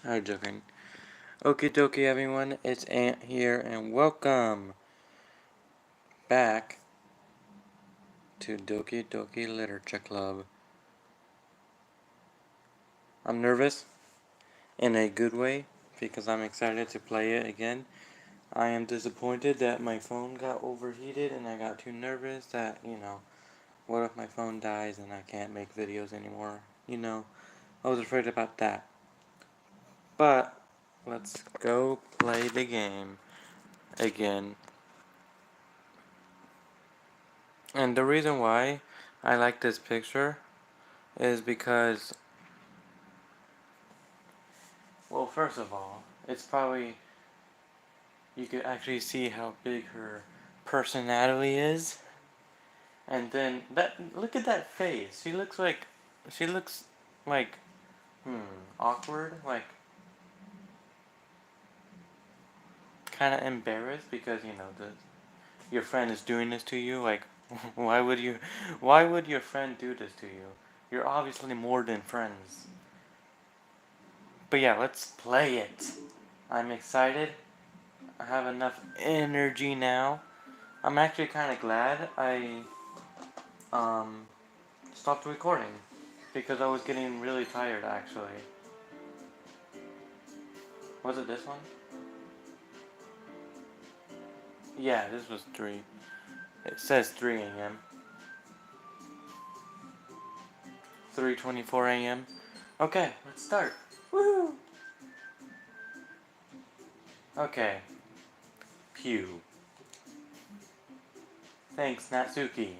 I'm joking. Okie dokie, everyone. It's Ant here, and welcome back to Doki Doki Literature Club. I'm nervous in a good way because I'm excited to play it again. I am disappointed that my phone got overheated and I got too nervous that, what if my phone dies and I can't make videos anymore? I was afraid about that. But let's go play the game again. And the reason why I like this picture is because, well, first of all, it's probably, you could actually see how big her personality is. And then, look at that face. She looks like, awkward, like, kind of embarrassed because, your friend is doing this to you. Like, why would your friend do this to you? You're obviously more than friends. But yeah, let's play it. I'm excited. I have enough energy now. I'm actually kind of glad I stopped recording because I was getting really tired actually. Was it this one? Yeah, this was 3. It says 3 a.m. 3:24 a.m. Okay, let's start. Woo! Okay. Pew. Thanks, Natsuki.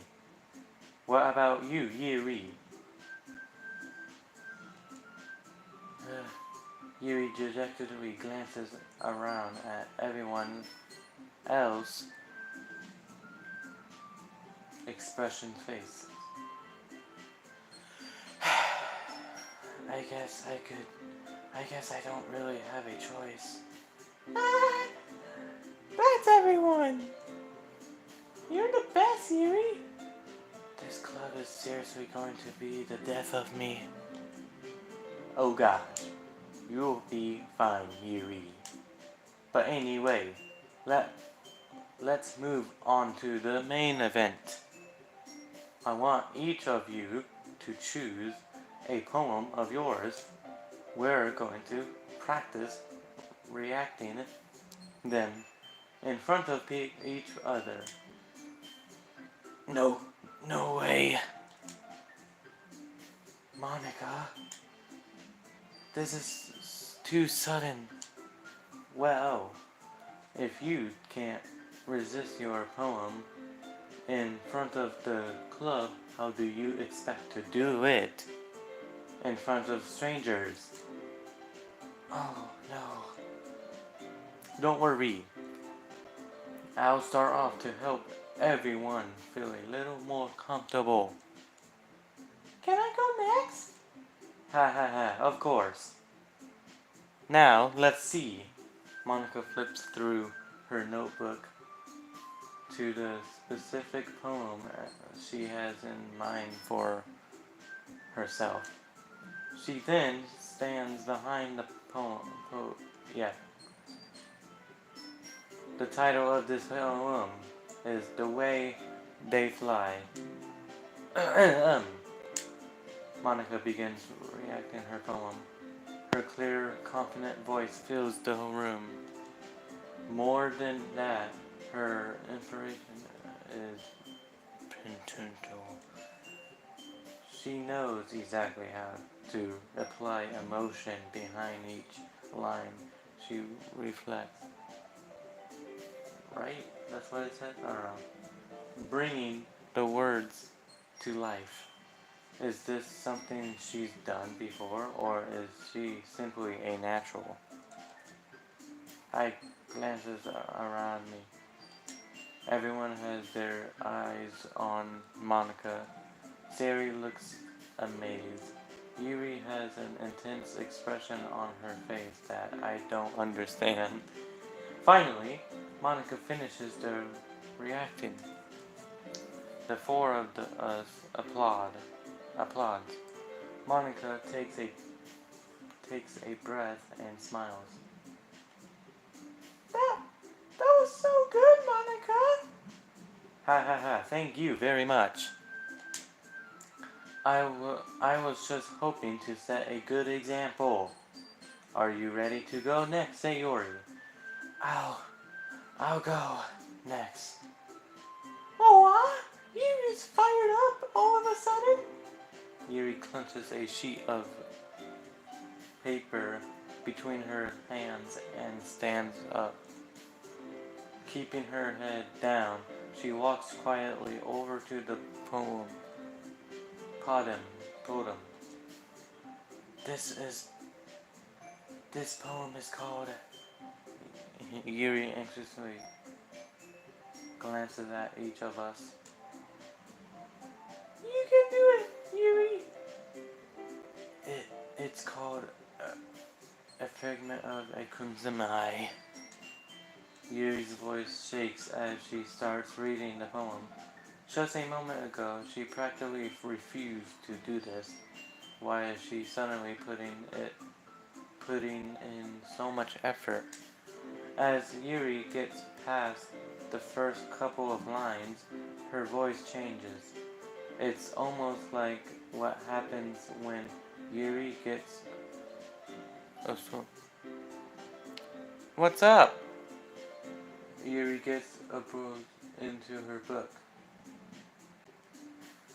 What about you, Yuri? Yuri dejectedly glances around at everyone else expression face. I guess I don't really have a choice. That's everyone! You're the best, Yuri! This club is seriously going to be the death of me. Oh god, you'll be fine, Yuri. But anyway, let's move on to the main event. I want each of you to choose a poem of yours. We're going to practice reacting them in front of each other. No way. Monica, this is too sudden. Well, if you can't resist your poem in front of the club, how do you expect to do it in front of strangers? Oh no. Don't worry. I'll start off to help everyone feel a little more comfortable. Can I go next? Ha ha ha, of course. Now, let's see. Monica flips through her notebook to the specific poem she has in mind for herself. She then stands behind the poem. The title of this poem is The Way They Fly. Monica begins reacting her poem. Her clear, confident voice fills the whole room. More than that, her inspiration is potential. She knows exactly how to apply emotion behind each line she reflects. Right? That's what it said? I don't know. Bringing the words to life. Is this something she's done before, or is she simply a natural? I glances around me. Everyone has their eyes on Monica. Sari looks amazed. Yuri has an intense expression on her face that I don't understand. Finally, Monica finishes the reacting. The 4 of us applauds. Monica takes takes a breath and smiles. That was so good, Monica! Ha ha ha, thank you very much. I was just hoping to set a good example. Are you ready to go next, Sayori? I'll go next. Oh, Yuri's fired up all of a sudden. Yuri clenches a sheet of paper between her hands and stands up. Keeping her head down, she walks quietly over to the totem. This poem is called... Yuri anxiously glances at each of us. You can do it, Yuri! It's called A Fragment of a Crimson Eye. Yuri's voice shakes as she starts reading the poem. Just a moment ago, she practically refused to do this. Why is she suddenly putting in so much effort? As Yuri gets past the first couple of lines, her voice changes. It's almost like what happens when Yuri gets... What's up? Yuri gets absorbed into her book.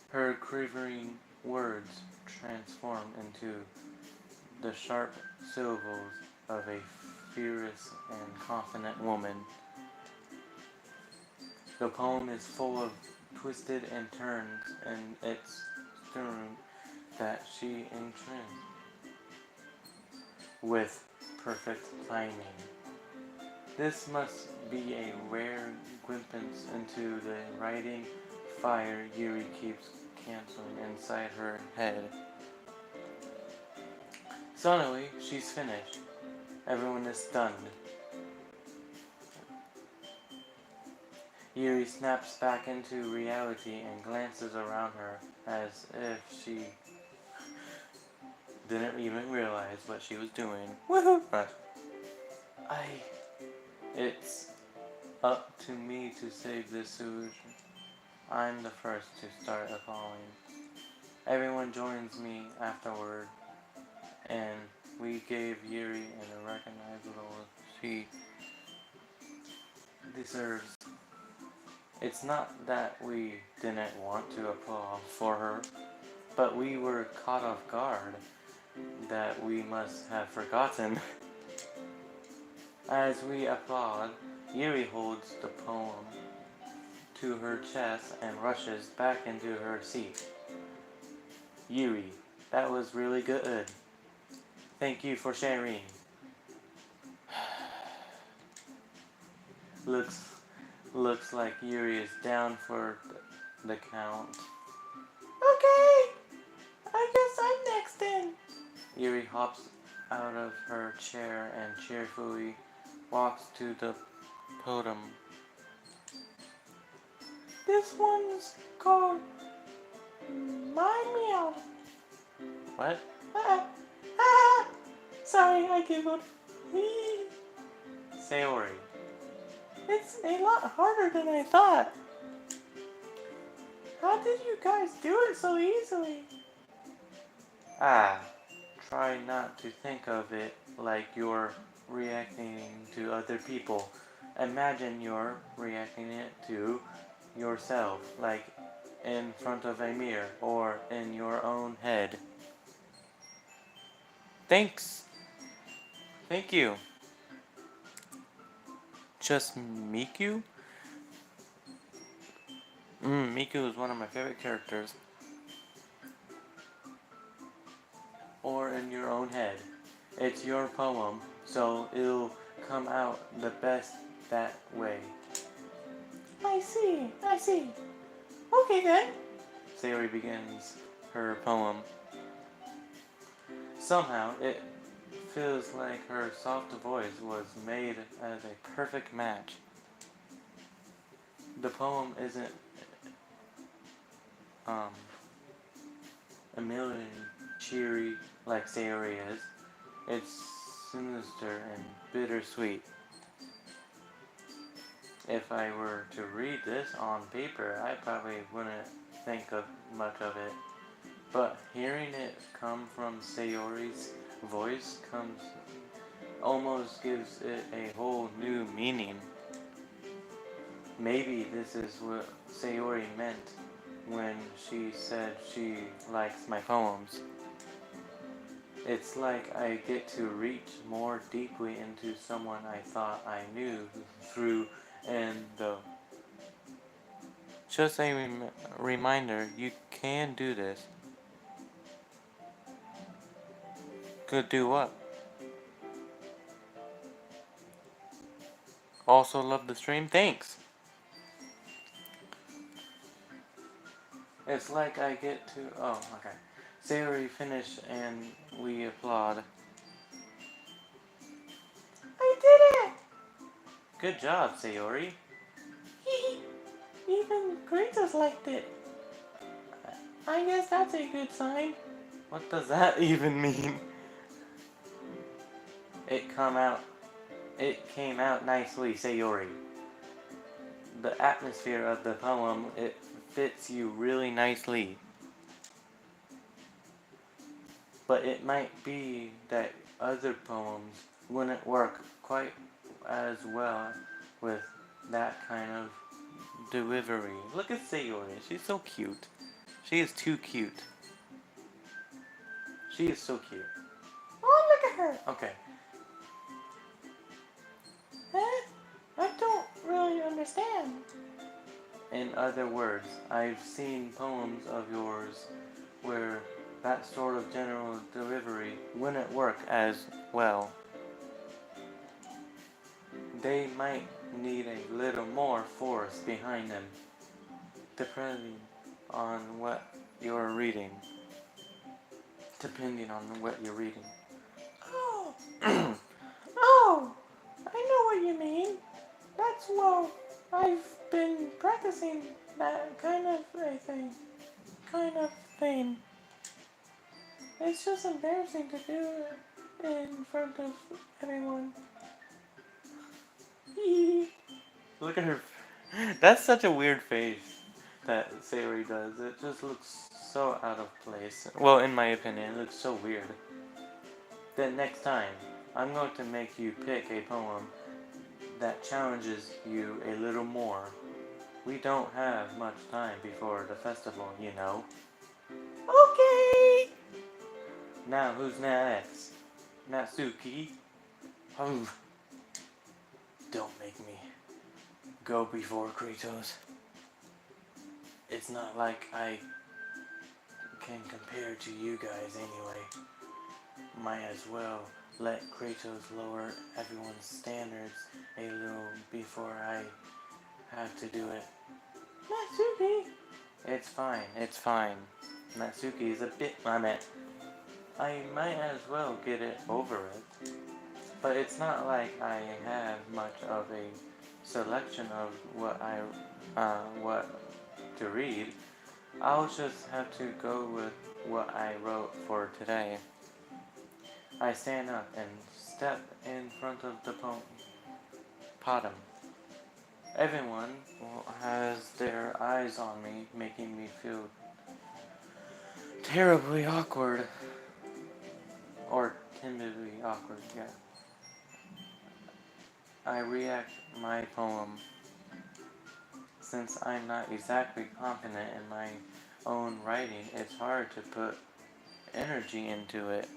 Her quivering words transform into the sharp syllables of a fierce and confident woman. The poem is full of twists and turns, and it's stirring that she entranced with perfect timing. This must be a rare glimpse into the writing fire Yuri keeps canceling inside her head. Suddenly, she's finished. Everyone is stunned. Yuri snaps back into reality and glances around her as if she didn't even realize what she was doing. Woohoo! It's up to me to save this solution. I'm the first to start appalling. Everyone joins me afterward, and we gave Yuri an unrecognizable she deserves. It's not that we didn't want to applaud for her, but we were caught off guard that we must have forgotten. As we applaud, Yuri holds the poem to her chest and rushes back into her seat. Yuri, that was really good. Thank you for sharing. Looks like Yuri is down for the count. Okay, I guess I'm next then. Yuri hops out of her chair and cheerfully walks to the podium. This one's called My Meow. What? Sorry, I giggled. Sayori. It's a lot harder than I thought. How did you guys do it so easily? Try not to think of it like you're reacting to other people. Imagine you're reacting it to yourself, like in front of a mirror or in your own head. Thanks. Thank you. Just Miku? Miku is one of my favorite characters. Or in your own head. It's your poem, so it'll come out the best that way. I see. Okay then. Sayori begins her poem. Somehow, it feels like her soft voice was made as a perfect match. The poem isn't a million cheery like Sayori is. It's sinister and bittersweet. If I were to read this on paper, I probably wouldn't think of much of it. But hearing it come from Sayori's voice almost gives it a whole new meaning. Maybe this is what Sayori meant when she said she likes my poems. It's like I get to reach more deeply into someone I thought I knew through and though. Just a reminder, you can do this. Could do what? Also love the stream? Thanks! It's like I get to... Oh, okay. Sayori finished and we applaud. I did it! Good job, Sayori. Even Kratos liked it. I guess that's a good sign. What does that even mean? It came out nicely, Sayori. The atmosphere of the poem, it fits you really nicely. But it might be that other poems wouldn't work quite as well with that kind of delivery. Look at Sayori, she's so cute. She is too cute. She is so cute. Oh, look at her! Okay. I don't really understand. In other words, I've seen poems of yours where that sort of general delivery wouldn't work as well. They might need a little more force behind them, depending on what you're reading. Oh, oh, I know what you mean. That's well, I've been practicing that kind of thing. It's just embarrassing to do it in front of everyone. Look at her. That's such a weird face that Sayori does. It just looks so out of place. Well, in my opinion, it looks so weird. Then next time, I'm going to make you pick a poem that challenges you a little more. We don't have much time before the festival, you know. Okay! Now who's next? Natsuki? Oh, don't make me go before Kratos. It's not like I can compare to you guys anyway. Might as well let Kratos lower everyone's standards a little before I have to do it. Natsuki! It's fine. Natsuki is a bit... I might as well get it over it. But it's not like I have much of a selection of what to read. I'll just have to go with what I wrote for today. I stand up and step in front of the podium. Everyone has their eyes on me, making me feel terribly awkward. Or timidly awkward, yeah. I react my poem. Since I'm not exactly confident in my own writing, it's hard to put energy into it.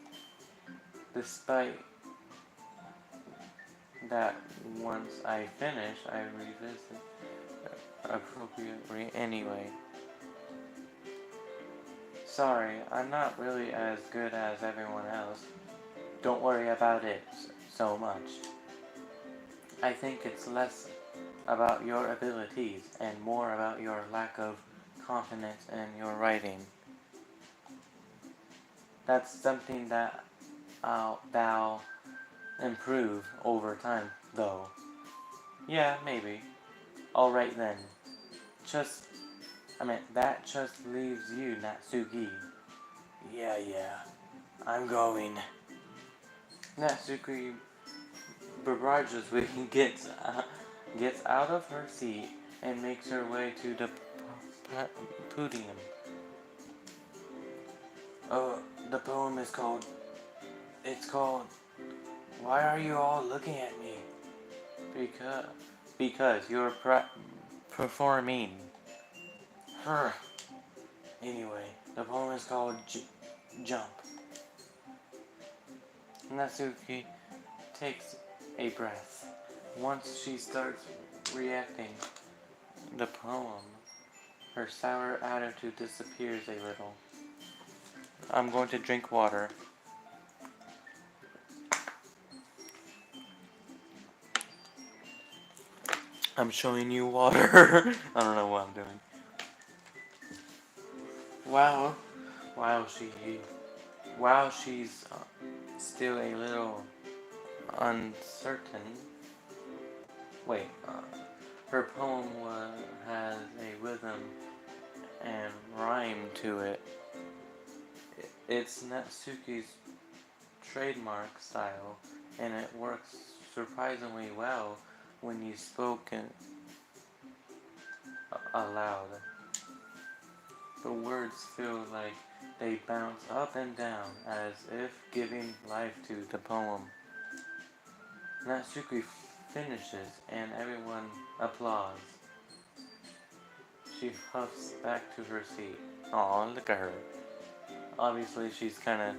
Despite that, once I finish, I revisit appropriately anyway. Sorry, I'm not really as good as everyone else. Don't worry about it so much. I think it's less about your abilities and more about your lack of confidence in your writing. That's something that I'll improve over time, though. Yeah, maybe. Alright then. That just leaves you, Natsuki. Yeah. I'm going. Natsuki begrudgingly gets out of her seat and makes her way to the podium. Oh, the poem is called. It's called. Why are you all looking at me? Because you're performing. Her. Anyway, the poem is called Jump. Natsuki takes a breath. Once she starts reacting the poem, her sour attitude disappears a little. I'm going to drink water. I'm showing you water. I don't know what I'm doing. Wow. While she's still a little uncertain. Wait, her poem has a rhythm and rhyme to it. It's Natsuki's trademark style, and it works surprisingly well when you spoke it aloud. The words feel like they bounce up and down as if giving life to the poem. Natsuki finishes and everyone applauds. She huffs back to her seat. Aw, look at her. Obviously she's kinda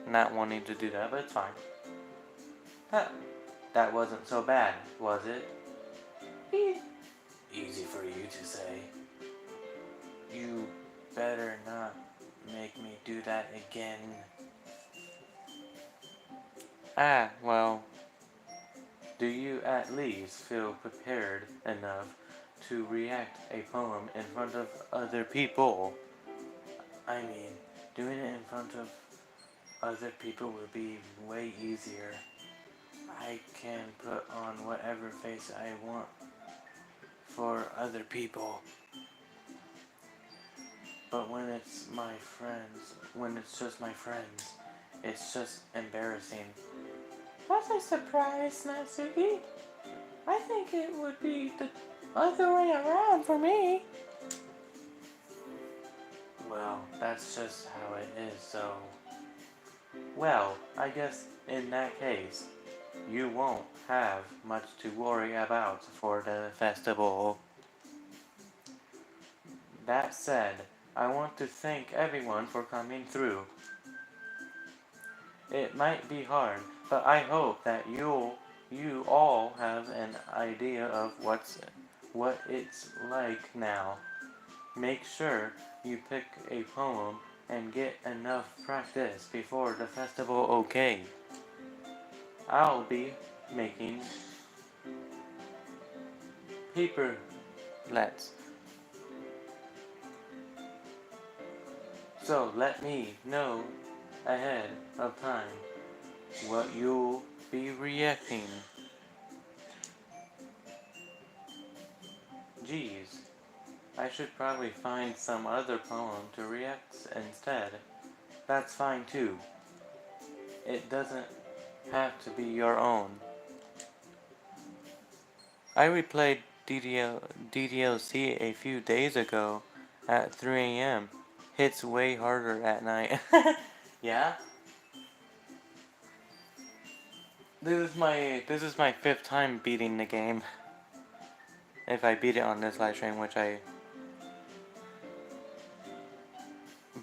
not wanting to do that, but it's fine. That wasn't so bad, was it? Easy for you to say. You better not make me do that again. Well, do you at least feel prepared enough to react a poem in front of other people? I mean, doing it in front of other people would be way easier. I can put on whatever face I want for other people. But when it's just my friends, it's just embarrassing. That's a surprise, Natsuki. I think it would be the other way around for me. Well, that's just how it is, so... Well, I guess in that case, you won't have much to worry about for the festival. That said, I want to thank everyone for coming through. It might be hard, but I hope that you all have an idea of what it's like now. Make sure you pick a poem and get enough practice before the festival, okay? I'll be making paperlets. So let me know ahead of time what you'll be reacting. Geez, I should probably find some other poem to react instead. That's fine too. It doesn't have to be your own. I replayed ddlc a few days ago at 3 a.m. Hits way harder at night. Yeah? This is my 5th time beating the game. If I beat it on this live stream, which I...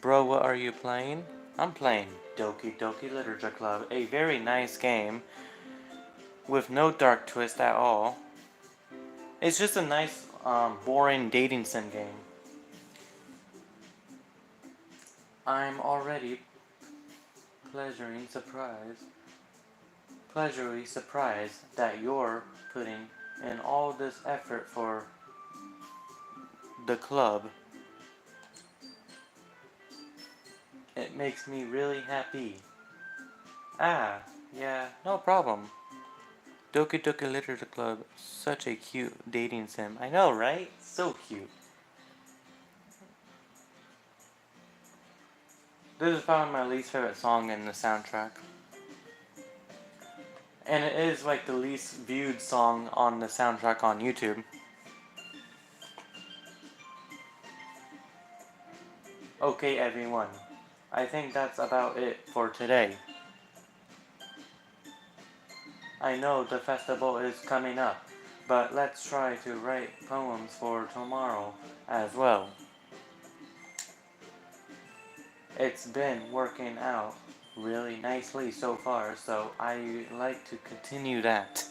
Bro, what are you playing? I'm playing Doki Doki Literature Club, a very nice game with no dark twist at all. It's just a nice, boring dating sim game. I'm already pleasureably surprised that you're putting in all this effort for the club. It makes me really happy. Yeah, no problem. Doki Doki Literature Club, such a cute dating sim. I know, right? So cute. This is probably my least favorite song in the soundtrack. And it is like the least viewed song on the soundtrack on YouTube. Okay, everyone. I think that's about it for today. I know the festival is coming up, but let's try to write poems for tomorrow as well. It's been working out really nicely so far, so I like to continue that.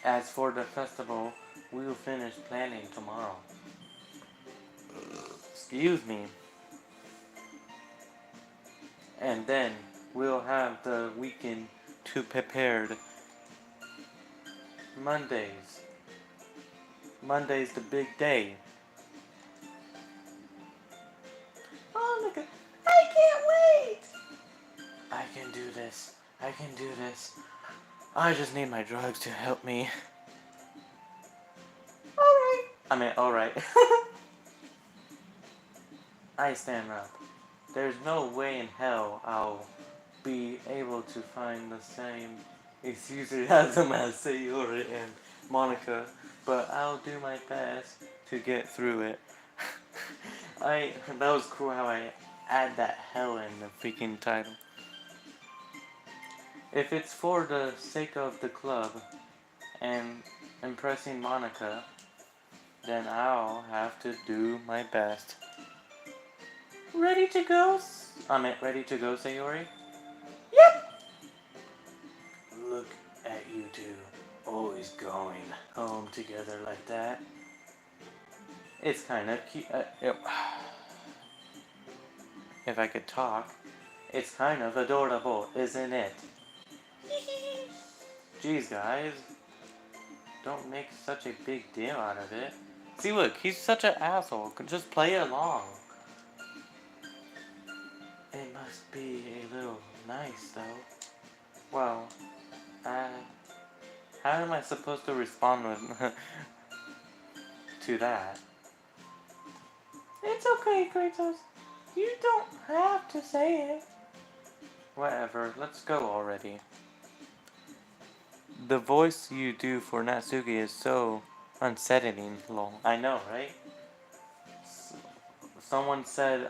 As for the festival, we will finish planning tomorrow. Excuse me. And then we'll have the weekend to prepare. Mondays. Monday's the big day. Oh, look at, I can't wait! I can do this. I can do this. I just need my drugs to help me. Alright. I mean, alright. I stand up. There's no way in hell I'll be able to find the same enthusiasm as Sayori and Monica, but I'll do my best to get through it. That was cool how I add that hell in the freaking title. If it's for the sake of the club and impressing Monica, then I'll have to do my best. Ready to go? Ready to go, Sayori? Yep! Look at you two, always going home together like that. It's kind of cute. If I could talk, it's kind of adorable, isn't it? Jeez, guys. Don't make such a big deal out of it. See, look, he's such an asshole. Could just play along. It must be a little nice, though. Well, how am I supposed to respond with to that? It's okay, Kratos. You don't have to say it. Whatever, let's go already. The voice you do for Natsuki is so unsettling, lol. I know, right? Someone said,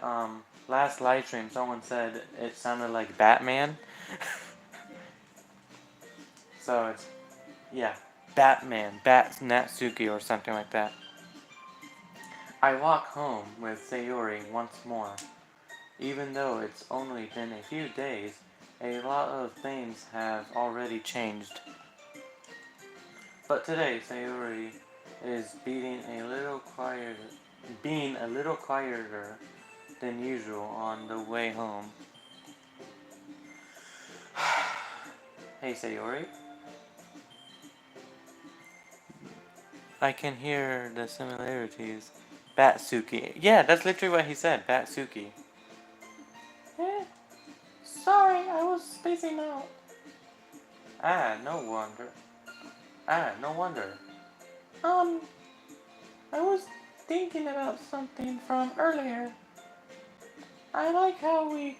last live stream, someone said it sounded like Batman. So it's, yeah, Batman, Bat Natsuki or something like that. I walk home with Sayori once more. Even though it's only been a few days, a lot of things have already changed. But today, Sayori is being a little quieter than usual on the way home. Hey, Sayori. I can hear the similarities. Batsuki. Yeah, that's literally what he said. Batsuki. Eh, sorry, I was spacing out. No wonder. No wonder. I was thinking about something from earlier. I like how we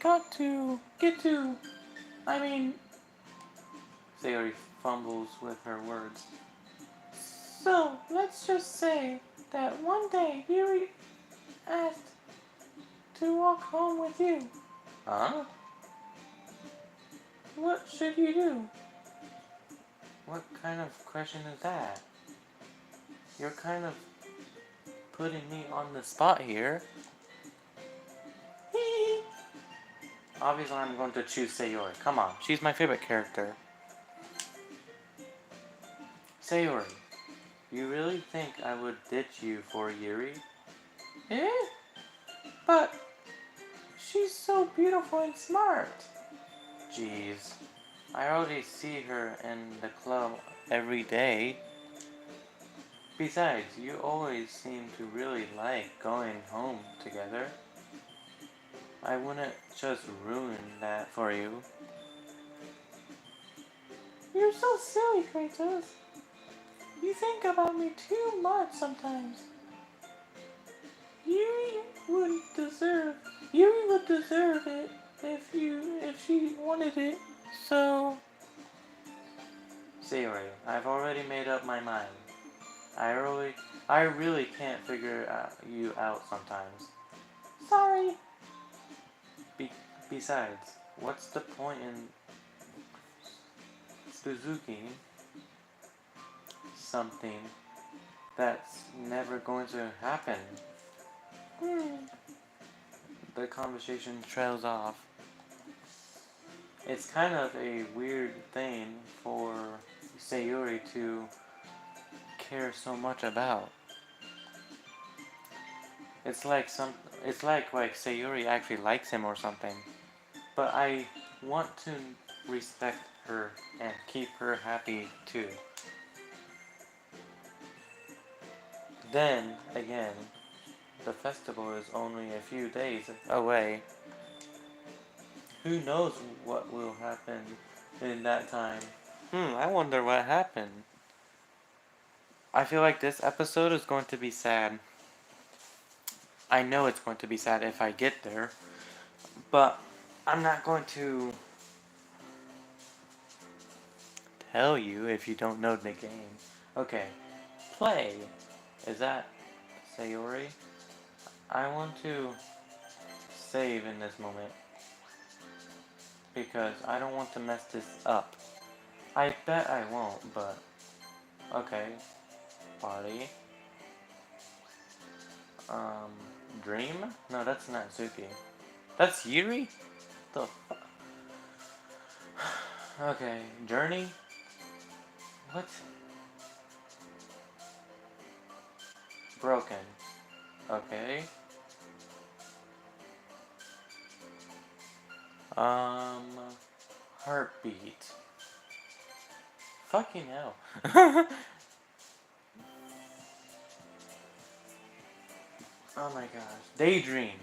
Sayori fumbles with her words. So, let's just say that one day Yuri asked to walk home with you. Huh? What should you do? What kind of question is that? You're kind of putting me on the spot here. Obviously, I'm going to choose Sayori. Come on, she's my favorite character. Sayori, you really think I would ditch you for Yuri? Eh? But she's so beautiful and smart. Jeez, I already see her in the club every day. Besides, you always seem to really like going home together. I wouldn't just ruin that for you. You're so silly, Kratos. You think about me too much sometimes. Yuri would deserve it if she wanted it. So I've already made up my mind. I really can't figure you out sometimes. Sorry. Besides, what's the point in Suzuki something that's never going to happen? The conversation trails off. It's kind of a weird thing for Sayuri to care so much about. It's like Sayuri actually likes him or something. But I want to respect her and keep her happy too. Then again, the festival is only a few days away. Who knows what will happen in that time? I wonder what happened. I feel like this episode is going to be sad. I know it's going to be sad if I get there, but I'm not going to tell you if you don't know the game. Okay, play. Is that Sayori? I want to save in this moment because I don't want to mess this up. I bet I won't, but okay. Party. Dream? No, that's Natsuki. That's Yuri? The fuck? Okay, Journey? What? Broken. Okay. Heartbeat. Fucking hell. Oh my gosh. Daydream.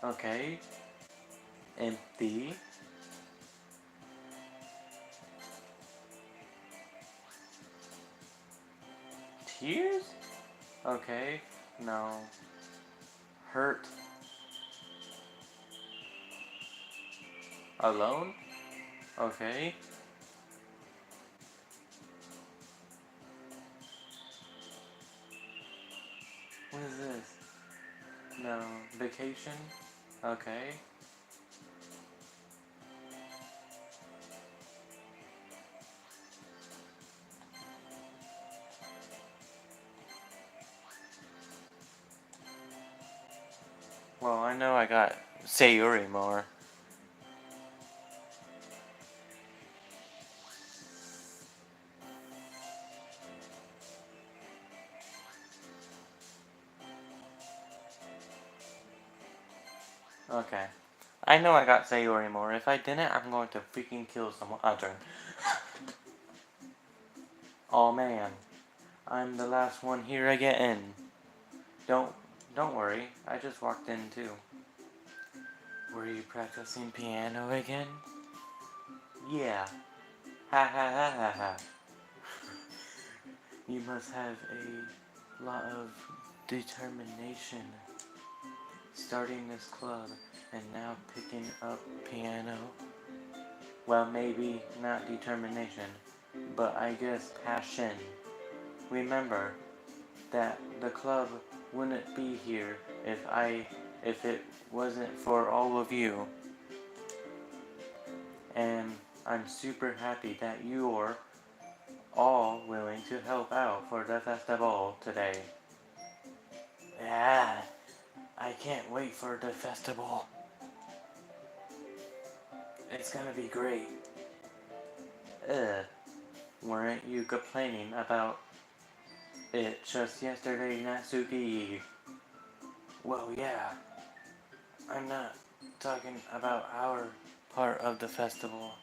Okay. Empty. Tears? Okay. No. Hurt. Alone? Okay. What is this? No. Vacation? Okay. Well, I know I got Sayuri more. Okay. I know I got Sayori more. If I didn't, I'm going to freaking kill someone. Turn. Oh man. I'm the last one here again. Don't worry. I just walked in too. Were you practicing piano again? Yeah. Ha ha ha ha ha. You must have a lot of determination. Starting this club and now picking up piano. Well, maybe not determination, but I guess passion. Remember that the club wouldn't be here if it wasn't for all of you. And I'm super happy that you're all willing to help out for the festival today. Yeah, I can't wait for the festival. It's gonna be great. Weren't you complaining about it just yesterday, Natsuki? Well, yeah. I'm not talking about our part of the festival.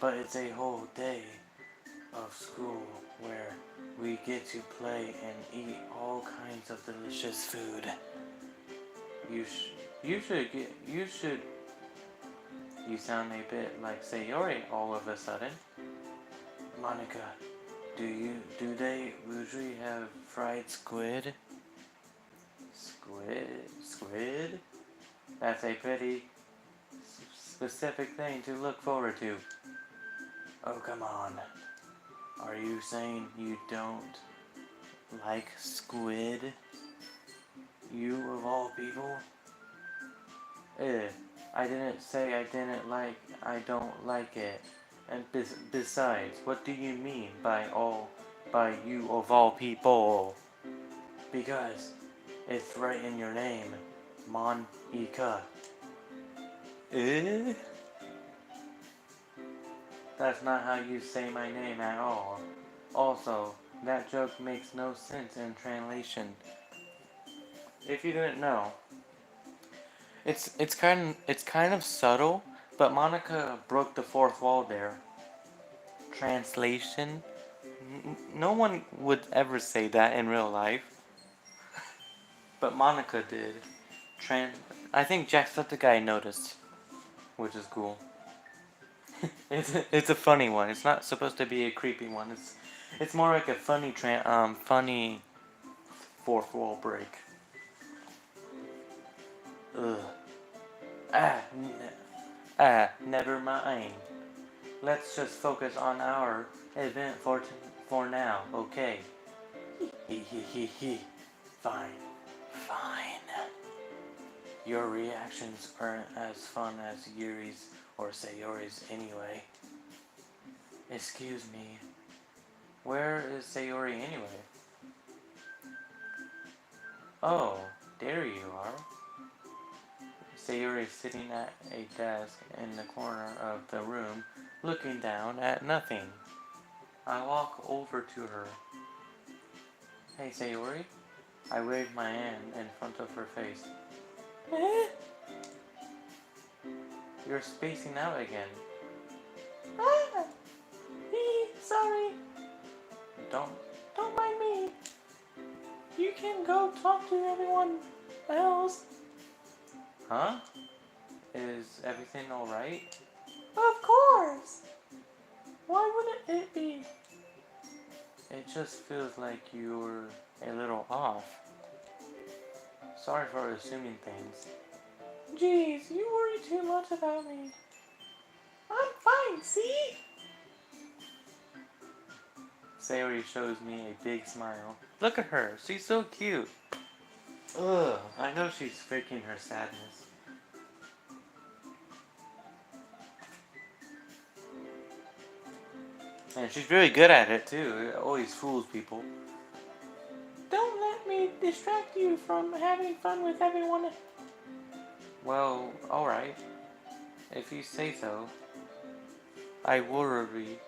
But it's a whole day of school where we get to play and eat all kinds of delicious food. You sound a bit like Sayori all of a sudden. Monica, do they usually have fried squid? Squid? That's a pretty specific thing to look forward to. Oh, come on. Are you saying you don't like squid? You of all people? Eh, I didn't say I don't like it. And besides, what do you mean by you of all people? Because it's right in your name, Monica. Eh? That's not how you say my name at all. Also, that joke makes no sense in translation. If you didn't know, it's kind of subtle, but Monica broke the fourth wall there. Translation? No one would ever say that in real life, but Monica did. I think Jacksepticeye noticed, which is cool. It's a funny one. It's not supposed to be a creepy one. It's more like a funny fourth wall break. Ugh. Ah, never mind. Let's just focus on our event for now, okay? He. Fine. Your reactions aren't as fun as Yuri's or Sayori's anyway. Excuse me. Where is Sayori anyway? Oh, there you are. Sayori is sitting at a desk in the corner of the room, looking down at nothing. I walk over to her. Hey, Sayori. I wave my hand in front of her face. You're spacing out again. Sorry. Don't mind me. You can go talk to everyone else. Huh? Is everything alright? Of course! Why wouldn't it be? It just feels like you're a little off. Sorry for assuming things. Jeez, you worry too much about me. I'm fine, see? Sayori shows me a big smile. Look at her, she's so cute. Ugh, I know she's faking her sadness. And she's really good at it too. It always fools people. Don't let me distract you from having fun with everyone. Well, alright. If you say so. Iwori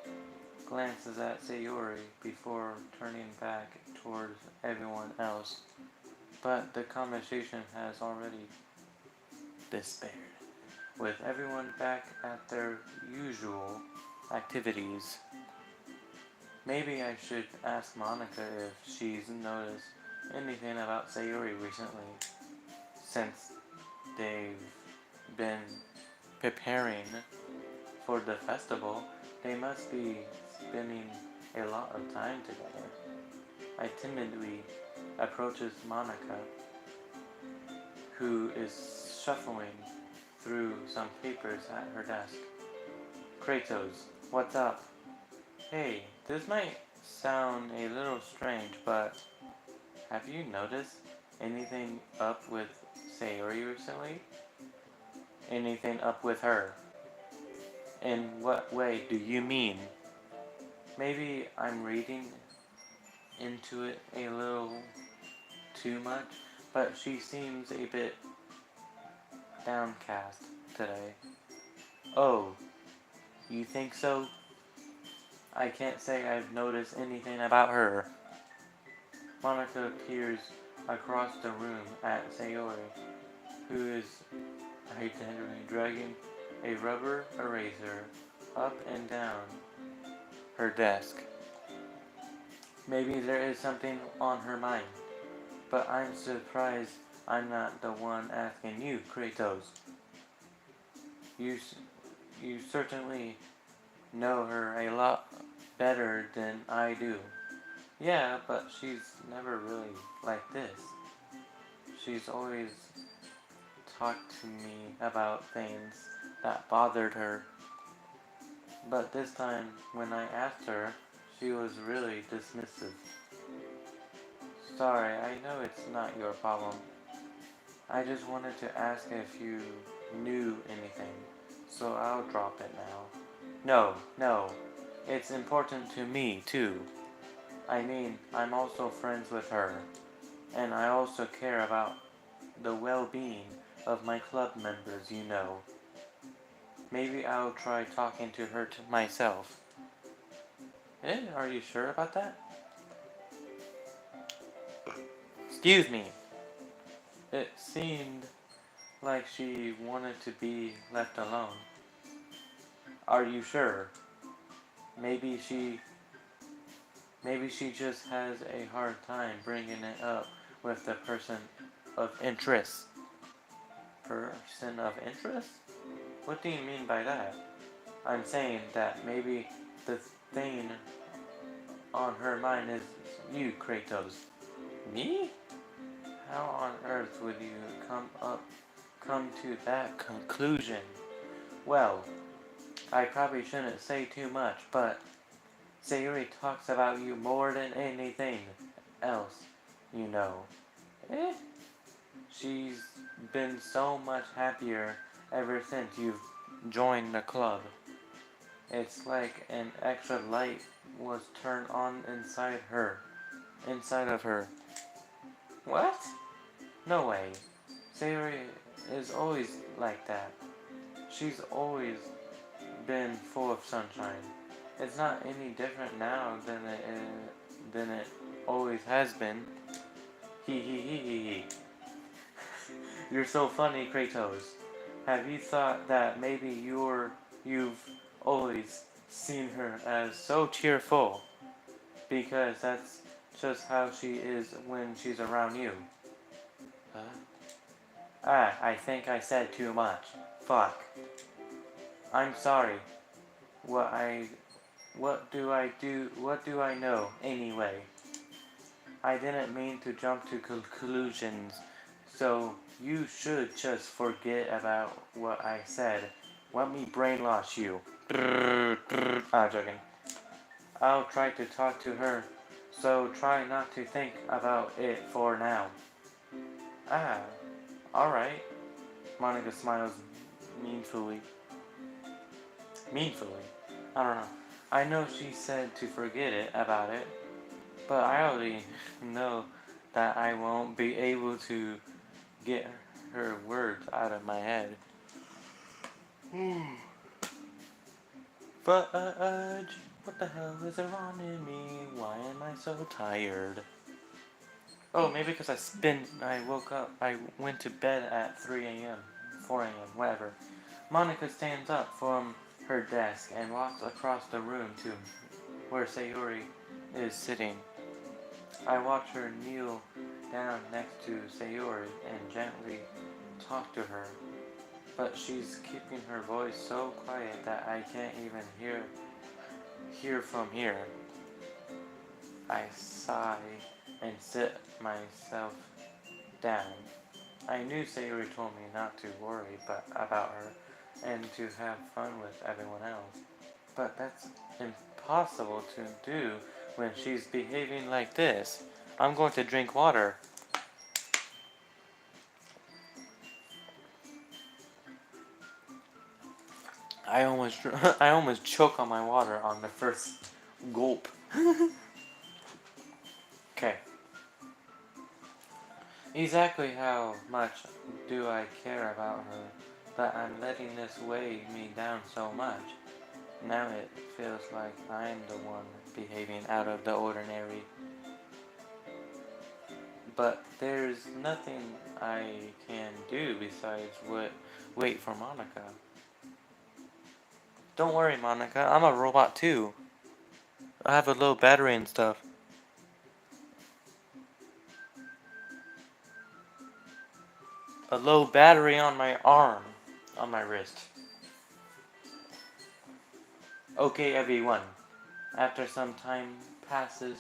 glances at Sayori before turning back towards everyone else. But the conversation has already despaired, with everyone back at their usual activities. Maybe I should ask Monica if she's noticed anything about Sayori recently, since they've been preparing for the festival. They must be spending a lot of time together. I timidly approaches Monica, who is shuffling through some papers at her desk. Kratos, what's up? Hey, this might sound a little strange, but have you noticed anything up with Sayori recently? Anything up with her? In what way do you mean? Maybe I'm reading into it a little too much, but she seems a bit downcast today. Oh, you think so? I can't say I've noticed anything about her. Monica peers across the room at Sayori, who is identically dragging a rubber eraser up and down her desk. Maybe there is something on her mind, but I'm surprised I'm not the one asking you, Kratos. You certainly know her a lot better than I do. Yeah, but she's never really like this. She's always talked to me about things that bothered her. But this time, when I asked her, she was really dismissive. Sorry, I know it's not your problem. I just wanted to ask if you knew anything, so I'll drop it now. No, it's important to me, too. I mean, I'm also friends with her, and I also care about the well-being of my club members, you know. Maybe I'll try talking to her myself. Are you sure about that? Excuse me. It seemed like she wanted to be left alone. Are you sure? Maybe she just has a hard time bringing it up with the person of interest. Person of interest? What do you mean by that? I'm saying that maybe the thing on her mind is you, Kratos. Me? How on earth would you come to that conclusion? Well, I probably shouldn't say too much, but Sayuri talks about you more than anything else, you know. Eh? She's been so much happier ever since you've joined the club. It's like an extra light was turned on inside of her. What? No way. Sayuri is always like that. She's always been full of sunshine. It's not any different now than it always has been. Hee. You're so funny, Kratos. Have you thought that maybe you've always seen her as so cheerful? Because that's just how she is when she's around you. Huh? I think I said too much. Fuck. I'm sorry. What do I know anyway? I didn't mean to jump to conclusions, so you should just forget about what I said. Let me brainwash you. I'm joking. I'll try to talk to her, so try not to think about it for now. Ah, alright. Monica smiles meanfully. I don't know. I know she said to forget about it, but I already know that I won't be able to get her words out of my head. Fudge! What the hell is wrong in me? Why am I so tired? Oh, maybe because I woke up, I went to bed at 3 a.m., 4 a.m., whatever. Monica stands up from her desk and walks across the room to where Sayuri is sitting. I watch her kneel down next to Sayuri and gently talk to her, but she's keeping her voice so quiet that I can't even hear from here. I sigh and sit myself down. I knew Sayuri told me not to worry about her and to have fun with everyone else, but that's impossible to do when she's behaving like this. I'm going to drink water. I almost choke on my water on the first gulp. Okay. Exactly how much do I care about her that I'm letting this weigh me down so much? Now it feels like I'm the one behaving out of the ordinary. But there's nothing I can do besides wait for Monica. Don't worry, Monica. I'm a robot too. I have a low battery and stuff. A low battery on my arm. On my wrist. Okay, everyone. After some time passes,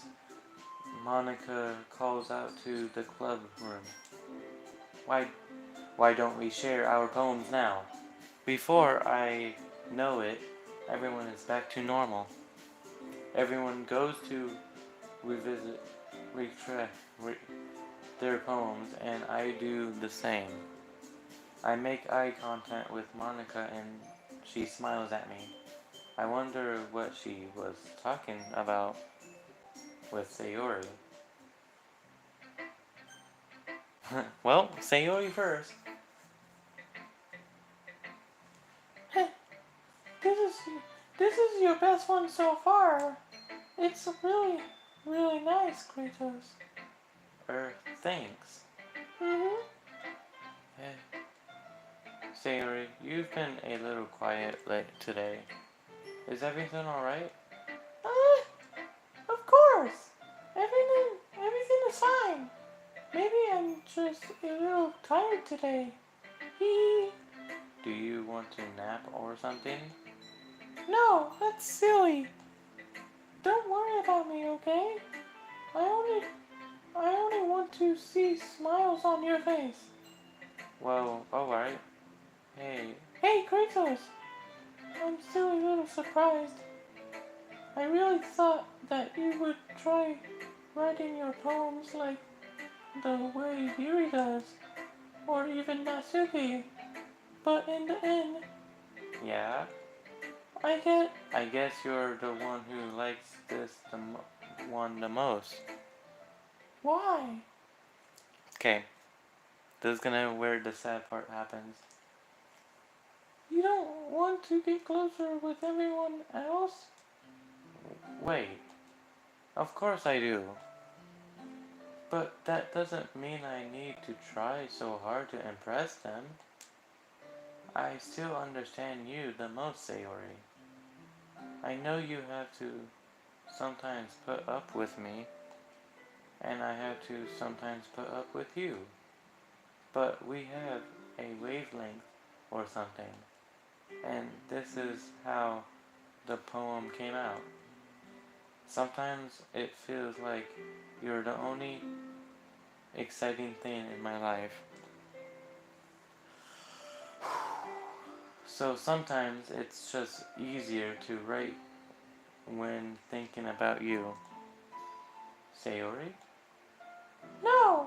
Monica calls out to the club room. Why don't we share our poems now? Before I know it, everyone is back to normal. Everyone goes to revisit, their poems, and I do the same. I make eye contact with Monica and she smiles at me. I wonder what she was talking about with Sayori. Well, Sayori first. This is this is your best one so far. It's really, really nice, Kratos. Thanks. Mm-hmm. Hey, Sayori, you've been a little quiet today. Is everything alright? Of course. Everything is fine. Maybe I'm just a little tired today. Do you want to nap or something? No, that's silly. Don't worry about me, okay? I only want to see smiles on your face. Well, alright. Hey, Kratos! I'm still a little surprised. I really thought that you would try writing your poems like the way Yuri does, or even Natsuki. But in the end... Yeah? I guess you're the one who likes this the most. Why? Okay, this is gonna where the sad part happens. You don't want to get closer with everyone else? Wait, of course I do. But that doesn't mean I need to try so hard to impress them. I still understand you the most, Sayori. I know you have to sometimes put up with me, and I have to sometimes put up with you. But we have a wavelength or something, and this is how the poem came out. Sometimes it feels like you're the only exciting thing in my life. So sometimes it's just easier to write when thinking about you. Sayori? No!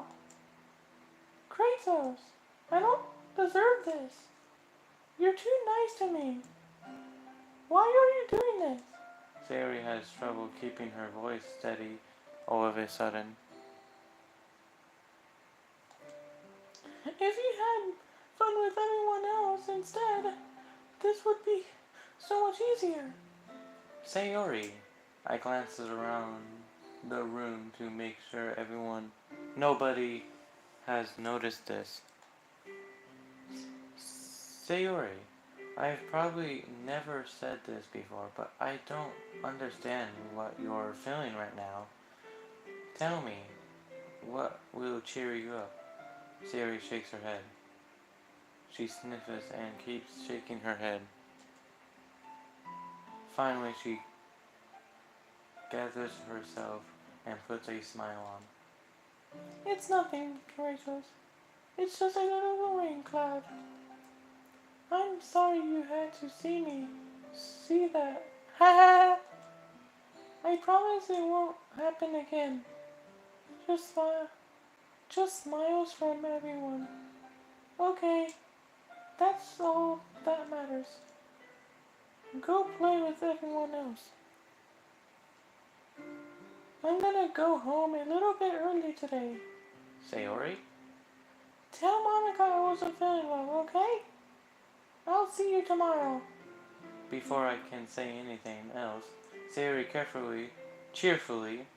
Kratos! I don't deserve this. You're too nice to me. Why are you doing this? Sayori has trouble keeping her voice steady all of a sudden. If you had fun with everyone else instead, this would be so much easier. Sayori, I glanced around the room to make sure nobody has noticed this. Sayori, I've probably never said this before, but I don't understand what you're feeling right now. Tell me, what will cheer you up? Sayori shakes her head. She sniffles and keeps shaking her head. Finally, she gathers herself and puts a smile on. It's nothing, Kratos. It's just a little rain cloud. I'm sorry you had to see that. Ha ha! I promise it won't happen again. Just smiles from everyone. Okay, that's all that matters. Go play with everyone else. I'm gonna go home a little bit early today. Sayori? Tell Monica I wasn't feeling well, okay? I'll see you tomorrow. Before I can say anything else, Sayori cheerfully,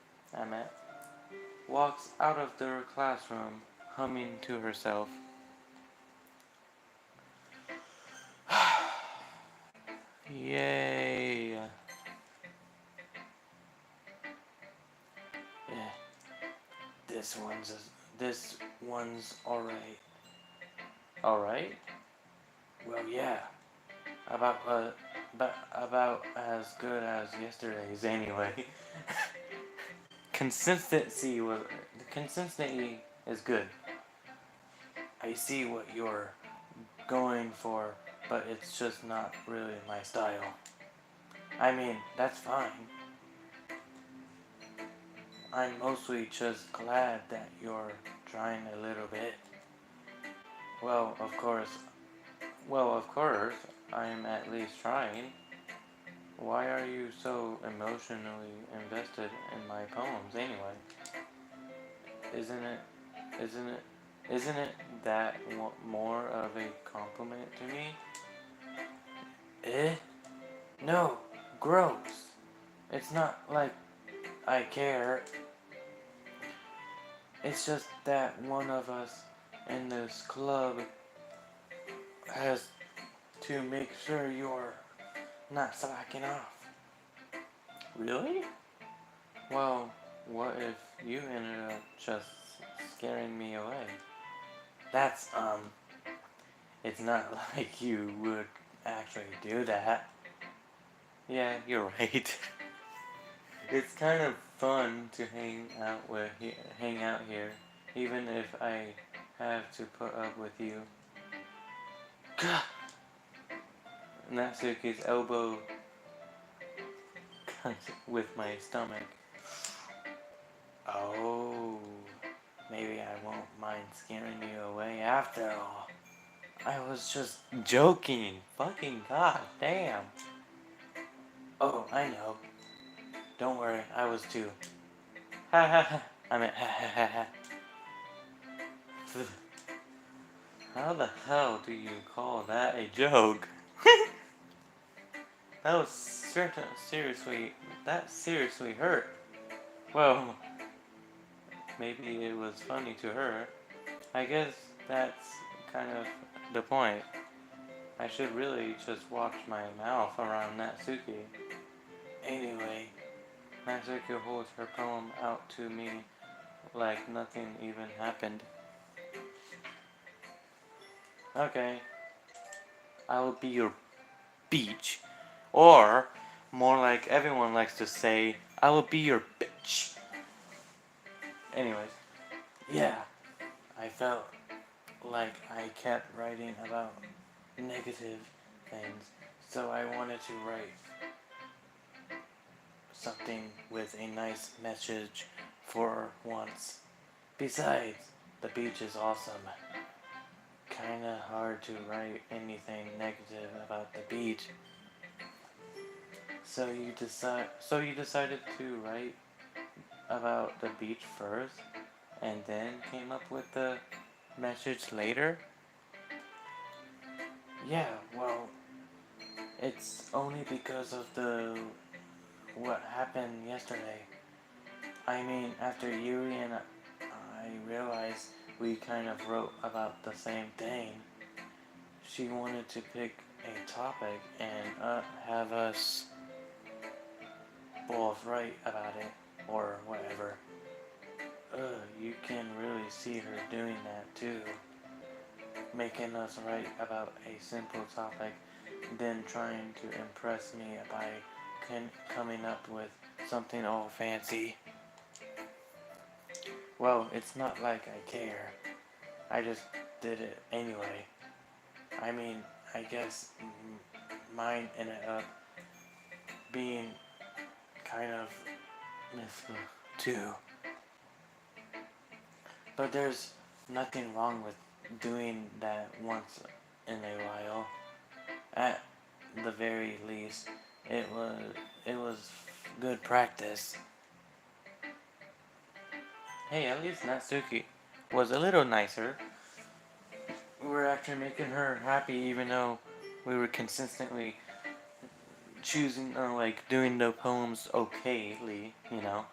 walks out of their classroom, humming to herself. Yay! Yeah, this one's alright. Alright? Well, yeah. About as good as yesterday's anyway. Consistency is good. I see what you're going for, but it's just not really my style. I mean, that's fine. I'm mostly just glad that you're trying a little bit. Well, of course, I'm at least trying. Why are you so emotionally invested in my poems anyway? Isn't it, isn't it, isn't it that more of a compliment to me? Eh? No, gross. It's not like I care. It's just that one of us in this club has to make sure you're not slacking off. Really? Well, what if you ended up just scaring me away? That's, it's not like you would actually do that. Yeah, you're right. It's kind of fun to hang out here, even if I have to put up with you. Gah! Natsuki's elbow with my stomach. Oh, maybe I won't mind scaring you away after all. I was just joking. Fucking god damn. Oh, I know. Don't worry, I was too. Ha ha ha. I meant ha ha ha ha. How the hell do you call that a joke? That was seriously, that seriously hurt. Well, maybe it was funny to her. I guess that's kind of the point. I should really just watch my mouth around Natsuki. Anyway, Natsuki holds her poem out to me like nothing even happened. Okay, I will be your beach. Or, more like everyone likes to say, I will be your bitch. Anyways, yeah, I felt like I kept writing about negative things, so I wanted to write something with a nice message for once. Besides, the beach is awesome. Kinda hard to write anything negative about the beach. So you decided to write about the beach first and then came up with the message later? Yeah, well, it's only because of what happened yesterday. I mean, after Yuri and I realized we kind of wrote about the same thing. She wanted to pick a topic and have us both write about it or whatever. You can really see her doing that too. Making us write about a simple topic, then trying to impress me by coming up with something all fancy. Well, it's not like I care. I just did it anyway. I mean, I guess mine ended up being kind of mythical too. But there's nothing wrong with doing that once in a while. At the very least, it was good practice. Hey, at least Natsuki was a little nicer. We were actually making her happy, even though we were consistently choosing, like, doing the poems okayly, you know.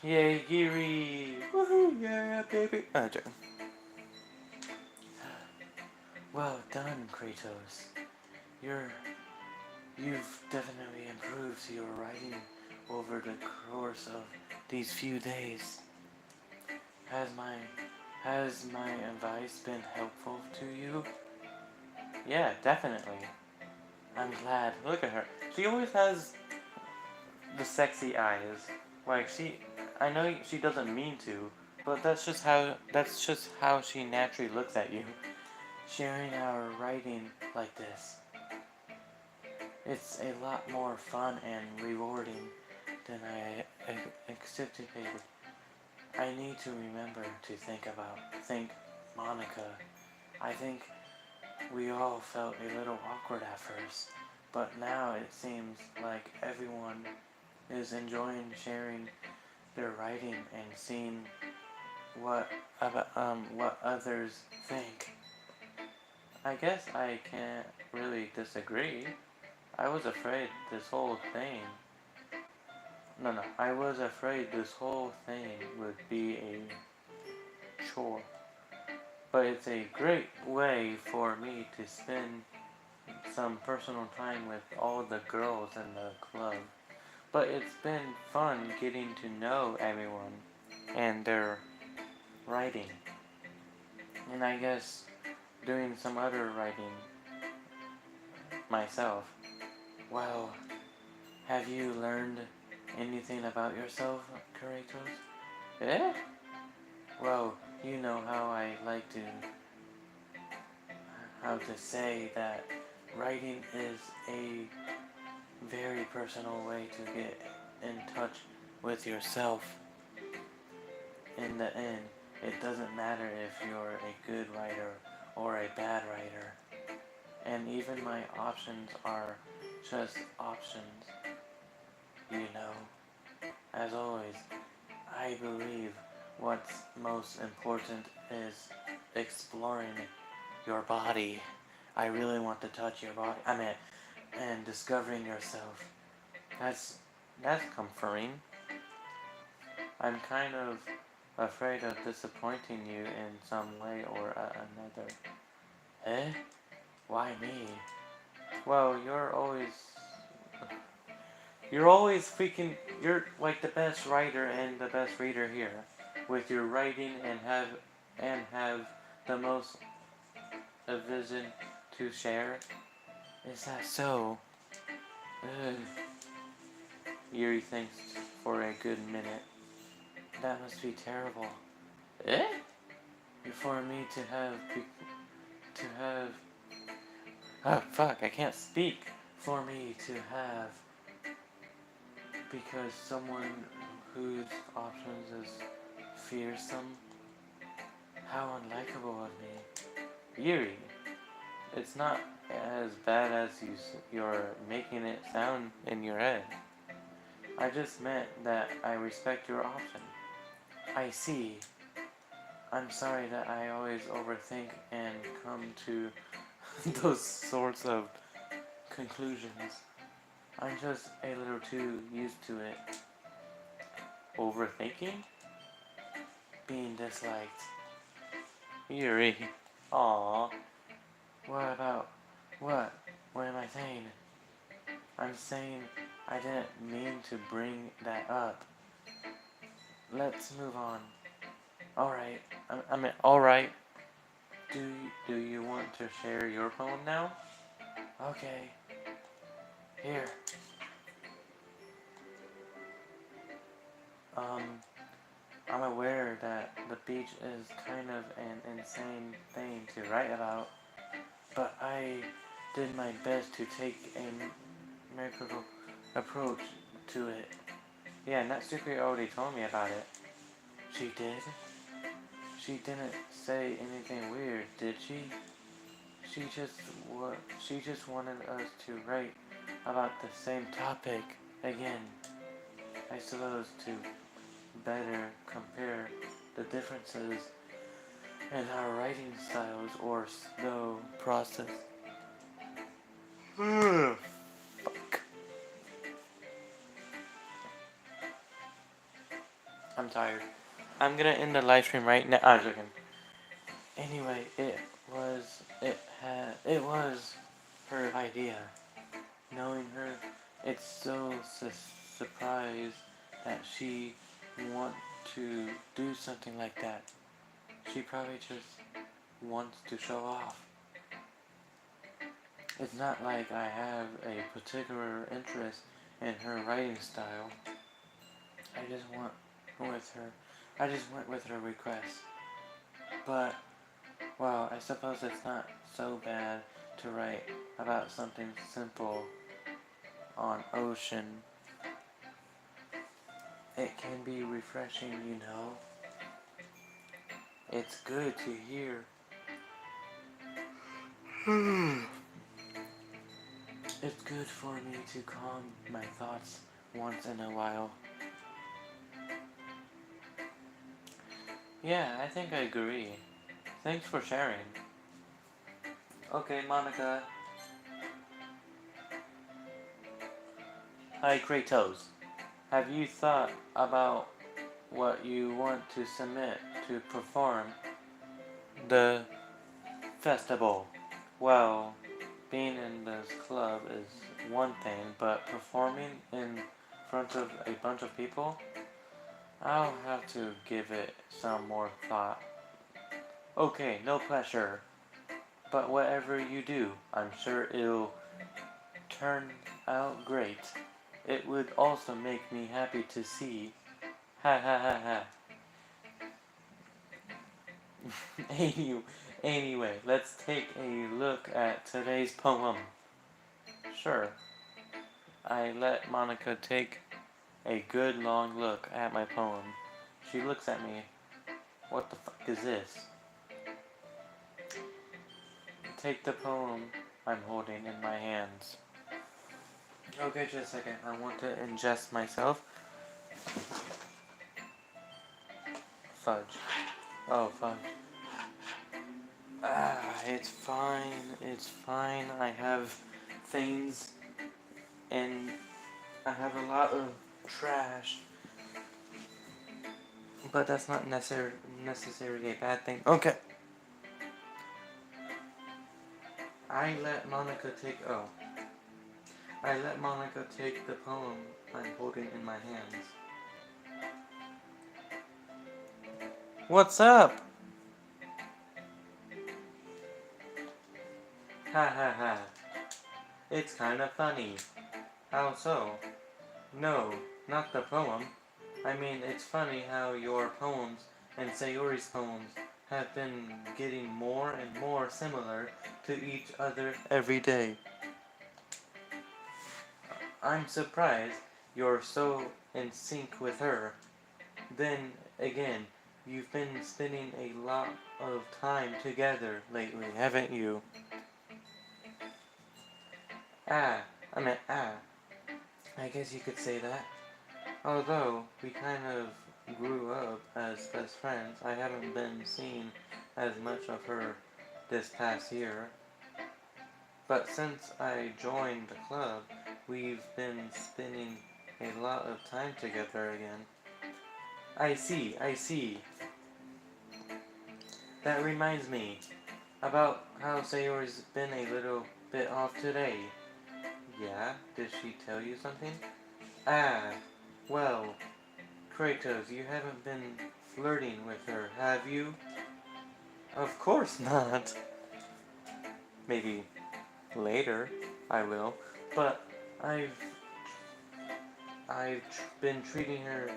Yay, Yuri! Woohoo! Yeah, baby! Well done, Kratos. You've definitely improved your writing over the course of these few days. Has my advice been helpful to you? Yeah, definitely. I'm glad. Look at her. She always has the sexy eyes. Like I know she doesn't mean to, but that's just how she naturally looks at you. Sharing our writing like this. It's a lot more fun and rewarding than I anticipated. I need to remember to think Monica. I think we all felt a little awkward at first, but now it seems like everyone is enjoying sharing their writing and seeing what others think. I guess I can't really disagree. I was afraid this whole thing. No, I was afraid this whole thing would be a chore. But it's a great way for me to spend some personal time with all the girls in the club. But it's been fun getting to know everyone and their writing. And I guess doing some other writing myself. Well, have you learned anything about yourself, Kratos? Eh? Well, you know how to say that writing is a very personal way to get in touch with yourself. In the end, it doesn't matter if you're a good writer or a bad writer. And even my options are just options, you know. As always, I believe what's most important is exploring your body. I really want to touch your body. And discovering yourself. That's comforting. I'm kind of afraid of disappointing you in some way or another. Eh? Why me? Well, you're like the best writer and the best reader here, with your writing and have the most a vision to share. Is that so? Ugh. Yuri thinks for a good minute. That must be terrible. Eh? For me to have. Oh fuck! I can't speak. For me to have, because someone whose options is fearsome. How unlikable of me, Yuri. It's not as bad as you're making it sound in your head. I just meant that I respect your option. I see. I'm sorry that I always overthink and come to those sorts of conclusions. I'm just a little too used to it. Overthinking? Being disliked. Yuri. Aww. What about... What? What am I saying? I'm saying I didn't mean to bring that up. Let's move on. Alright. Alright. Do you want to share your poem now? Okay. Here. I'm aware that the beach is kind of an insane thing to write about, but I did my best to take a methodical approach to it. Yeah, Natsuki already told me about it. She did? She didn't say anything weird, did she? She just wanted us to write about the same topic again. I suppose to better compare the differences in our writing styles or slow process. Fuck. I'm tired. I'm gonna end the live stream right now. I'm joking. Anyway, it was her idea. Knowing her, it's so surprised that she want to do something like that. She probably just wants to show off. It's not like I have a particular interest in her writing style. I just went with her request. But, well, I suppose it's not so bad to write about something simple on ocean. It can be refreshing, you know. It's good to hear. It's good for me to calm my thoughts once in a while. Yeah, I think I agree. Thanks for sharing. Okay, Monica. Hi, Kratos. Have you thought about what you want to submit to perform the festival? Well, being in this club is one thing, but performing in front of a bunch of people, I'll have to give it some more thought. Okay, no pressure, but whatever you do, I'm sure it'll turn out great. It would also make me happy to see. Ha ha ha ha. Anyway, let's take a look at today's poem. Sure. I let Monica take a good long look at my poem. She looks at me. What the fuck is this? Take the poem I'm holding in my hands. Okay, just a second. I want to ingest myself. Fudge. Oh, fudge. It's fine. It's fine. I have things and I have a lot of trash. But that's not necessarily a bad thing. Okay. I let Monica take the poem I'm holding in my hands. What's up? Ha ha ha. It's kinda funny. How so? No, not the poem. I mean, it's funny how your poems and Sayori's poems have been getting more and more similar to each other every day. I'm surprised you're so in sync with her. Then again, you've been spending a lot of time together lately, haven't you? Ah, I guess you could say that. Although we kind of grew up as best friends, I haven't been seeing as much of her this past year. But since I joined the club, we've been spending a lot of time together again. I see. That reminds me about how Sayori's been a little bit off today. Yeah? Did she tell you something? Ah, well, Kratos, you haven't been flirting with her, have you? Of course not. Maybe later I will, but I've been treating her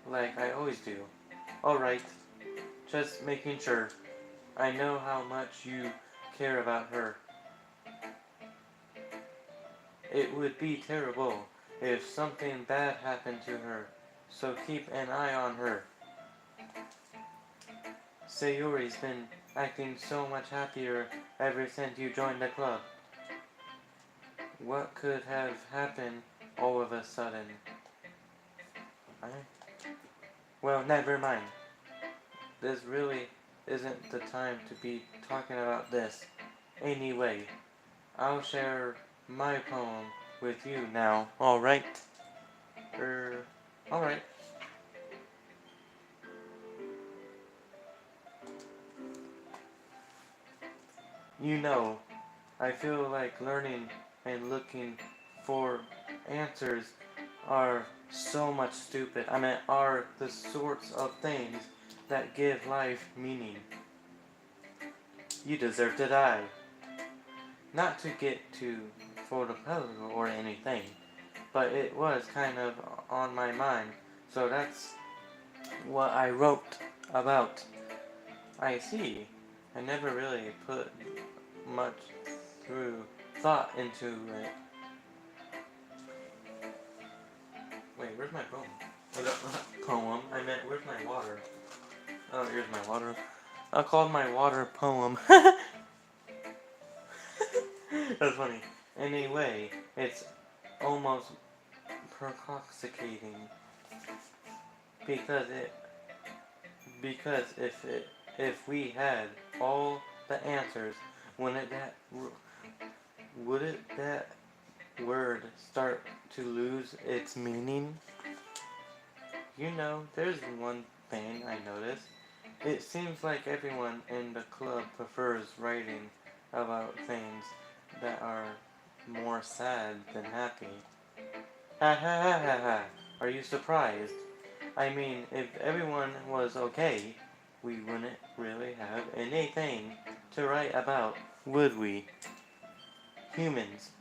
like I always do. Alright, just making sure. I know how much you care about her. It would be terrible if something bad happened to her, so keep an eye on her. Sayori's been acting so much happier ever since you joined the club. What could have happened all of a sudden? Well, never mind. This really isn't the time to be talking about this. Anyway, I'll share my poem with you now, alright? Alright. You know, I feel like learning and looking for answers are so much stupid. Are the sorts of things that give life meaning. You deserve to die. Not to get too philosophical or anything, but it was kind of on my mind, so that's what I wrote about. I see. I never really put much thought into it. Wait, where's my poem? Poem? I meant, where's my water? Oh, here's my water. I'll call my water poem. That's funny. Anyway, it's almost percoxicating because if we had all the answers, wouldn't that word start to lose its meaning? You know, there's one thing I noticed. It seems like everyone in the club prefers writing about things that are more sad than happy. Ha ha ha ha ha. Are you surprised? I mean, if everyone was okay, we wouldn't really have anything to write about, would we? Humans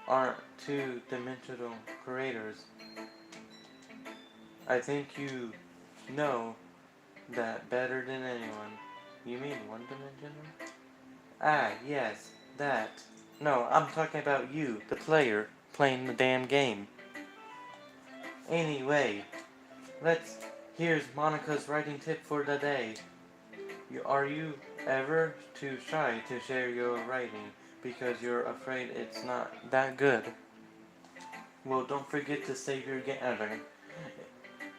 aren't two-dimensional creators. I think you know that better than anyone. You mean one-dimensional? Ah, yes, that. No, I'm talking about you, the player, playing the damn game. Anyway, here's Monica's writing tip for the day. Are you ever too shy to share your writing because you're afraid it's not that good? Well, don't forget to save your game.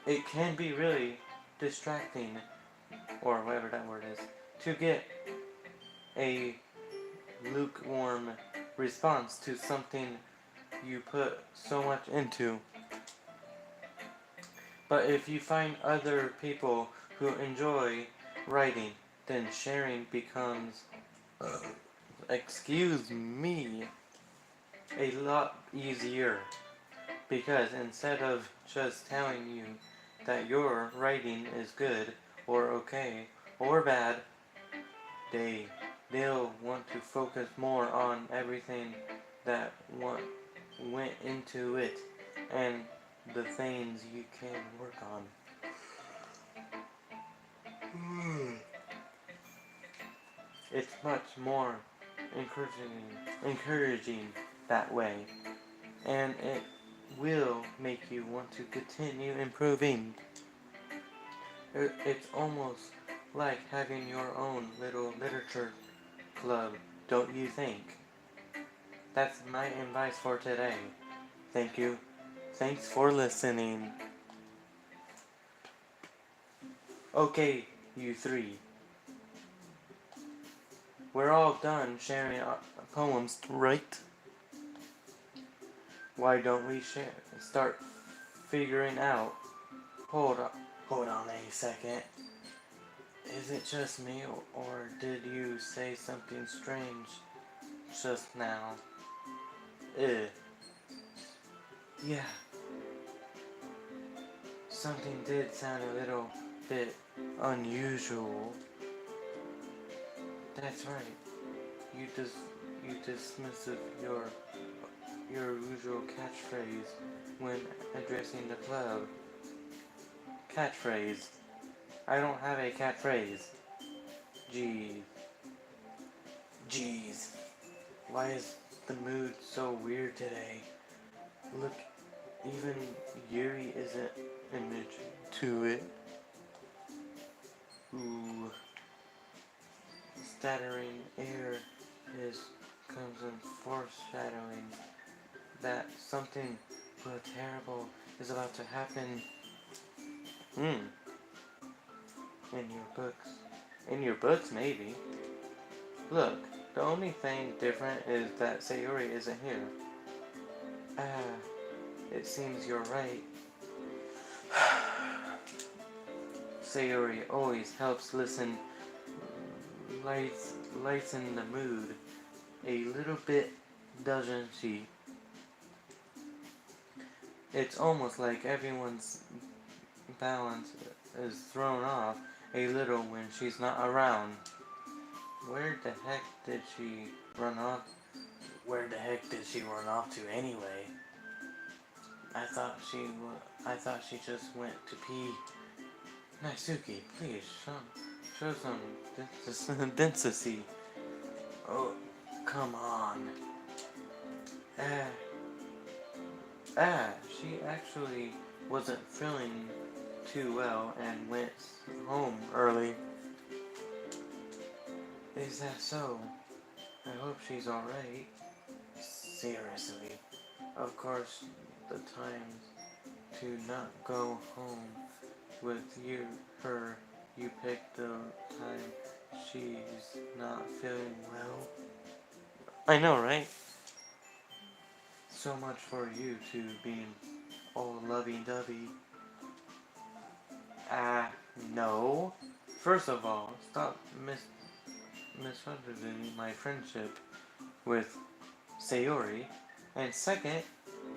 It can be really distracting, or whatever that word is, to get a lukewarm response to something you put so much into. But if you find other people who enjoy writing, then sharing becomes, excuse me, a lot easier. Because instead of just telling you that your writing is good, or okay, or bad, they'll want to focus more on everything that went into it, and the things you can work on. It's much more encouraging that way, and it will make you want to continue improving. It's almost like having your own little literature club, don't you think? That's my advice for today. Thank you. Thanks for listening. Okay, you three. We're all done sharing our poems, right? Why don't we start figuring out? Hold on a second. Is it just me, or did you say something strange just now? Yeah. Something did sound a little bit unusual. That's right. You dismiss your usual catchphrase when addressing the club. Catchphrase. I don't have a catchphrase. Jeez. Why is the mood so weird today? Look, even Yuri isn't image to it. Ooh. Stuttering air comes in foreshadowing that something terrible is about to happen. In your books. In your books, maybe. Look, the only thing different is that Sayori isn't here. It seems you're right. Sayori always helps lighten the mood a little bit, doesn't she? It's almost like everyone's balance is thrown off a little when she's not around. Where the heck did she run off? Where the heck did she run off to anyway? I thought she just went to pee. Naisuke, please show some decency. Oh, come on. She actually wasn't feeling too well and went home early. Is that so? I hope she's alright. Seriously. Of course, the times to not go home with you picked the time she's not feeling well. I know, right? So much for you two being all lovey-dovey. No. First of all, stop misunderstanding my friendship with Sayori. And second,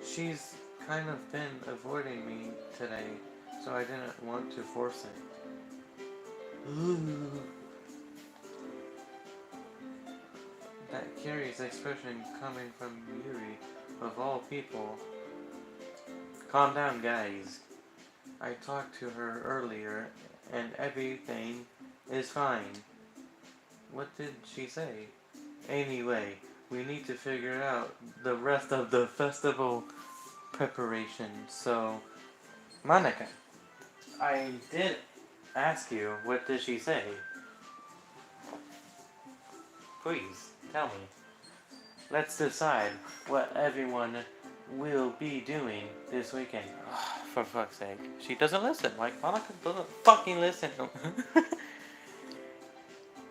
she's kind of been avoiding me today, so I didn't want to force it. Ooh. That curious expression coming from Yuri, of all people. Calm down, guys. I talked to her earlier, and everything is fine. What did she say? Anyway, we need to figure out the rest of the festival preparation. So, Monica, I did ask you, what did she say? Please, tell me. Let's decide what everyone will be doing this weekend. Oh, for fuck's sake. She doesn't listen. Like, Monica doesn't fucking listen.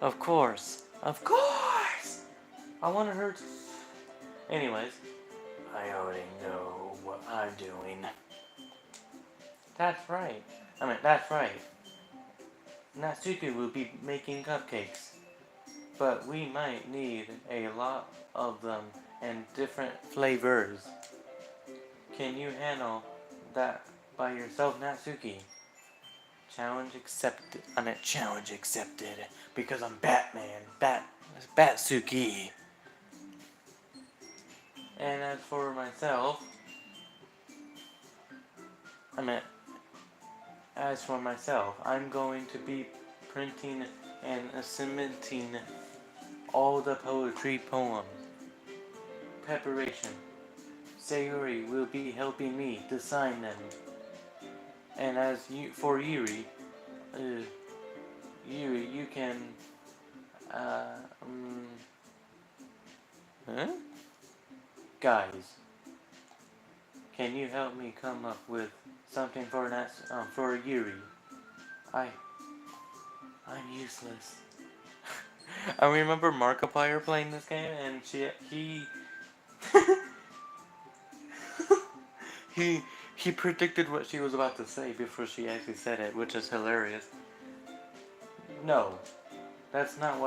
Of course. Of course! I wanted her to... Anyways. I already know what I'm doing. That's right. That's right. Natsuki will be making cupcakes. But we might need a lot of them and different flavors. Can you handle that by yourself, Natsuki? Challenge accepted. Challenge accepted. Because I'm Batman. Batsuki. And as for myself, I'm going to be printing and cementing all the poetry poems. Preparation. Sayori will be helping me design them. And as for Yuri, you can, guys, can you help me come up with something for Yuri? I'm useless. I remember Markiplier playing this game, and he predicted what she was about to say before she actually said it, which is hilarious. No, that's not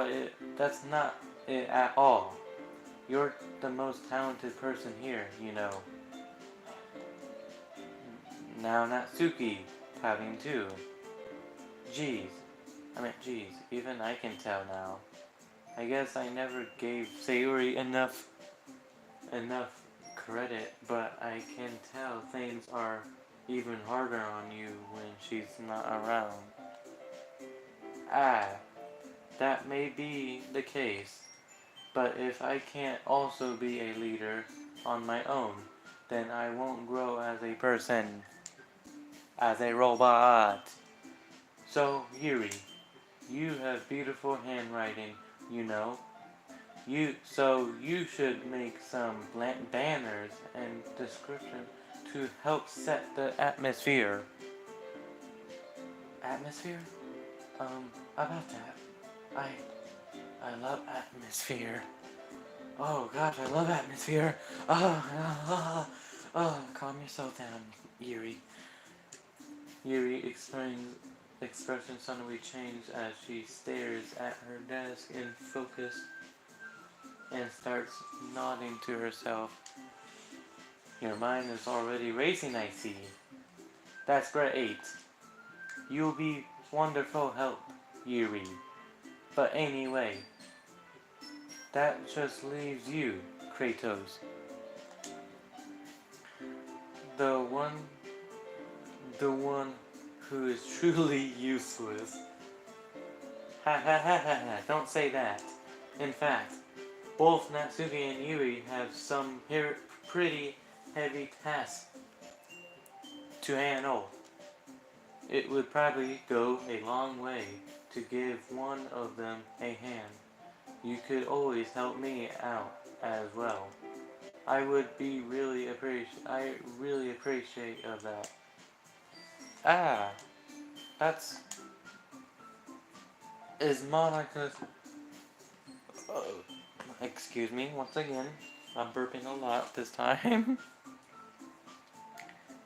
it at all. You're the most talented person here, you know. Now Natsuki having too. Jeez, even I can tell now. I guess I never gave Sayori enough credit, but I can tell things are even harder on you when she's not around. That may be the case, but if I can't also be a leader on my own, then I won't grow as a person, as a robot. So, Yuri, you have beautiful handwriting, you know. You should make some banners and description to help set the atmosphere. Atmosphere? About that. I love atmosphere. Oh gosh, I love atmosphere. Calm yourself down, Yuri. Yuri expression suddenly changed as she stares at her desk in focus and starts nodding to herself. Your mind is already racing, I see. That's great. You'll be wonderful help, Yuri. But anyway, that just leaves you, Kratos. The one who is truly useless. Ha ha ha ha ha, don't say that. In fact, both Natsuki and Yuri have some pretty heavy tasks to handle. It would probably go a long way to give one of them a hand. You could always help me out as well. I really appreciate of that. Ah, that's is Monica's. Oh, excuse me once again. I'm burping a lot this time.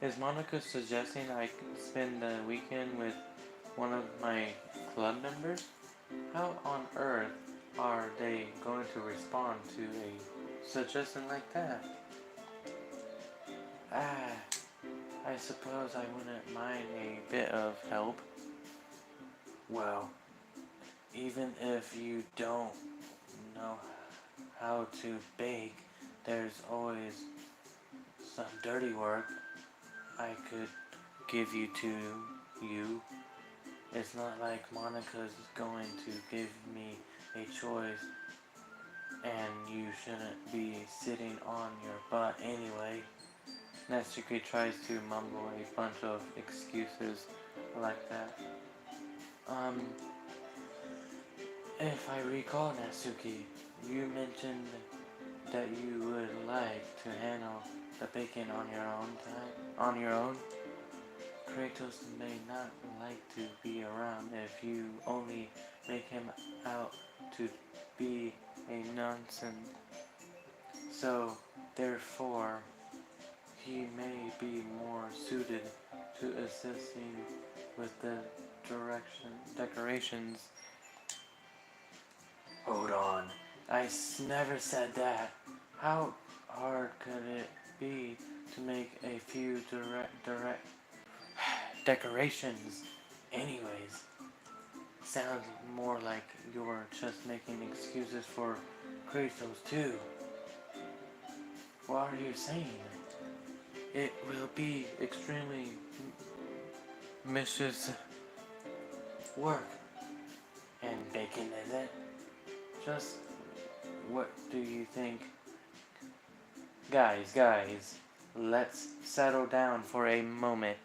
Is Monica suggesting I spend the weekend with one of my club members? How on earth are they going to respond to a suggestion like that? Ah, I suppose I wouldn't mind a bit of help. Well, even if you don't know how to bake, there's always some dirty work I could give you to you. It's not like Monica's going to give me a choice and you shouldn't be sitting on your butt anyway. Natsuki tries to mumble a bunch of excuses like that. If I recall, Natsuki, you mentioned that you would like to handle the bacon on your own. Kratos may not like to be around if you only make him out to be a nonsense. So, therefore, he may be more suited to assisting with the decorations. Hold on, I never said that. How hard could it be to make a few direct decorations? Anyways, sounds more like you're just making excuses for Kratos too. What are you saying? It will be extremely mischievous work. And bacon, is it? Just what do you think? Guys, let's settle down for a moment.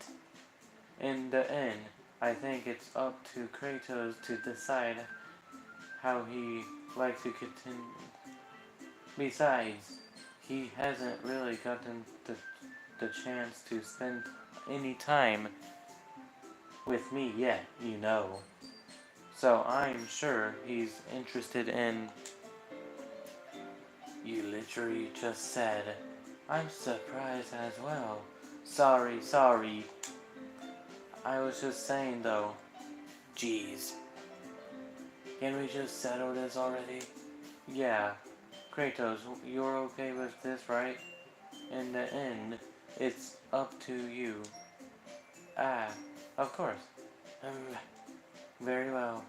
In the end, I think it's up to Kratos to decide how he likes to continue. Besides, he hasn't really gotten the chance to spend any time with me yet, you know. So I'm sure he's interested in... You literally just said, I'm surprised as well. Sorry. I was just saying though. Jeez. Can we just settle this already? Yeah. Kratos, you're okay with this, right? In the end, it's up to you. Ah, of course. Very well.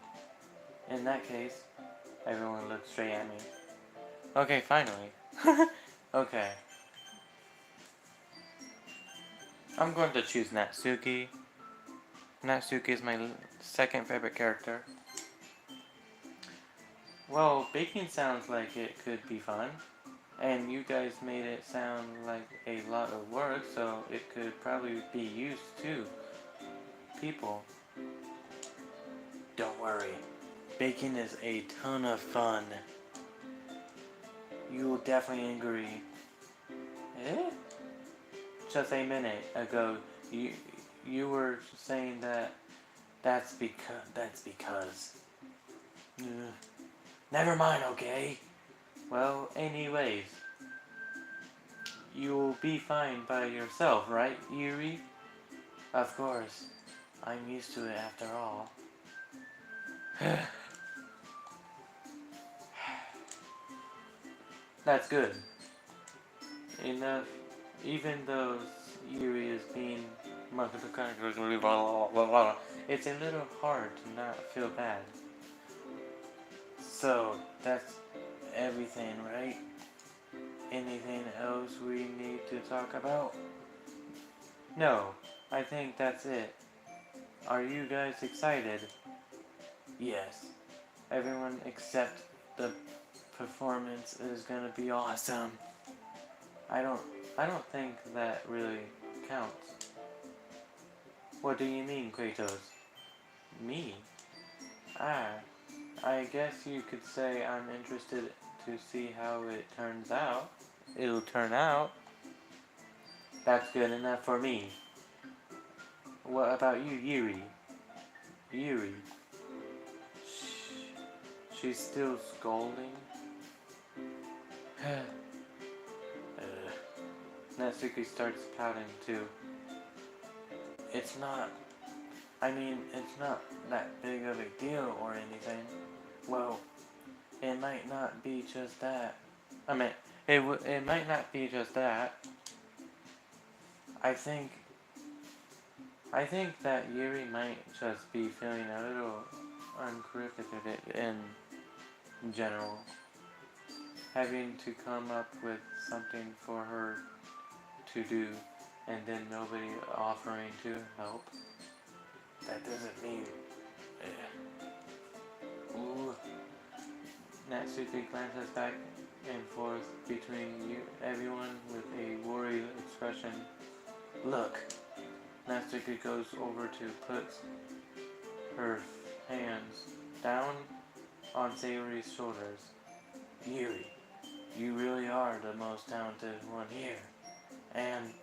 In that case, everyone looked straight at me. Okay, finally. Okay. I'm going to choose Natsuki. Natsuki is my second favorite character. Well, baking sounds like it could be fun. And you guys made it sound like a lot of work, so it could probably be used to people. Don't worry. Baking is a ton of fun. You will definitely agree. Eh? Just a minute ago, you were saying that that's because. Never mind, okay? Well, anyways, you'll be fine by yourself, right, Yuri? Of course. I'm used to it after all. That's good. Enough. Even though Yuri is being... It's a little hard to not feel bad. So, that's everything, right? Anything else we need to talk about? No, I think that's it. Are you guys excited? Yes. Everyone except the performance is gonna be awesome. I don't think that really counts. What do you mean, Kratos? Me? Ah, I guess you could say I'm interested to see how it turns out. It'll turn out. That's good enough for me. What about you, Yuri? Yuri. She's still scolding. Natsuki starts pouting too. It's not. It's not that big of a deal or anything. Well, it might not be just that. It might not be just that. I think that Yuri might just be feeling a little uncomfortable in general, having to come up with something for her to do, and then nobody offering to help. That doesn't mean. Ooh. Natsuki glances back and forth between everyone with a worried expression. Look. Natsuki goes over to put her hands down on Sayori's shoulders. Yuri, you really are the most talented one here. And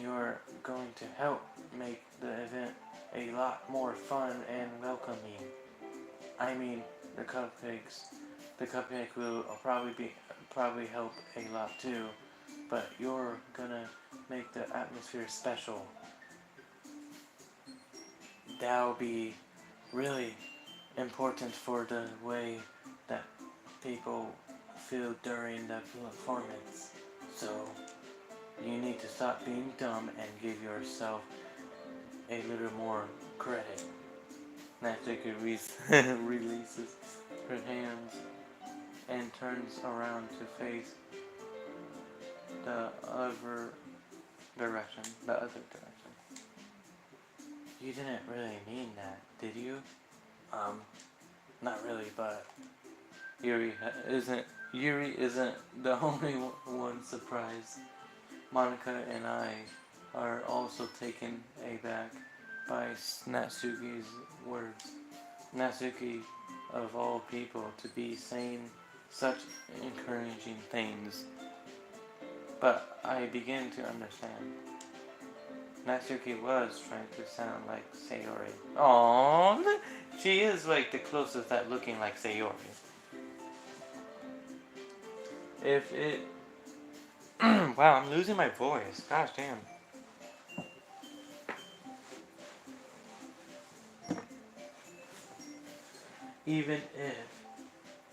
you're going to help make the event a lot more fun and welcoming. I mean, the cupcake will probably help a lot too, but you're gonna make the atmosphere special. That'll be really important for the way that people feel during the performance. So, you need to stop being dumb and give yourself a little more credit. Natsuki releases her hands and turns around to face the other direction. You didn't really mean that, did you? Not really, but Yuri isn't the only one surprised. Monica and I are also taken aback by Natsuki's words. Natsuki, of all people, to be saying such encouraging things. But I begin to understand. Natsuki was trying to sound like Sayori. Aww, she is like the closest at looking like Sayori. If it... Wow, I'm losing my voice. Gosh damn. Even if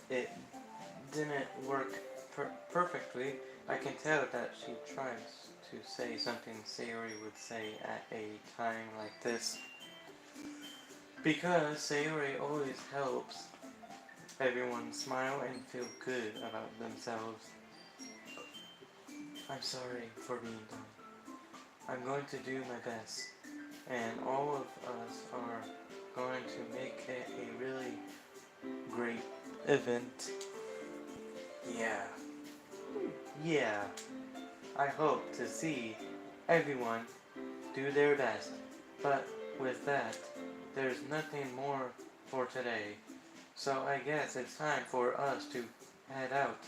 it didn't work perfectly, I can tell that she tries to say something Sayori would say at a time like this. Because Sayori always helps everyone smile and feel good about themselves. I'm sorry for being dumb. I'm going to do my best, and all of us are going to make it a really great event. Yeah. I hope to see everyone do their best. But with that, there's nothing more for today. So I guess it's time for us to head out.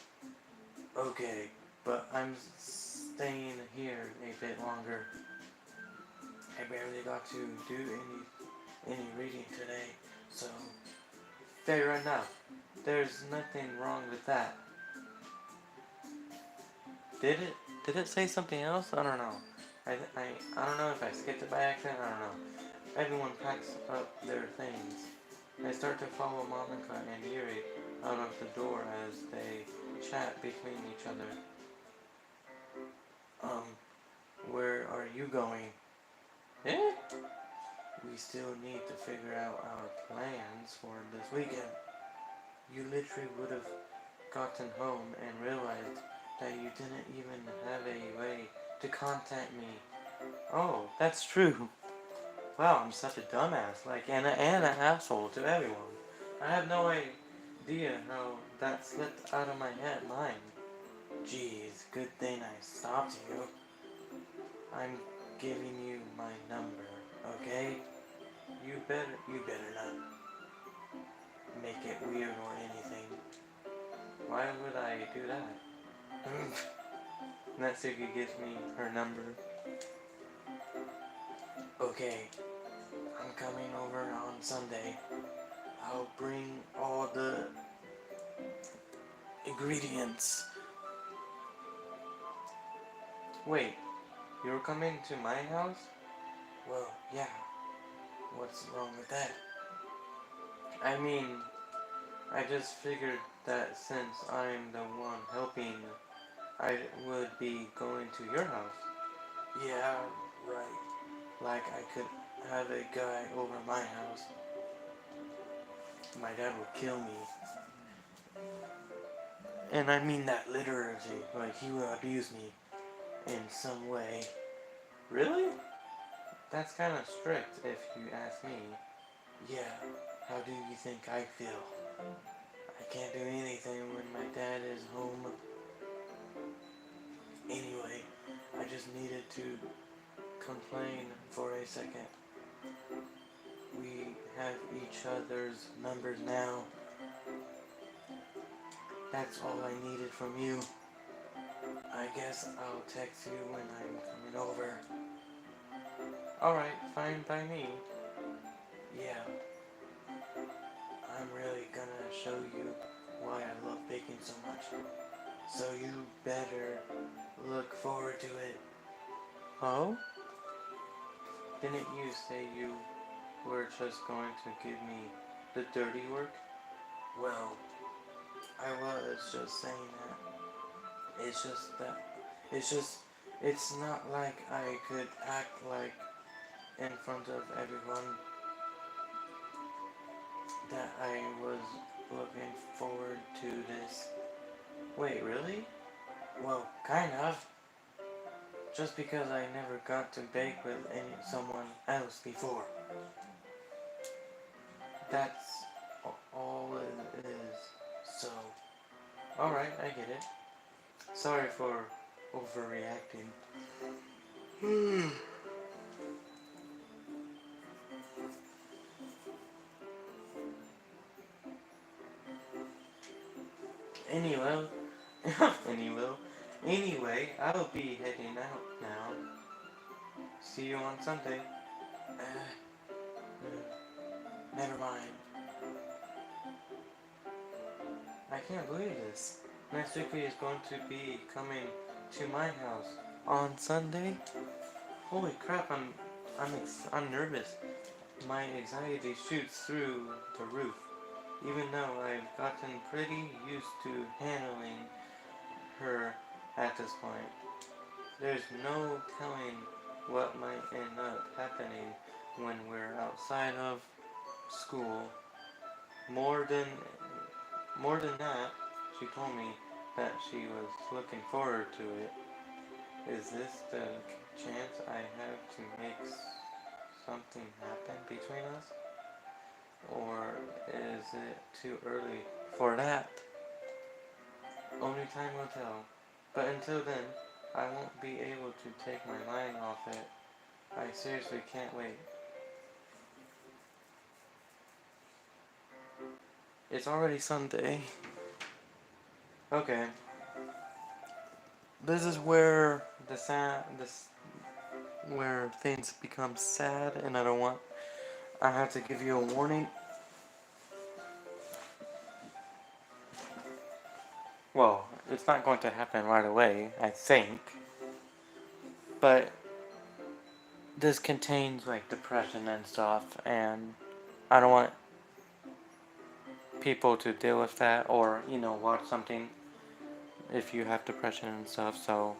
Okay, but I'm staying here a bit longer. I barely got to do any reading today, so fair enough. There's nothing wrong with that. Did it say something else? I don't know. I don't know if I skipped it by accident. I don't know. Everyone packs up their things. They start to follow Monica and Yuri out of the door as they chat between each other. Where are you going? Eh? We still need to figure out our plans for this weekend. You literally would have gotten home and realized that you didn't even have a way to contact me. Oh, that's true. Wow, I'm such a dumbass, and an asshole to everyone. I have no idea how that slipped out of my mind. Jeez, good thing I stopped you. I'm giving you my number, Okay? You better not make it weird or anything. Why would I do that? Natsuki gives me her number. Okay, I'm coming over on Sunday. I'll bring all the ingredients. Wait, you're coming to my house? Well, yeah. What's wrong with that? I mean, I just figured that since I'm the one helping, I would be going to your house. Yeah, right. Like I could have a guy over my house. My dad would kill me. And I mean that literally. Like he will abuse me in some way. Really? That's kind of strict if you ask me. Yeah, how do you think I feel? I can't do anything when my dad is home. Anyway, I just needed to complain for a second. We have each other's numbers now. That's all I needed from you. I guess I'll text you when I'm coming over. Alright, fine by me. Yeah, I'm really gonna show you why I love baking so much. So you better look forward to it. Oh? Didn't you say you were just going to give me the dirty work? Well, I was just saying that. It's not like I could act like in front of everyone that I was looking forward to this. Wait, really? Well, kind of. Just because I never got to bake with someone else before. That's all it is. So, alright, I get it. Sorry for overreacting. Anyway, anyway, I'll be heading out now. See you on Sunday. Never mind. I can't believe this. Natsuki is going to be coming to my house on Sunday. Holy crap! I'm nervous. My anxiety shoots through the roof. Even though I've gotten pretty used to handling her at this point. There's no telling what might end up happening when we're outside of school. More than that, she told me that she was looking forward to it. Is this the chance I have to make something happen between us? Or is it too early for that? Only time will tell. But until then, I won't be able to take my mind off it. I seriously can't wait. It's already Sunday. Okay. This is where where things become sad, and I have to give you a warning. Well, it's not going to happen right away, I think. But this contains like depression and stuff, and I don't want people to deal with that or, watch something if you have depression and stuff, so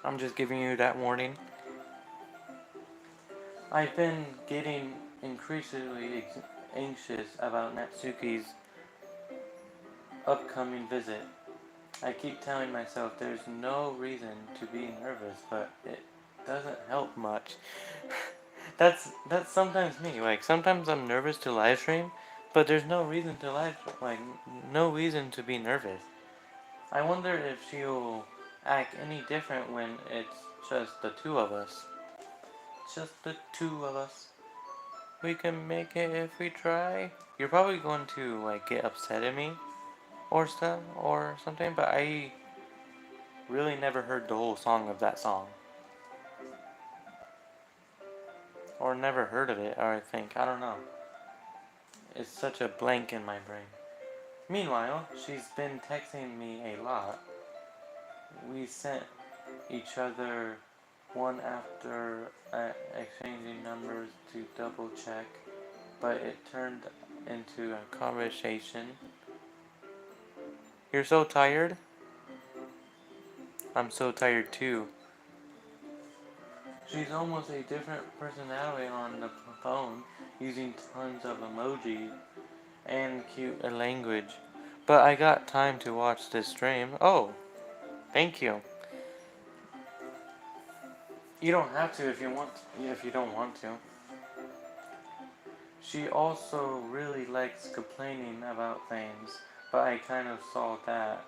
I'm just giving you that warning. I've been getting increasingly anxious about Natsuki's upcoming visit. I keep telling myself there's no reason to be nervous, but it doesn't help much. that's sometimes me. Like sometimes I'm nervous to live stream, but there's no reason to no reason to be nervous. I wonder if she'll act any different when it's just the two of us. just the two of us. We can make it if we try. You're probably going to like get upset at me or stuff or something, but I really never heard the whole song of that song. Or never heard of it, or I think. I don't know. It's such a blank in my brain. Meanwhile, she's been texting me a lot. We sent each other one after exchanging numbers to double check, but it turned into a conversation. You're so tired? I'm so tired too. She's almost a different personality on the phone, using tons of emojis and cute language. But I got time to watch this stream. Oh, thank you. You don't have to if you want. If you don't want to. She also really likes complaining about things, but I kind of saw that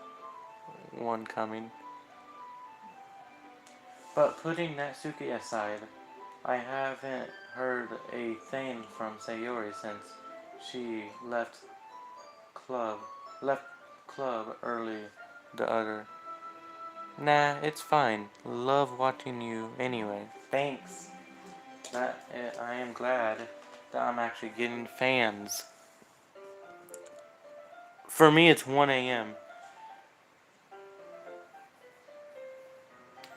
one coming. But putting Natsuki aside, I haven't heard a thing from Sayori since she club left club early the other. Nah, it's fine. Love watching you anyway. Thanks. I am glad that I'm actually getting fans. For me, it's 1 a.m.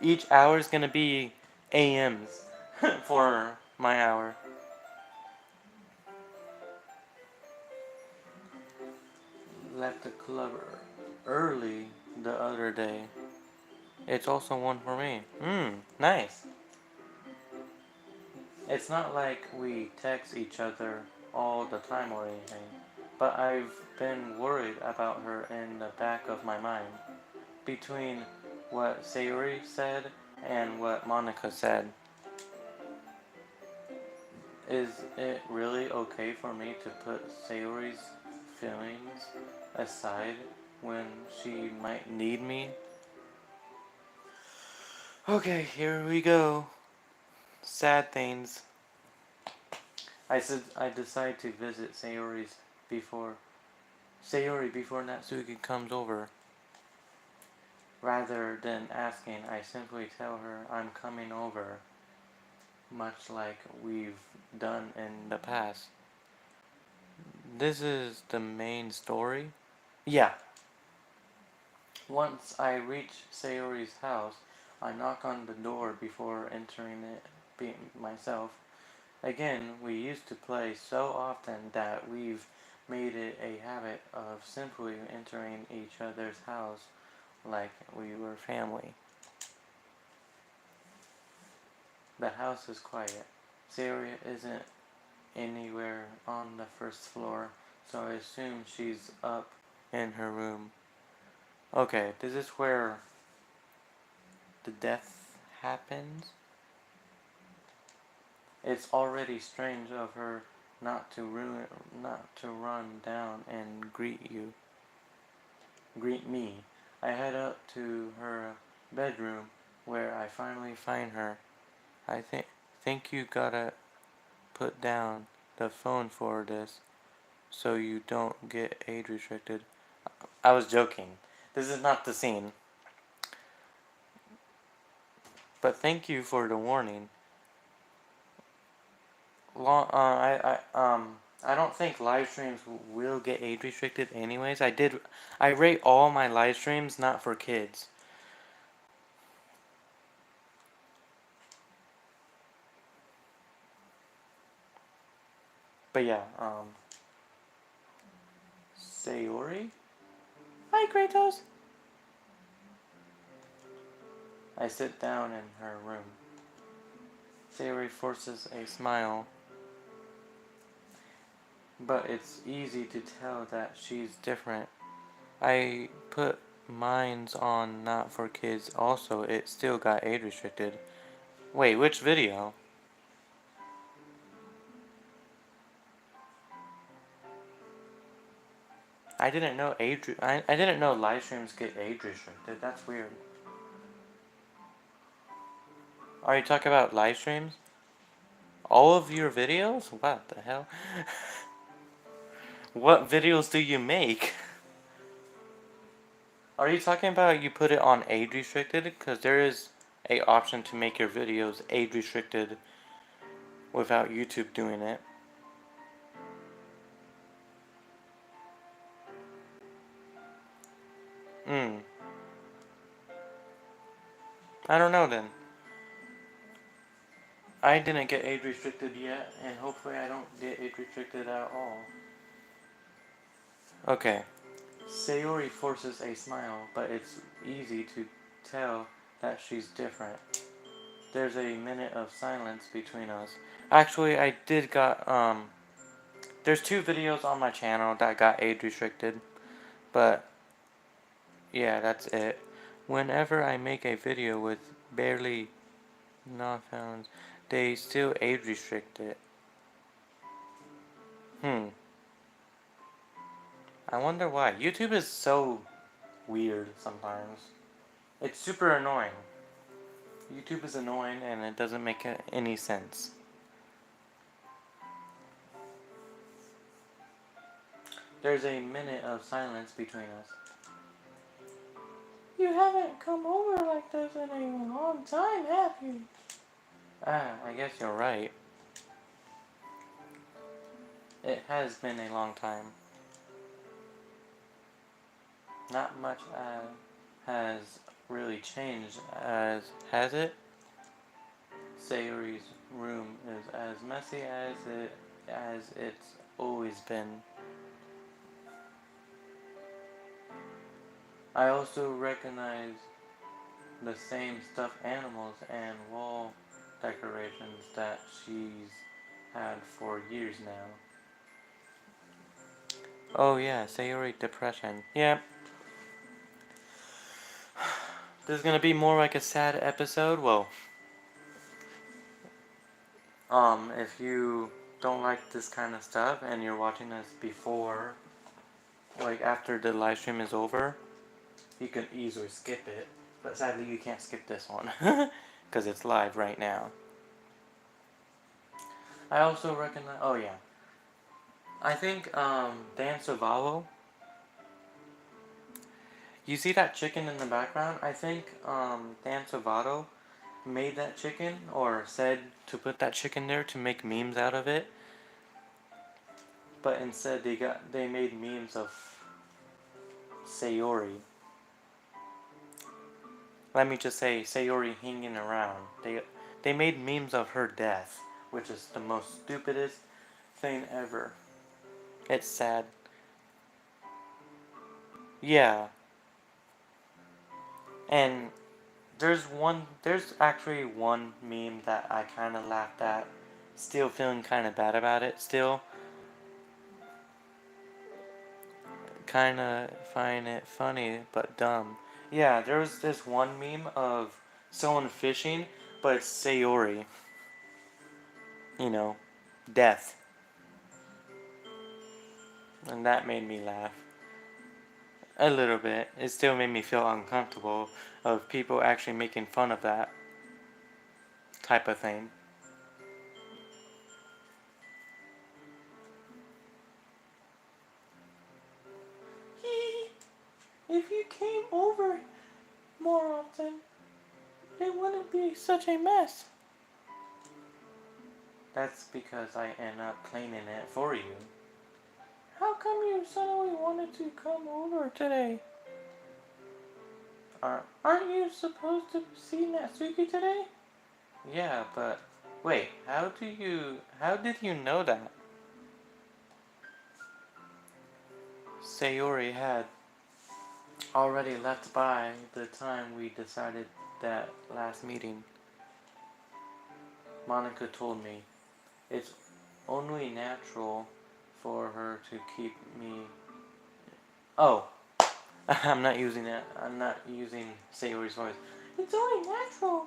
Each hour is gonna be AMs for my hour. Left the club early the other day. It's also one for me. Nice. It's not like we text each other all the time or anything, but I've been worried about her in the back of my mind. Between what Sayori said and what Monica said. Is it really okay for me to put Sayori's feelings aside when she might need me? Okay, here we go. Sad things. I decide to visit Sayori before Natsuki comes over. Rather than asking, I simply tell her I'm coming over, much like we've done in the past. This is the main story? Yeah. Once I reach Sayori's house, I knock on the door before entering it myself. Again, we used to play so often that we've made it a habit of simply entering each other's house like we were family. The house is quiet. Sayori isn't anywhere on the first floor, so I assume she's up in her room. Okay, this is where the death happens. It's already strange of her not to run down and greet me. I head up to her bedroom where I finally find her. I think you gotta put down the phone for this so you don't get age restricted. I was joking. This is not the scene. But thank you for the warning. I don't think live streams will get age restricted anyways. I rate all my live streams not for kids. But yeah, Sayori? Hi, Kratos! I sit down in her room. Sayori forces a smile, but it's easy to tell that she's different. I put mines on not for kids also, it still got age restricted. Wait, which video? I didn't know I didn't know live streams get age restricted. That's weird. Are you talking about live streams? All of your videos? What the hell? What videos do you make? Are you talking about you put it on age restricted? Because there is a option to make your videos age restricted without YouTube doing it. I don't know then. I didn't get age restricted yet, and hopefully I don't get age restricted at all. Okay. Sayori forces a smile, but it's easy to tell that she's different. There's a minute of silence between us. Actually, I did got, there's 2 videos on my channel that got age restricted, but yeah, that's it. Whenever I make a video with barely not found, they still age restrict it. I wonder why. YouTube is so weird sometimes. It's super annoying. YouTube is annoying and it doesn't make any sense. There's a minute of silence between us. You haven't come over like this in a long time, have you? I guess you're right. It has been a long time. Not much has really changed, has it? Sayori's room is as messy as it's always been. I also recognize the same stuffed animals and wall decorations that she's had for years now. Oh yeah, Sayori depression. Yep. This is gonna be more like a sad episode. Well, if you don't like this kind of stuff and you're watching this before, like after the live stream is over, you can easily skip it. But sadly, you can't skip this one because it's live right now. I also recognize. Oh yeah. I think Dan Savalo. You see that chicken in the background? I think Dan Savado made that chicken, or said to put that chicken there to make memes out of it. But instead they made memes of Sayori. Let me just say, Sayori hanging around. They made memes of her death, which is the most stupidest thing ever. It's sad. Yeah. And there's actually one meme that I kind of laughed at. Still feeling kind of bad about it. Still kind of find it funny but dumb. Yeah, there was this one meme of someone fishing, but it's Sayori. You know, death. And that made me laugh. A little bit. It still made me feel uncomfortable of people actually making fun of that type of thing. If you came over more often, it wouldn't be such a mess. That's because I end up cleaning it for you. How come you suddenly wanted to come over today? Aren't you supposed to see Natsuki today? Yeah, but wait, how did you know that? Sayori had already left by the time we decided that last meeting. Monica told me it's only natural for her to keep me. Oh, I'm not using that. I'm not using Sayori's voice. It's only natural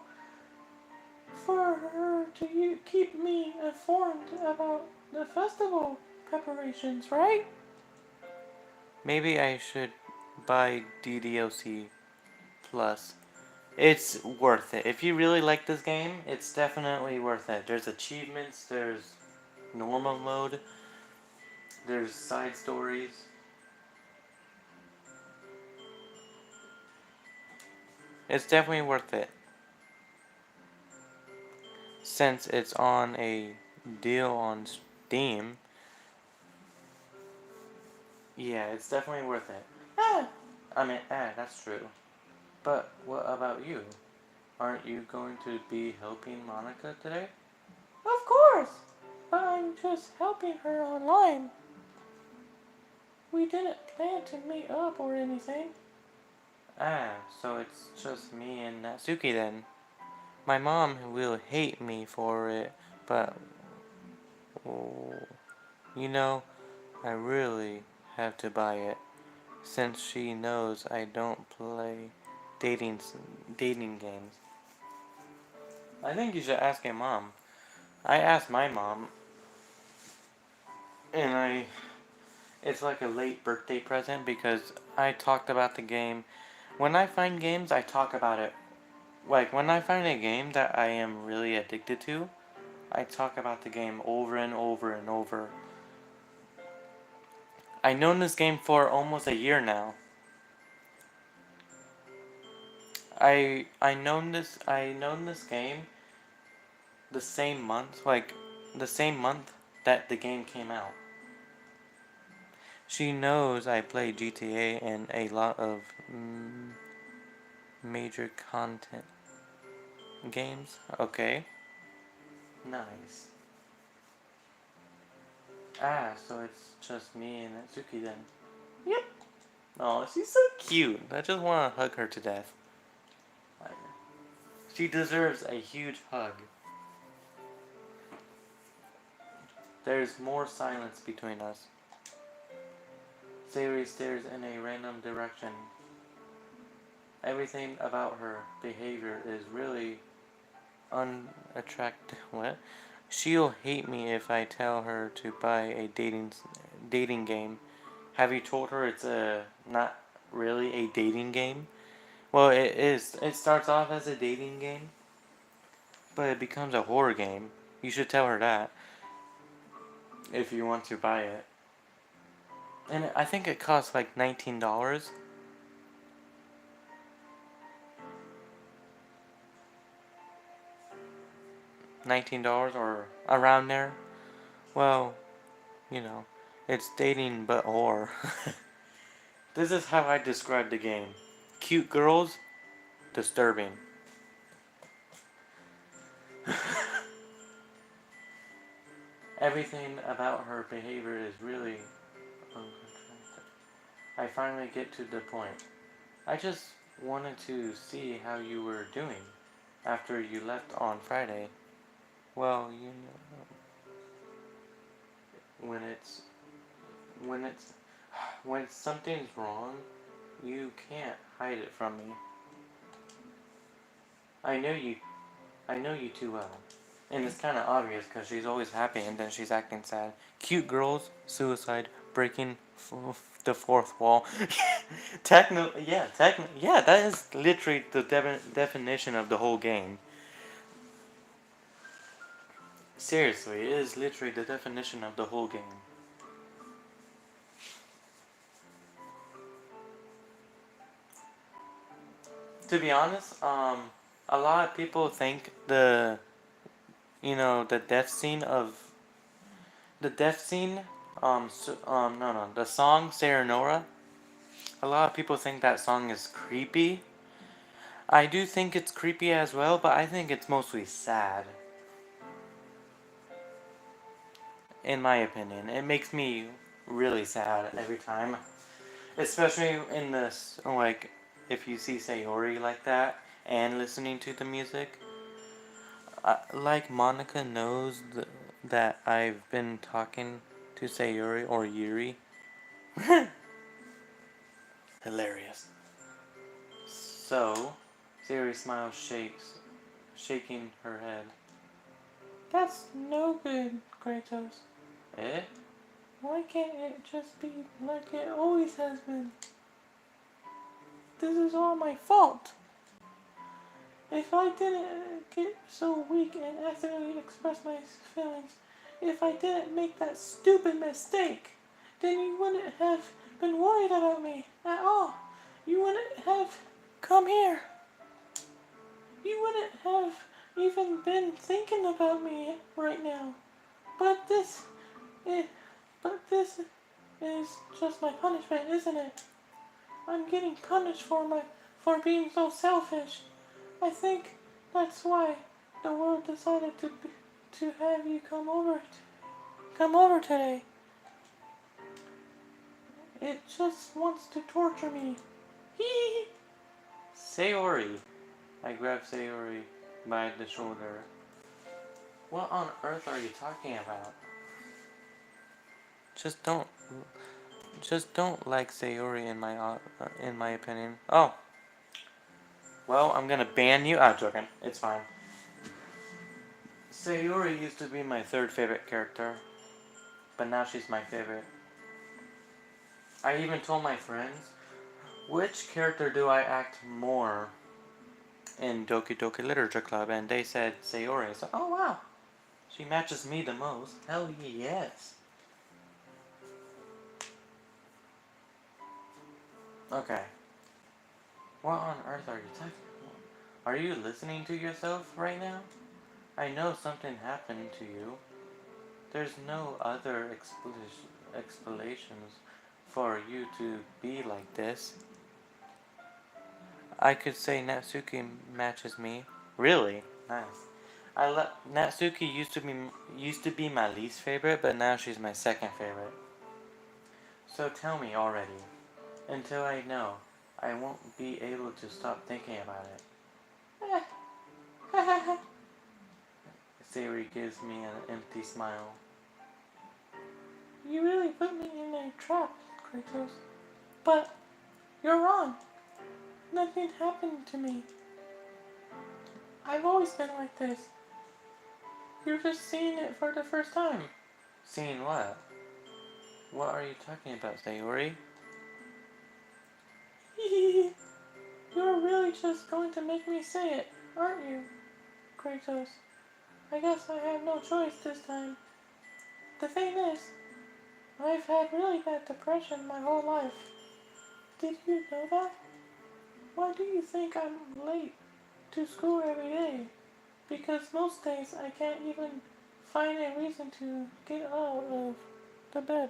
for her to keep me informed about the festival preparations, right? Maybe I should buy ddlc plus It's worth it. If you really like this game, it's definitely worth it. There's achievements, there's normal mode, there's side stories. It's definitely worth it. Since it's on a deal on Steam, yeah, it's definitely worth it. That's true. But what about you? Aren't you going to be helping Monica today? Of course! But I'm just helping her online. We didn't plan to meet up or anything. So it's just me and Natsuki then. My mom will hate me for it, but oh, you know, I really have to buy it since she knows I don't play dating dating games. I think you should ask your mom. I asked my mom, and it's like a late birthday present because I talked about the game. When I find games, I talk about it. Like when I find a game that I am really addicted to, I talk about the game over and over and over. I've known this game for almost a year now. I known this game the same month, like the same month that the game came out. She knows I play GTA and a lot of major content games. Okay, nice. So it's just me and Natsuki then. Yep. Oh, she's so cute. I just want to hug her to death. She deserves a huge hug. There's more silence between us. Sayori stares in a random direction. Everything about her behavior is really unattractive. What? She'll hate me if I tell her to buy a dating game. Have you told her it's not really a dating game? Well, it is. It starts off as a dating game, but it becomes a horror game. You should tell her that if you want to buy it. And I think it costs like $19. $19 or around there. Well, you know, it's dating but horror. This is how I describe the game. Cute girls, disturbing. Everything about her behavior is really uncontrolled. I finally get to the point. I just wanted to see how you were doing after you left on Friday. Well, you know, when it's when it's when something's wrong, you can't hide it from me. I know you I know you too well. And it's kind of obvious because she's always happy and then she's acting sad. Cute girls, suicide, breaking the fourth wall. Yeah, that is literally the definition of the whole game. Seriously, it is literally the definition of the whole game. To be honest, a lot of people think the death scene of the death scene, no, the song Sayonara. A lot of people think that song is creepy. I do think it's creepy as well, but I think it's mostly sad. In my opinion, it makes me really sad every time, especially in this like if you see Sayori like that and listening to the music. Like Monica knows that I've been talking to Sayori or Yuri. Hilarious. So, Sayori smiles, shaking her head. That's no good, Kratos. Eh? Why can't it just be like it always has been? This is all my fault. If I didn't get so weak and accidentally express my feelings, if I didn't make that stupid mistake, then you wouldn't have been worried about me at all. You wouldn't have come here. You wouldn't have even been thinking about me right now. But is, this is just my punishment, isn't it? I'm getting punished for being so selfish. I think that's why the world decided to have you come over today. It just wants to torture me. Hee. Sayori. I grabbed Sayori by the shoulder. What on earth are you talking about? Just don't like Sayori in my opinion. Oh. Well, I'm gonna ban you. I'm joking. It's fine. Sayori used to be my third favorite character, but now she's my favorite. I even told my friends, which character do I act more in Doki Doki Literature Club? And they said Sayori. So, oh wow, she matches me the most. Hell yes. Okay. What on earth are you talking about? Are you listening to yourself right now? I know something happened to you. There's no other explanations for you to be like this. I could say Natsuki matches me. Really? Nice. Natsuki used to be my least favorite, but now she's my second favorite. So tell me already. Until I know, I won't be able to stop thinking about it. Sayori gives me an empty smile. You really put me in a trap, Kratos. But you're wrong. Nothing happened to me. I've always been like this. You're just seeing it for the first time. Seeing what? What are you talking about, Sayori? You're really just going to make me say it, aren't you, Kratos? I guess I have no choice this time. The thing is, I've had really bad depression my whole life. Did you know that? Why do you think I'm late to school every day? Because most days I can't even find a reason to get out of the bed.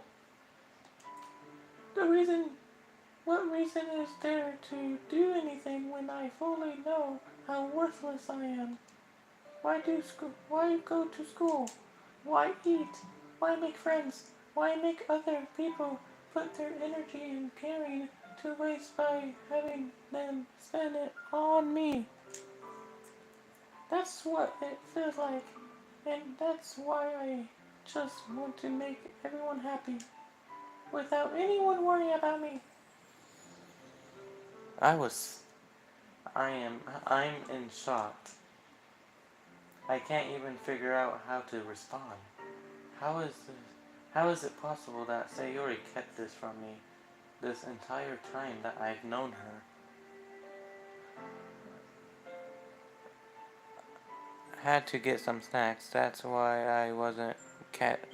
What reason is there to do anything when I fully know how worthless I am? Why go to school? Why eat? Why make friends? Why make other people put their energy and caring to waste by having them spend it on me? That's what it feels like, and that's why I just want to make everyone happy, without anyone worrying about me. I'm in shock. I can't even figure out how to respond. How is it possible that Sayori kept this from me this entire time that I've known her? I had to get some snacks. That's why I wasn't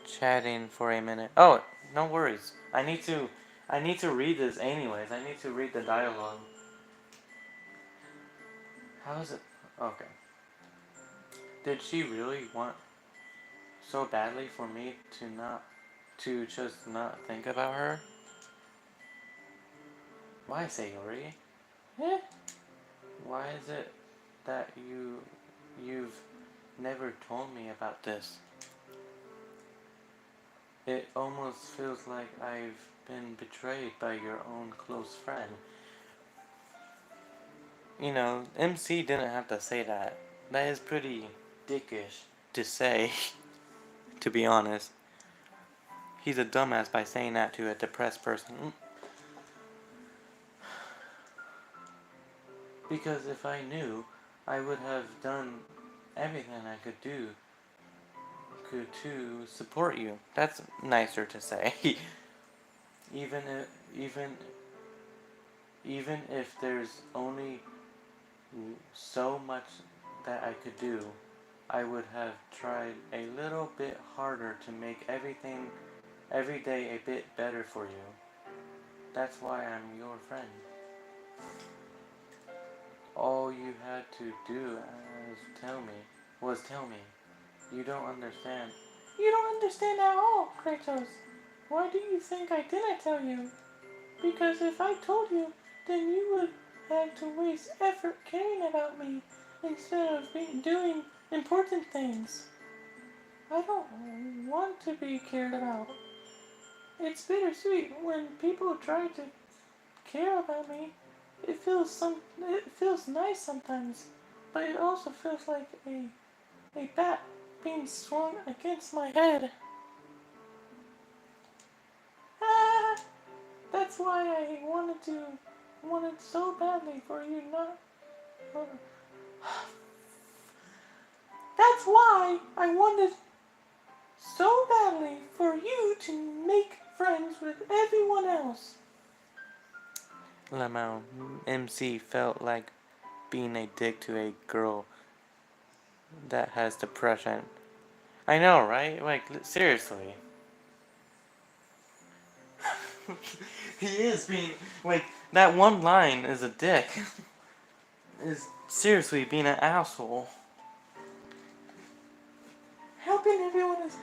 chatting for a minute. Oh, no worries. I need to read this anyways. I need to read the dialogue. How is it? Okay. Did she really want so badly for me to just not think about her? Why, Sayori? Eh? Why is it that you've never told me about this? It almost feels like I've been betrayed by your own close friend. You know, MC didn't have to say that. That is pretty dickish to say, to be honest. He's a dumbass by saying that to a depressed person. Because if I knew, I would have done everything I could do to support you. That's nicer to say. even if there's only so much that I could do, I would have tried a little bit harder to make everything every day a bit better for you. That's why I'm your friend. All you had to do was tell me. You don't understand. You don't understand at all, Kratos. Why do you think I didn't tell you? Because if I told you, then you would have to waste effort caring about me instead of doing important things. I don't want to be cared about. It's bittersweet when people try to care about me. It feels nice sometimes, but it also feels like a bat being swung against my head. Ah, that's why I wanted so badly for you not. That's why I wanted so badly for you to make friends with everyone else. Lamau, MC felt like being a dick to a girl that has depression. I know, right? Like, seriously. He is being, like, that one line is a dick. Is seriously being an asshole. Helping everyone is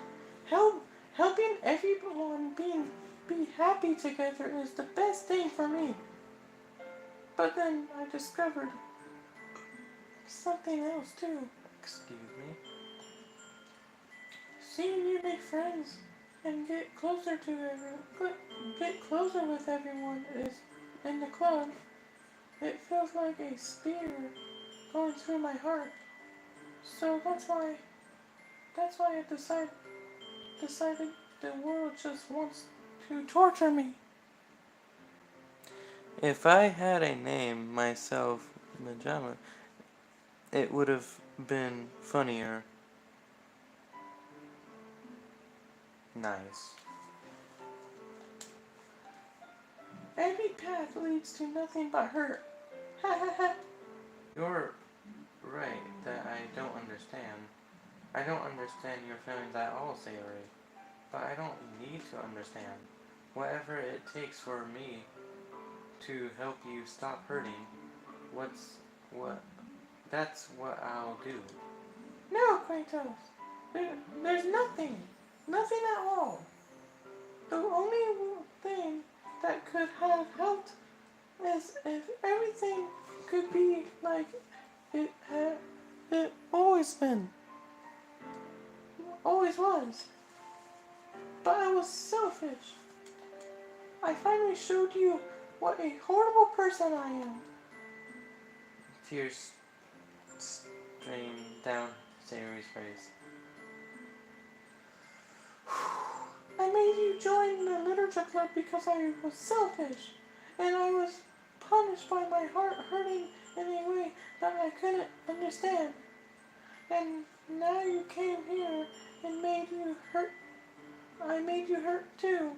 helping everyone be happy together is the best thing for me. But then I discovered something else too. Excuse me. Seeing you make friends and get closer with everyone is in the club. It feels like a spear going through my heart. So that's why I decided the world just wants to torture me. If I had a name myself, Majama, it would have been funnier. Nice. Every path leads to nothing but hurt. Ha ha ha. You're right that I don't understand. I don't understand your feelings at all, Sayori. But I don't need to understand. Whatever it takes for me to help you stop hurting, what that's what I'll do. No, Kratos. There's nothing. Nothing at all. The only thing that could have helped is if everything could be like it always been. Always was. But I was selfish. I finally showed you what a horrible person I am. Tears stream down Sayori's face. I made you join the literature club because I was selfish, and I was punished by my heart hurting in a way that I couldn't understand. And now you came here and made you hurt. I made you hurt too.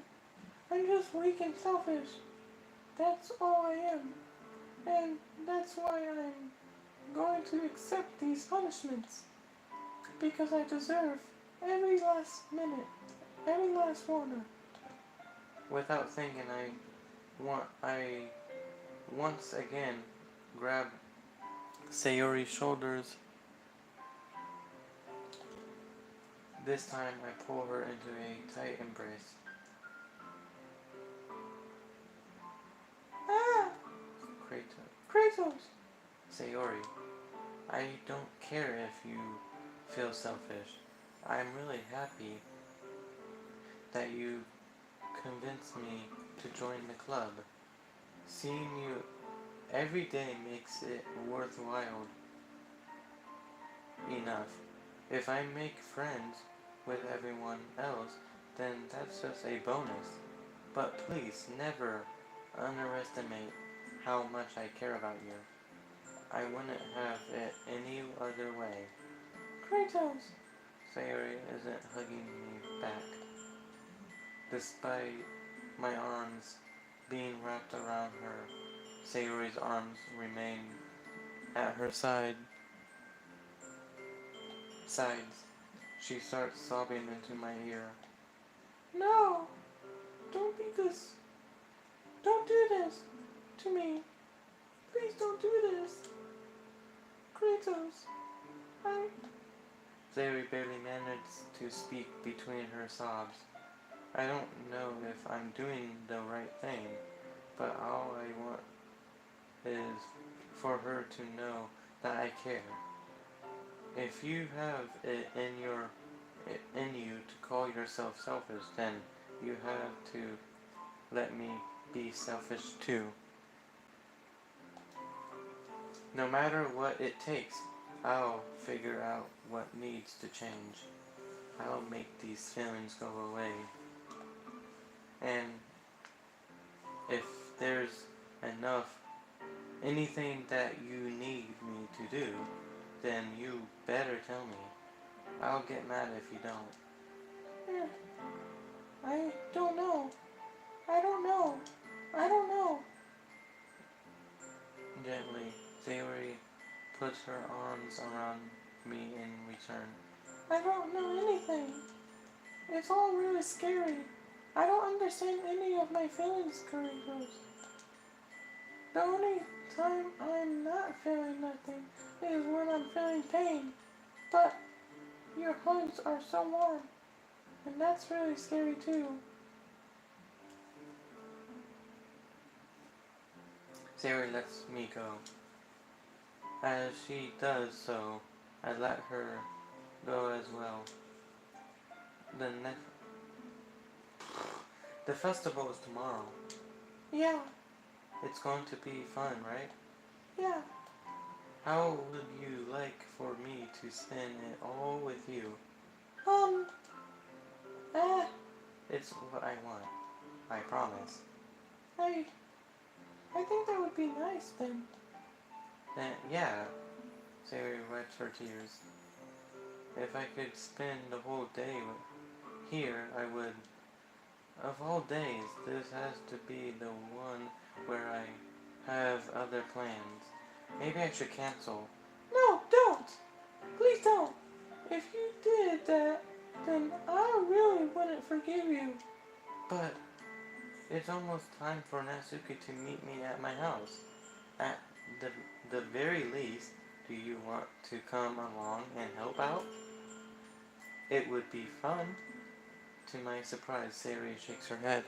I'm just weak and selfish. That's all I am. And that's why I'm going to accept these punishments. Because I deserve every last minute. Every last one. Without thinking, I once again grabbed Sayori's shoulders. This time I pull her into a tight embrace. Ah! Kratos! Sayori, I don't care if you feel selfish. I'm really happy that you convinced me to join the club. Seeing you every day makes it worthwhile enough. If I make friends with everyone else, then that's just a bonus. But please, never underestimate how much I care about you. I wouldn't have it any other way. Kratos! Sayori isn't hugging me back. Despite my arms being wrapped around her, Sayori's arms remain at her sides, she starts sobbing into my ear. No! Don't be this! Don't do this to me! Please don't do this! Kratos! Sayori barely managed to speak between her sobs. I don't know if I'm doing the right thing, but all I want is for her to know that I care. If you have it in you to call yourself selfish, then you have to let me be selfish too. No matter what it takes, I'll figure out what needs to change. I'll make these feelings go away. And if there's anything that you need me to do, then you better tell me. I'll get mad if you don't. I don't know. I don't know. I don't know. Gently, Sayori puts her arms around me in return. I don't know anything. It's all really scary. I don't understand any of my feelings, Kratos. The only time I'm not feeling nothing is when I'm feeling pain. But your hugs are so warm, and that's really scary too. Sayori lets me go. As she does so, I let her go as well. The festival is tomorrow. Yeah. It's going to be fun, right? Yeah. How would you like for me to spend it all with you? It's what I want. I promise. I think that would be nice then. Yeah. Sayori wipes her tears. If I could spend the whole day here, I would. Of all days, this has to be the one where I have other plans. Maybe I should cancel. No, don't! Please don't! If you did that, then I really wouldn't forgive you. But it's almost time for Natsuki to meet me at my house. At the very least, do you want to come along and help out? It would be fun. To my surprise, Sayori shakes her head.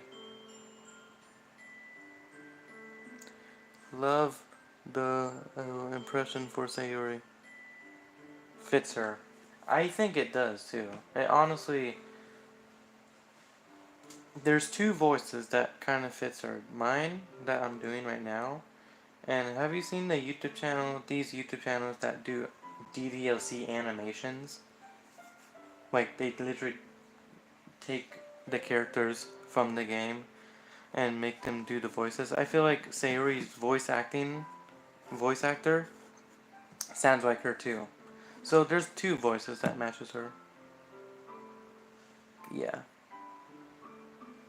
Love the impression for Sayori. Fits her. I think it does too. It honestly, there's two voices that kind of fits her. Mine, that I'm doing right now, and have you seen the YouTube channel, these YouTube channels that do ddlc animations? Like, they literally take the characters from the game and make them do the voices. I feel like Sayori's voice actor sounds like her too. So there's two voices that matches her. Yeah.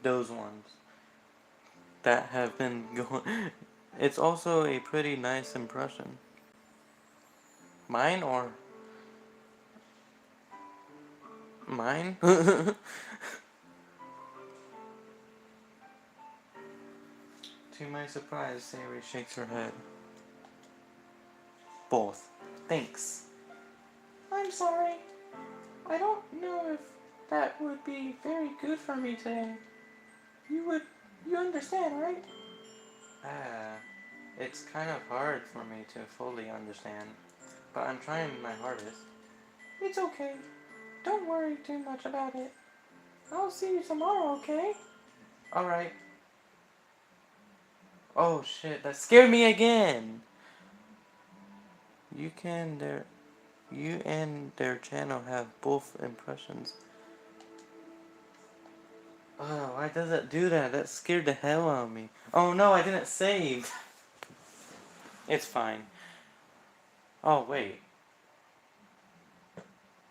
Those ones that have been going. It's also a pretty nice impression. Mine or mine? To my surprise, Sayori shakes her head. Both. Thanks. I'm sorry. I don't know if that would be very good for me today. You understand, right? It's kind of hard for me to fully understand, but I'm trying my hardest. It's okay. Don't worry too much about it. I'll see you tomorrow, okay? Alright. Oh shit, that scared me again! You and their channel have both impressions. Oh, why does it do that? That scared the hell out of me. Oh no, I didn't save. It's fine. Oh, wait.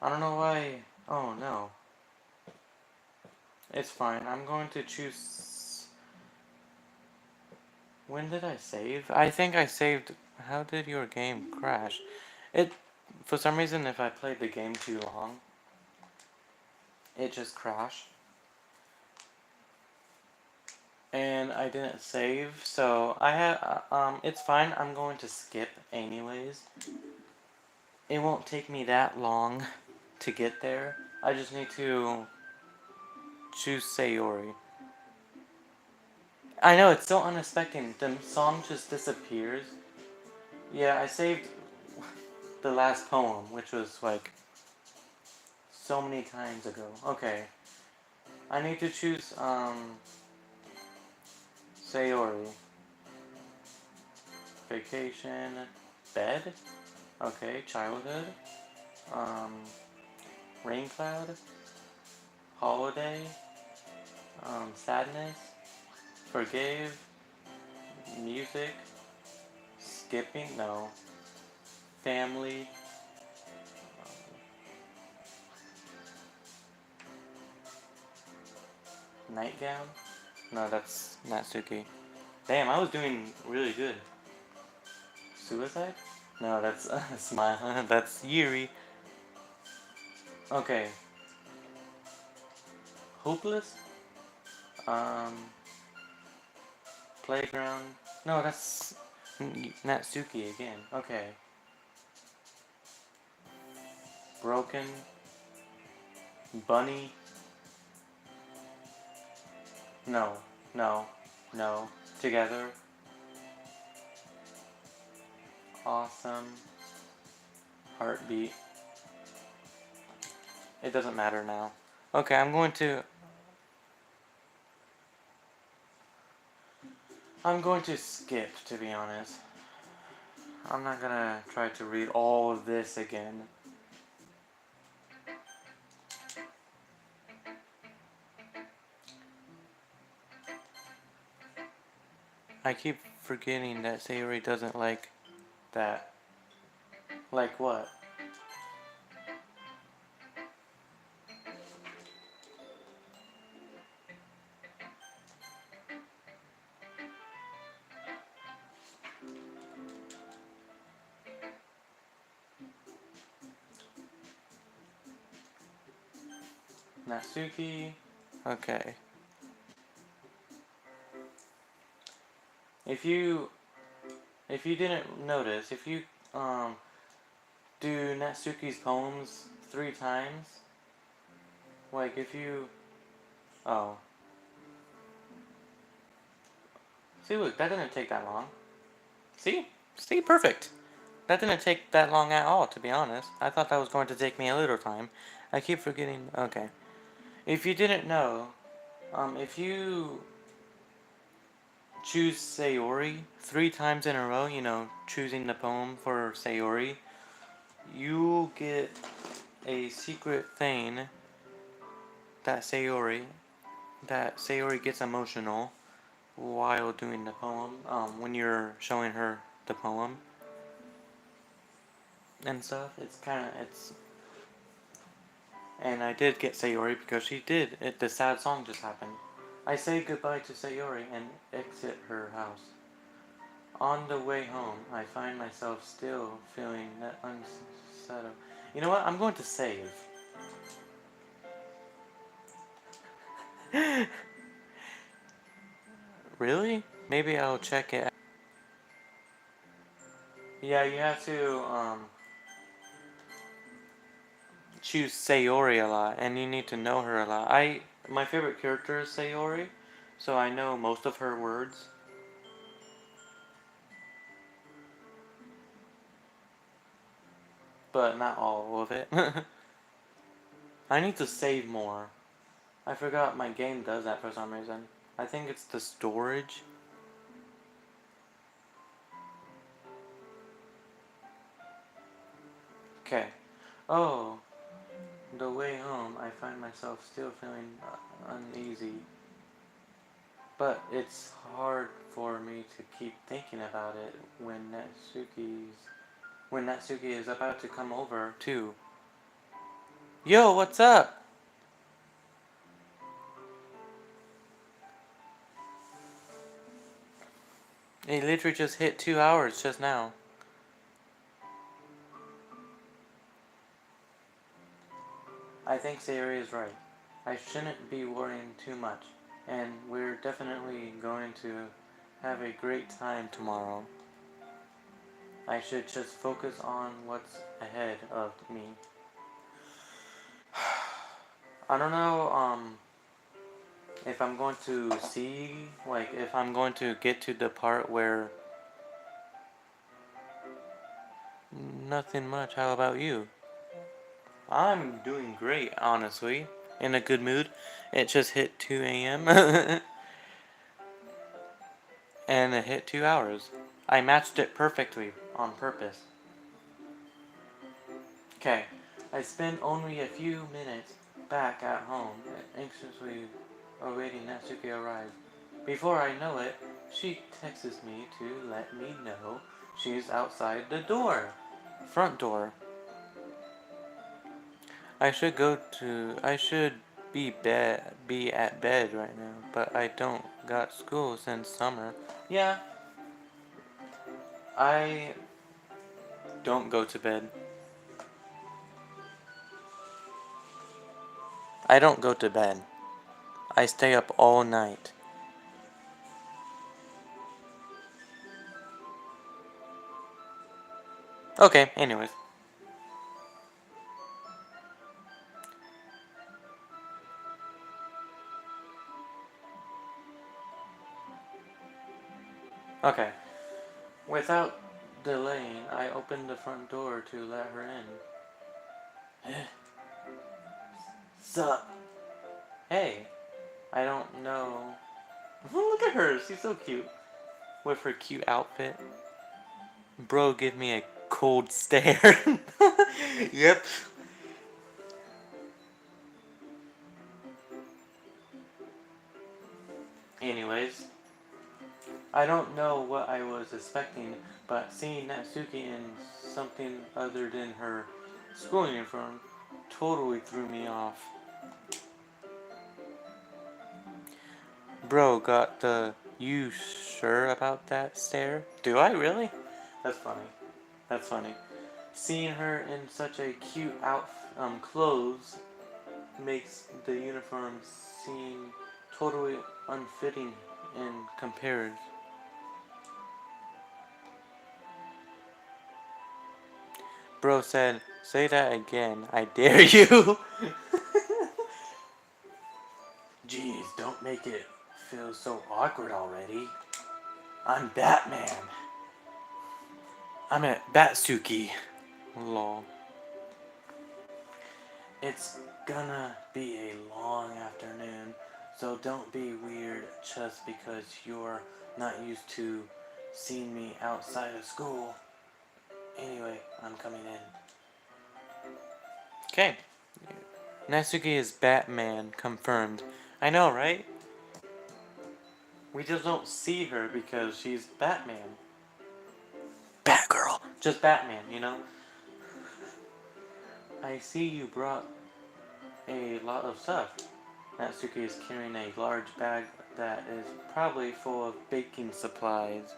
I don't know why. Oh no. It's fine. I'm going to choose. When did I save? I think I saved How did your game crash? It, for some reason, if I played the game too long, it just crashed. And I didn't save, so I had, it's fine, I'm going to skip anyways. It won't take me that long to get there. I just need to choose Sayori. I know, it's so unexpected. The song just disappears. Yeah, I saved the last poem, which was like so many times ago. Okay. I need to choose Sayori. Vacation, bed. Okay, childhood. Um Rain cloud, holiday, sadness, forgave, music, skipping, no, family, nightgown. No, that's Natsuki. Damn, I was doing really good. Suicide? No, that's Smile. That's Yuri. Okay. Hopeless? Um, Playground. No, that's Natsuki again. Okay. Broken. Bunny. No. No. No. Together. Awesome. Heartbeat. It doesn't matter now. Okay, I'm going to skip, to be honest. I'm not gonna try to read all of this again. I keep forgetting that Sayori doesn't like that. Like what? Natsuki. Okay. If you didn't notice, if you do Natsuki's poems 3 times, like if you oh. See, look, that didn't take that long. See? See, perfect. That didn't take that long at all, to be honest. I thought that was going to take me a little time. I keep forgetting. Okay. If you didn't know, if you choose Sayori 3 times in a row, you know, choosing the poem for Sayori, you get a secret thing that Sayori gets emotional while doing the poem, when you're showing her the poem and stuff. And I did get Sayori because the sad song just happened. I say goodbye to Sayori and exit her house. On the way home, I find myself still feeling that unsettled. You know what? I'm going to save. Really? Maybe I'll check it. Yeah, you have to choose Sayori a lot, and you need to know her a lot. My favorite character is Sayori, so I know most of her words. But not all of it. I need to save more. I forgot my game does that for some reason. I think it's the storage. Okay. Oh, the way home, I find myself still feeling uneasy. But it's hard for me to keep thinking about it when Natsuki is about to come over too. Yo, what's up? It literally just hit 2 hours just now. I think Sayori is right. I shouldn't be worrying too much, and we're definitely going to have a great time tomorrow. I should just focus on what's ahead of me. I don't know, if I'm going to see, like, if I'm going to get to the part where nothing much. How about you? I'm doing great, honestly. In a good mood. It just hit 2 a.m. and it hit 2 hours. I matched it perfectly on purpose. Okay, I spent only a few minutes back at home, anxiously awaiting Natsuki arrive. Before I know it, she texts me to let me know she's outside the door. Front door. I should be at bed right now, but I don't got school since summer. Yeah, I don't go to bed. I don't go to bed. I stay up all night. Okay, anyways. Okay. Without delaying, I opened the front door to let her in. Sup? Hey, I don't know. Look at her, she's so cute. With her cute outfit. Bro, give me a cold stare. Yep. Anyways, I don't know what I was expecting, but seeing Natsuki in something other than her school uniform totally threw me off. Bro, got the "you sure about that" stare? Do I really? That's funny. That's funny. Seeing her in such a cute clothes makes the uniform seem totally unfitting and compared. Bro said, say that again, I dare you. Jeez, don't make it feel so awkward already. I'm Batman. I'm at Batsuki. Lol. It's gonna be a long afternoon, so don't be weird just because you're not used to seeing me outside of school. Anyway, I'm coming in. Okay. Natsuki is Batman, confirmed. I know, right? We just don't see her because she's Batman. Batgirl! Just Batman, you know? I see you brought a lot of stuff. Natsuki is carrying a large bag that is probably full of baking supplies.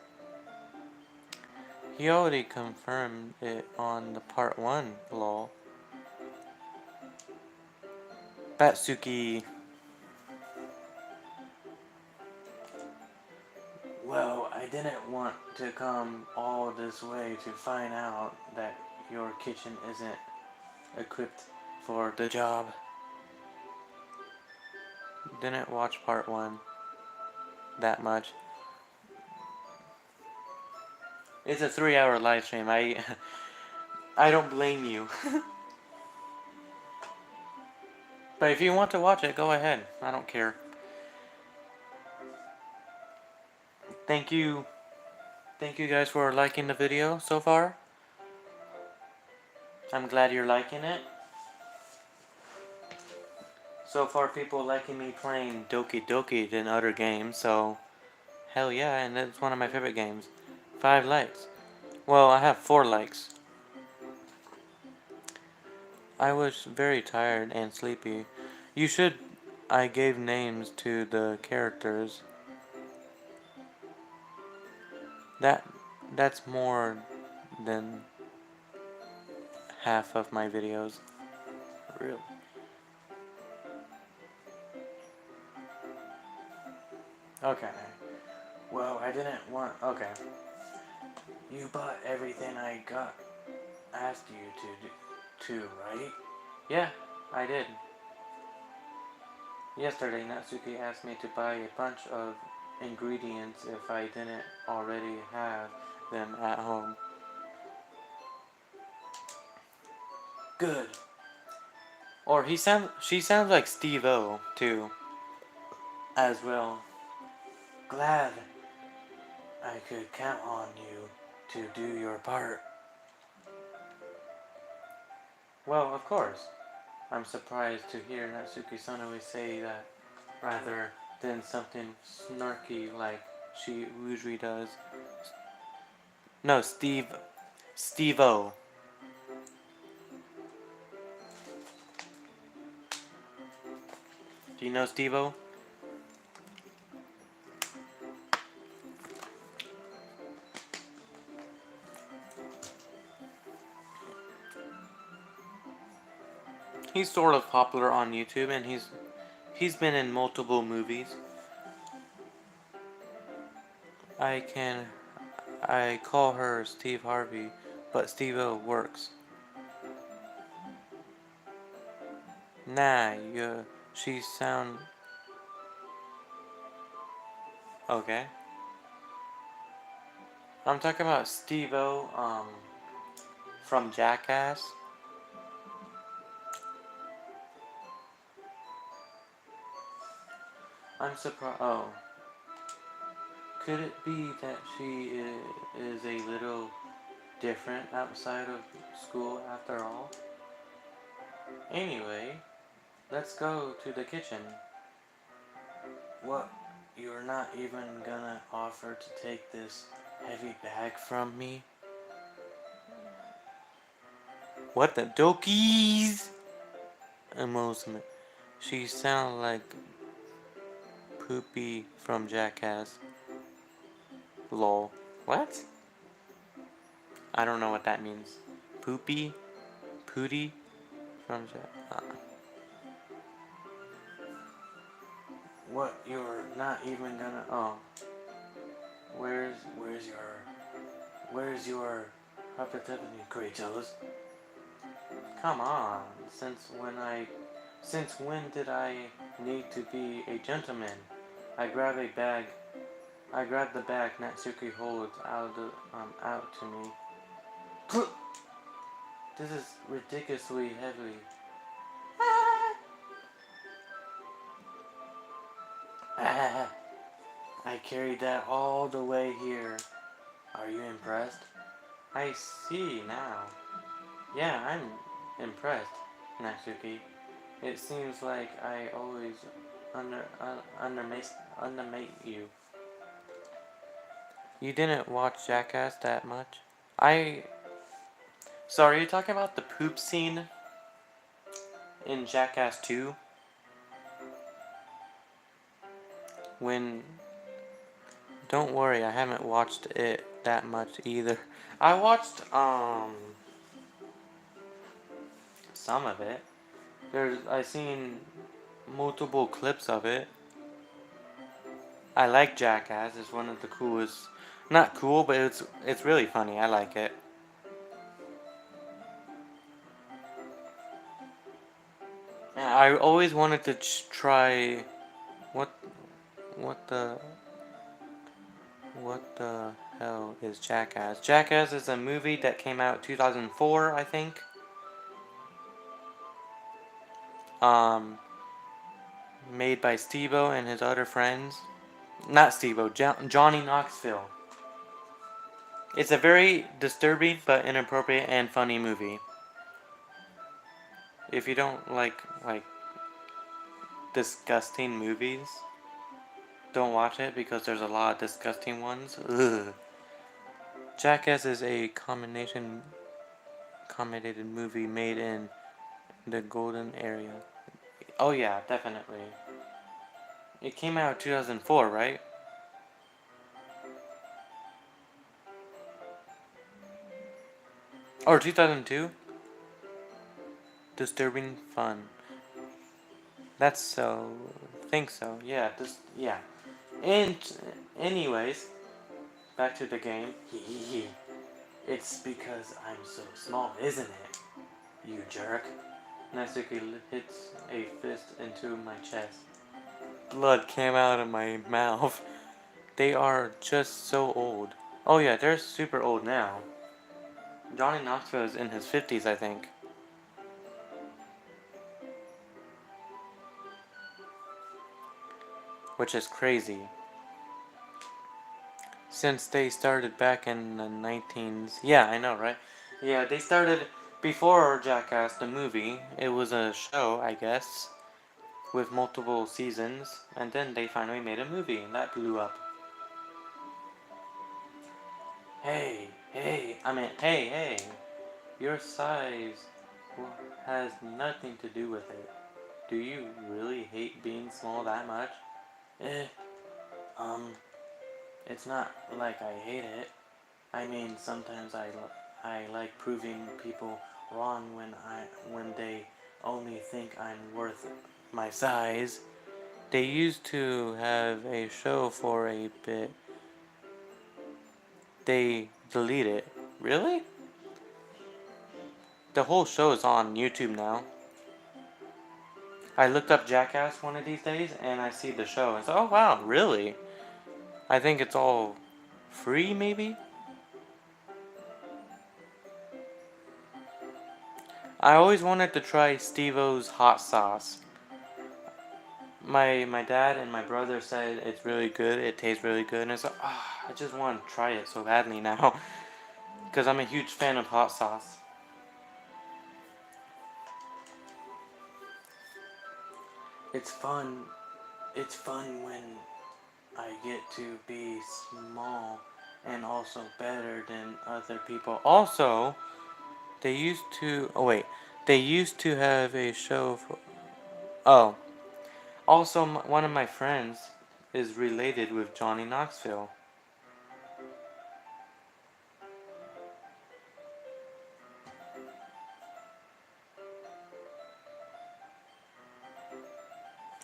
He already confirmed it on the part 1, lol. Batsuki. Well, I didn't want to come all this way to find out that your kitchen isn't equipped for the job. Didn't watch part 1 that much. It's a 3-hour live stream. I don't blame you. But if you want to watch it, go ahead. I don't care. Thank you. Thank you guys for liking the video so far. I'm glad you're liking it. So far people liking me playing Doki Doki than other games, so hell yeah, and it's one of my favorite games. 5 likes. Well, I have 4 likes. I was very tired and sleepy. You should... I gave names to the characters. That... That's more than half of my videos. Really. Okay. Well, I didn't want. Okay. You bought everything I asked you to, right? Yeah, I did. Yesterday, Natsuki asked me to buy a bunch of ingredients if I didn't already have them at home. Good. Or she sounds like Steve-O, too, as well. Glad I could count on you to do your part. Well, of course. I'm surprised to hear Natsuki-san always say that rather than something snarky like she usually does. No, Steve-O. Do you know Steve-O? He's sort of popular on YouTube, and he's been in multiple movies. I call her Steve Harvey, but Steve-O works. Nah, she sound okay. I'm talking about Steve-O, from Jackass. I'm surprised. Oh, could it be that she is a little different outside of school after all? Anyway, let's go to the kitchen. What? You're not even gonna offer to take this heavy bag from me? What the dokies? Amusement. She sounds like Poopy from Jackass. Lol. What? I don't know what that means. Poopy? Pooty? From Jackass. What? You're not even gonna. Oh. Where's your hypothetical creatures? Come on. Since when did I need to be a gentleman? I grab the bag Natsuki holds out to me. This is ridiculously heavy. I carried that all the way here. Are you impressed? I see now. Yeah, I'm impressed, Natsuki. It seems like I always undermate you. You didn't watch Jackass that much? So are you talking about the poop scene in Jackass 2? When... Don't worry, I haven't watched it that much either. I watched, some of it. I seen multiple clips of it. I like Jackass. It's one of the coolest. Not cool, but it's really funny. I like it. Yeah, I always wanted to try. What the hell is Jackass? Jackass is a movie that came out 2004, I think. Made by Steve-O and his other friends. Not Steve-O, Johnny Knoxville. It's a very disturbing but inappropriate and funny movie. If you don't like disgusting movies, don't watch it because there's a lot of disgusting ones. Ugh. Jackass is a commentated movie made in the Golden area. Oh yeah, definitely. It came out in 2004, right? Or 2002? Disturbing fun. That's so... think so. Yeah, yeah. And anyways, back to the game. It's because I'm so small, isn't it? You jerk. Natsuki hits a fist into my chest. Blood came out of my mouth. They are just so old. Oh yeah, they're super old now. Johnny Knoxville is in his 50s, I think. Which is crazy. Since they started back in the 19s. Yeah, I know, right? Yeah, they started before Jackass the movie. It was a show, I guess, with multiple seasons, and then they finally made a movie, and that blew up. Hey, your size has nothing to do with it. Do you really hate being small that much? Eh, um, it's not like I hate it. I mean, sometimes I like proving people wrong when they only think I'm worth my size. They used to have a show for a bit. They delete it. Really? The whole show is on YouTube now. I looked up Jackass one of these days and I see the show and say, oh wow, really? I think it's all free, maybe? I always wanted to try Steve-O's hot sauce. My dad and my brother said it's really good, it tastes really good, and it's like, I just want to try it so badly now. Because I'm a huge fan of hot sauce. It's fun. It's fun when I get to be small and also better than other people. Also, they used to. Oh, wait. They used to have a show for. Oh. Also, one of my friends is related with Johnny Knoxville.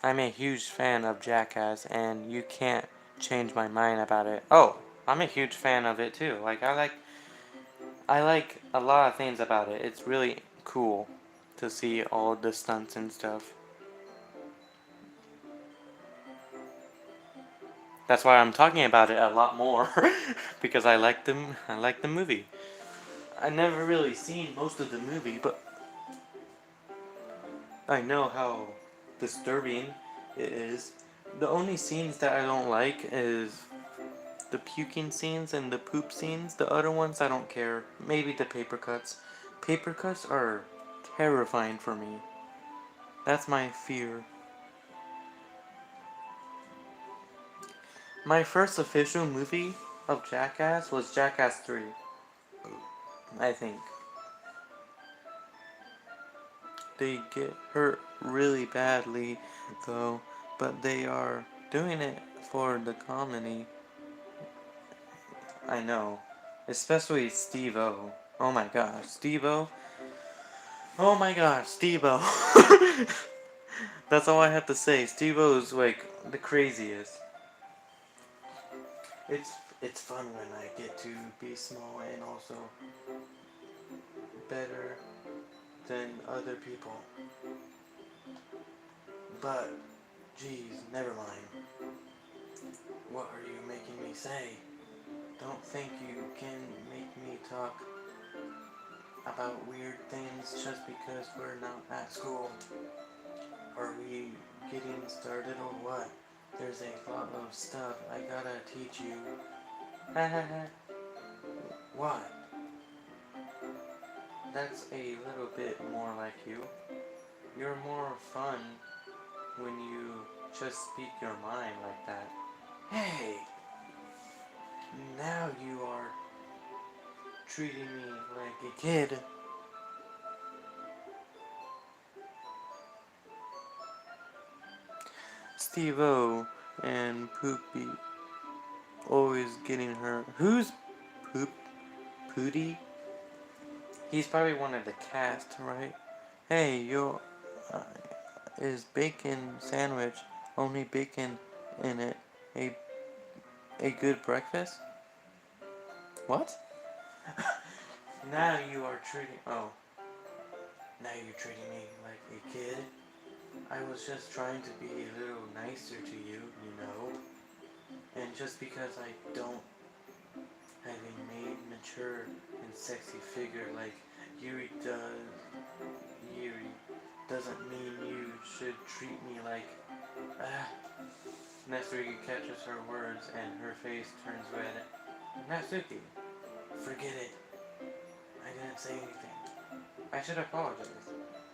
I'm a huge fan of Jackass, and you can't change my mind about it. Oh, I'm a huge fan of it too. Like I like a lot of things about it. It's really cool to see all the stunts and stuff. That's why I'm talking about it a lot more because I like them. I like the movie. I never really seen most of the movie, but I know how disturbing it is. The only scenes that I don't like is the puking scenes and the poop scenes. The other ones I don't care. Maybe the paper cuts. Paper cuts are terrifying for me. That's my fear. My first official movie of Jackass was Jackass 3, I think. They get hurt really badly, though, but they are doing it for the comedy. I know. Especially Steve-O. Oh my gosh, Steve-O. Oh my gosh, Steve-O. That's all I have to say. Steve-O is like the craziest. It's it's fun when I get to be small and also better than other people. But, geez, never mind. What are you making me say? Don't think you can make me talk about weird things just because we're not at school. Are we getting started or what? There's a lot of stuff I gotta teach you. What? That's a little bit more like you. You're more fun when you just speak your mind like that. Hey! Now you are treating me like a kid. Steve-O and Poopy always getting hurt. Who's Poop? Pooty? He's probably one of the cast, right? Hey, is bacon sandwich only bacon in it a a good breakfast? What? Now you are treating. Oh. Now you're treating me like a kid? I was just trying to be a little nicer to you, you know? And just because I don't have a mature and sexy figure like Yuri doesn't mean you should treat me like, ah. Netsuki catches her words and her face turns red. Natsuki, forget it. I didn't say anything. I should apologize.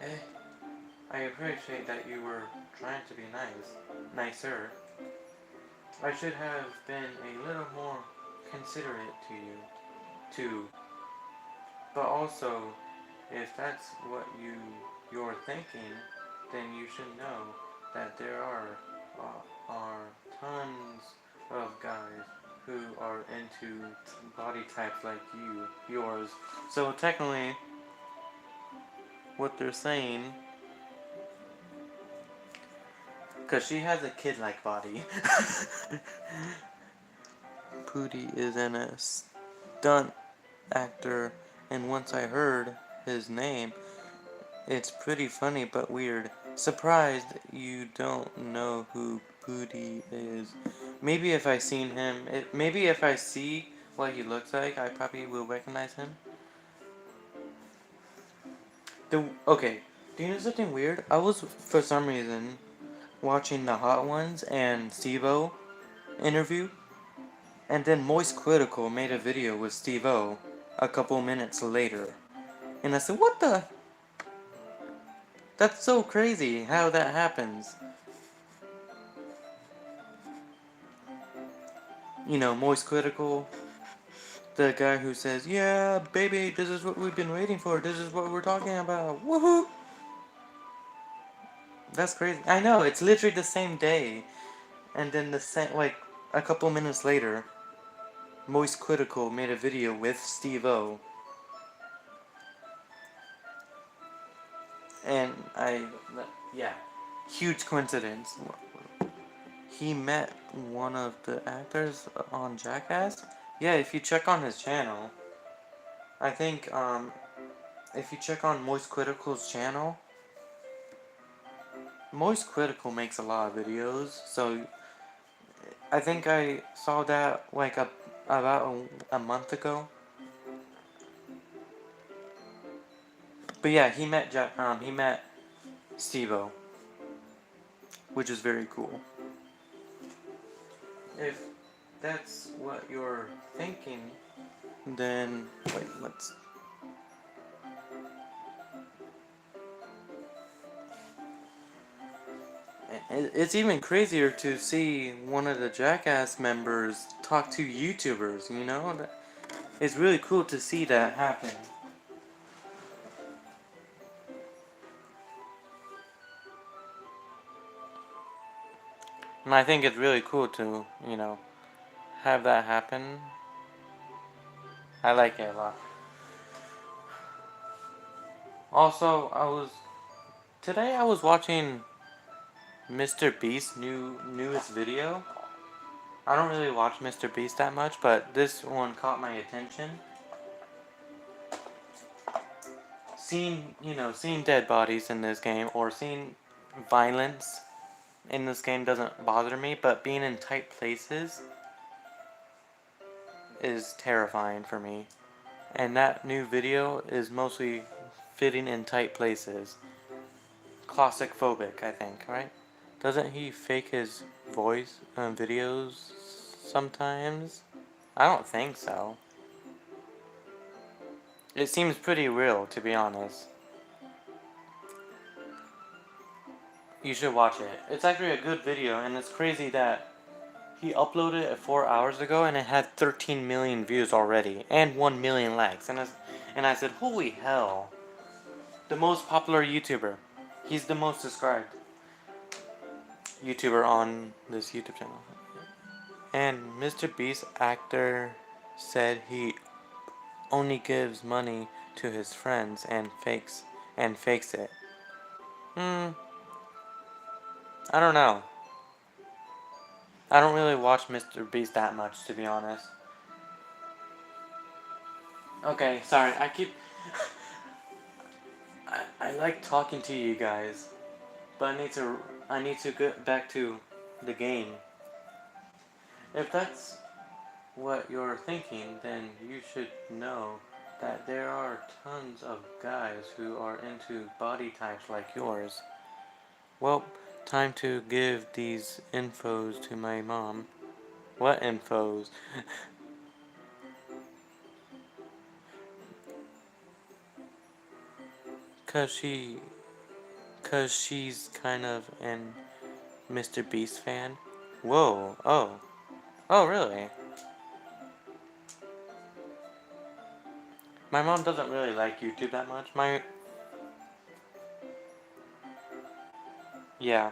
Eh, I appreciate that you were trying to be nicer. I should have been a little more considerate to you, too. But also, if that's what you're thinking, then you should know that there are tons of guys who are into body types like yours. So technically, what they're saying, because she has a kid-like body. Pootie is a stunt actor, and once I heard his name, it's pretty funny but weird. Surprised you don't know who Pootie is. Maybe if I seen him, maybe if I see what he looks like, I probably will recognize him. Okay, do you know something weird? I was, for some reason, watching the Hot Ones and Steve-O interview, and then Moist Critical made a video with Steve-O a couple minutes later. And I said, what the? That's so crazy how that happens. You know, Moist Critical, the guy who says, yeah, baby, this is what we've been waiting for. This is what we're talking about. Woohoo! That's crazy. I know, it's literally the same day. And then like, a couple minutes later, Moist Critical made a video with Steve-O. And yeah, huge coincidence. He met one of the actors on Jackass. Yeah, if you check on his channel, I think, if you check on Moist Critical's channel, Moist Critical makes a lot of videos, so I think I saw that like about a month ago. But yeah, he met Steve-O, which is very cool. If that's what you're thinking, then wait, let's. It's even crazier to see one of the Jackass members talk to YouTubers, you know? It's really cool to see that happen. And I think it's really cool to, you know, have that happen. I like it a lot. Also, today I was watching Mr. Beast's newest video. I don't really watch Mr. Beast that much, but this one caught my attention. Seeing dead bodies in this game, or seeing violence in this game doesn't bother me, but being in tight places is terrifying for me. And that new video is mostly fitting in tight places. Claustrophobic, I think, right? Doesn't he fake his voice videos sometimes? I don't think so. It seems pretty real, to be honest. You should watch it. It's actually a good video, and it's crazy that he uploaded it 4 hours ago and it had 13 million views already and 1 million likes. And I said, holy hell. The most popular YouTuber. He's the most subscribed YouTuber on this YouTube channel. And Mr. Beast actor said he only gives money to his friends and fakes it. I don't know. I don't really watch Mr. Beast that much, to be honest. Okay, sorry, I like talking to you guys, but I need to get back to the game. If that's what you're thinking, then you should know that there are tons of guys who are into body types like yours. Well, time to give these infos to my mom. What infos? Cause she, cause she's kind of an Mr. Beast fan. Whoa, oh really? My mom doesn't really like YouTube that much. Yeah.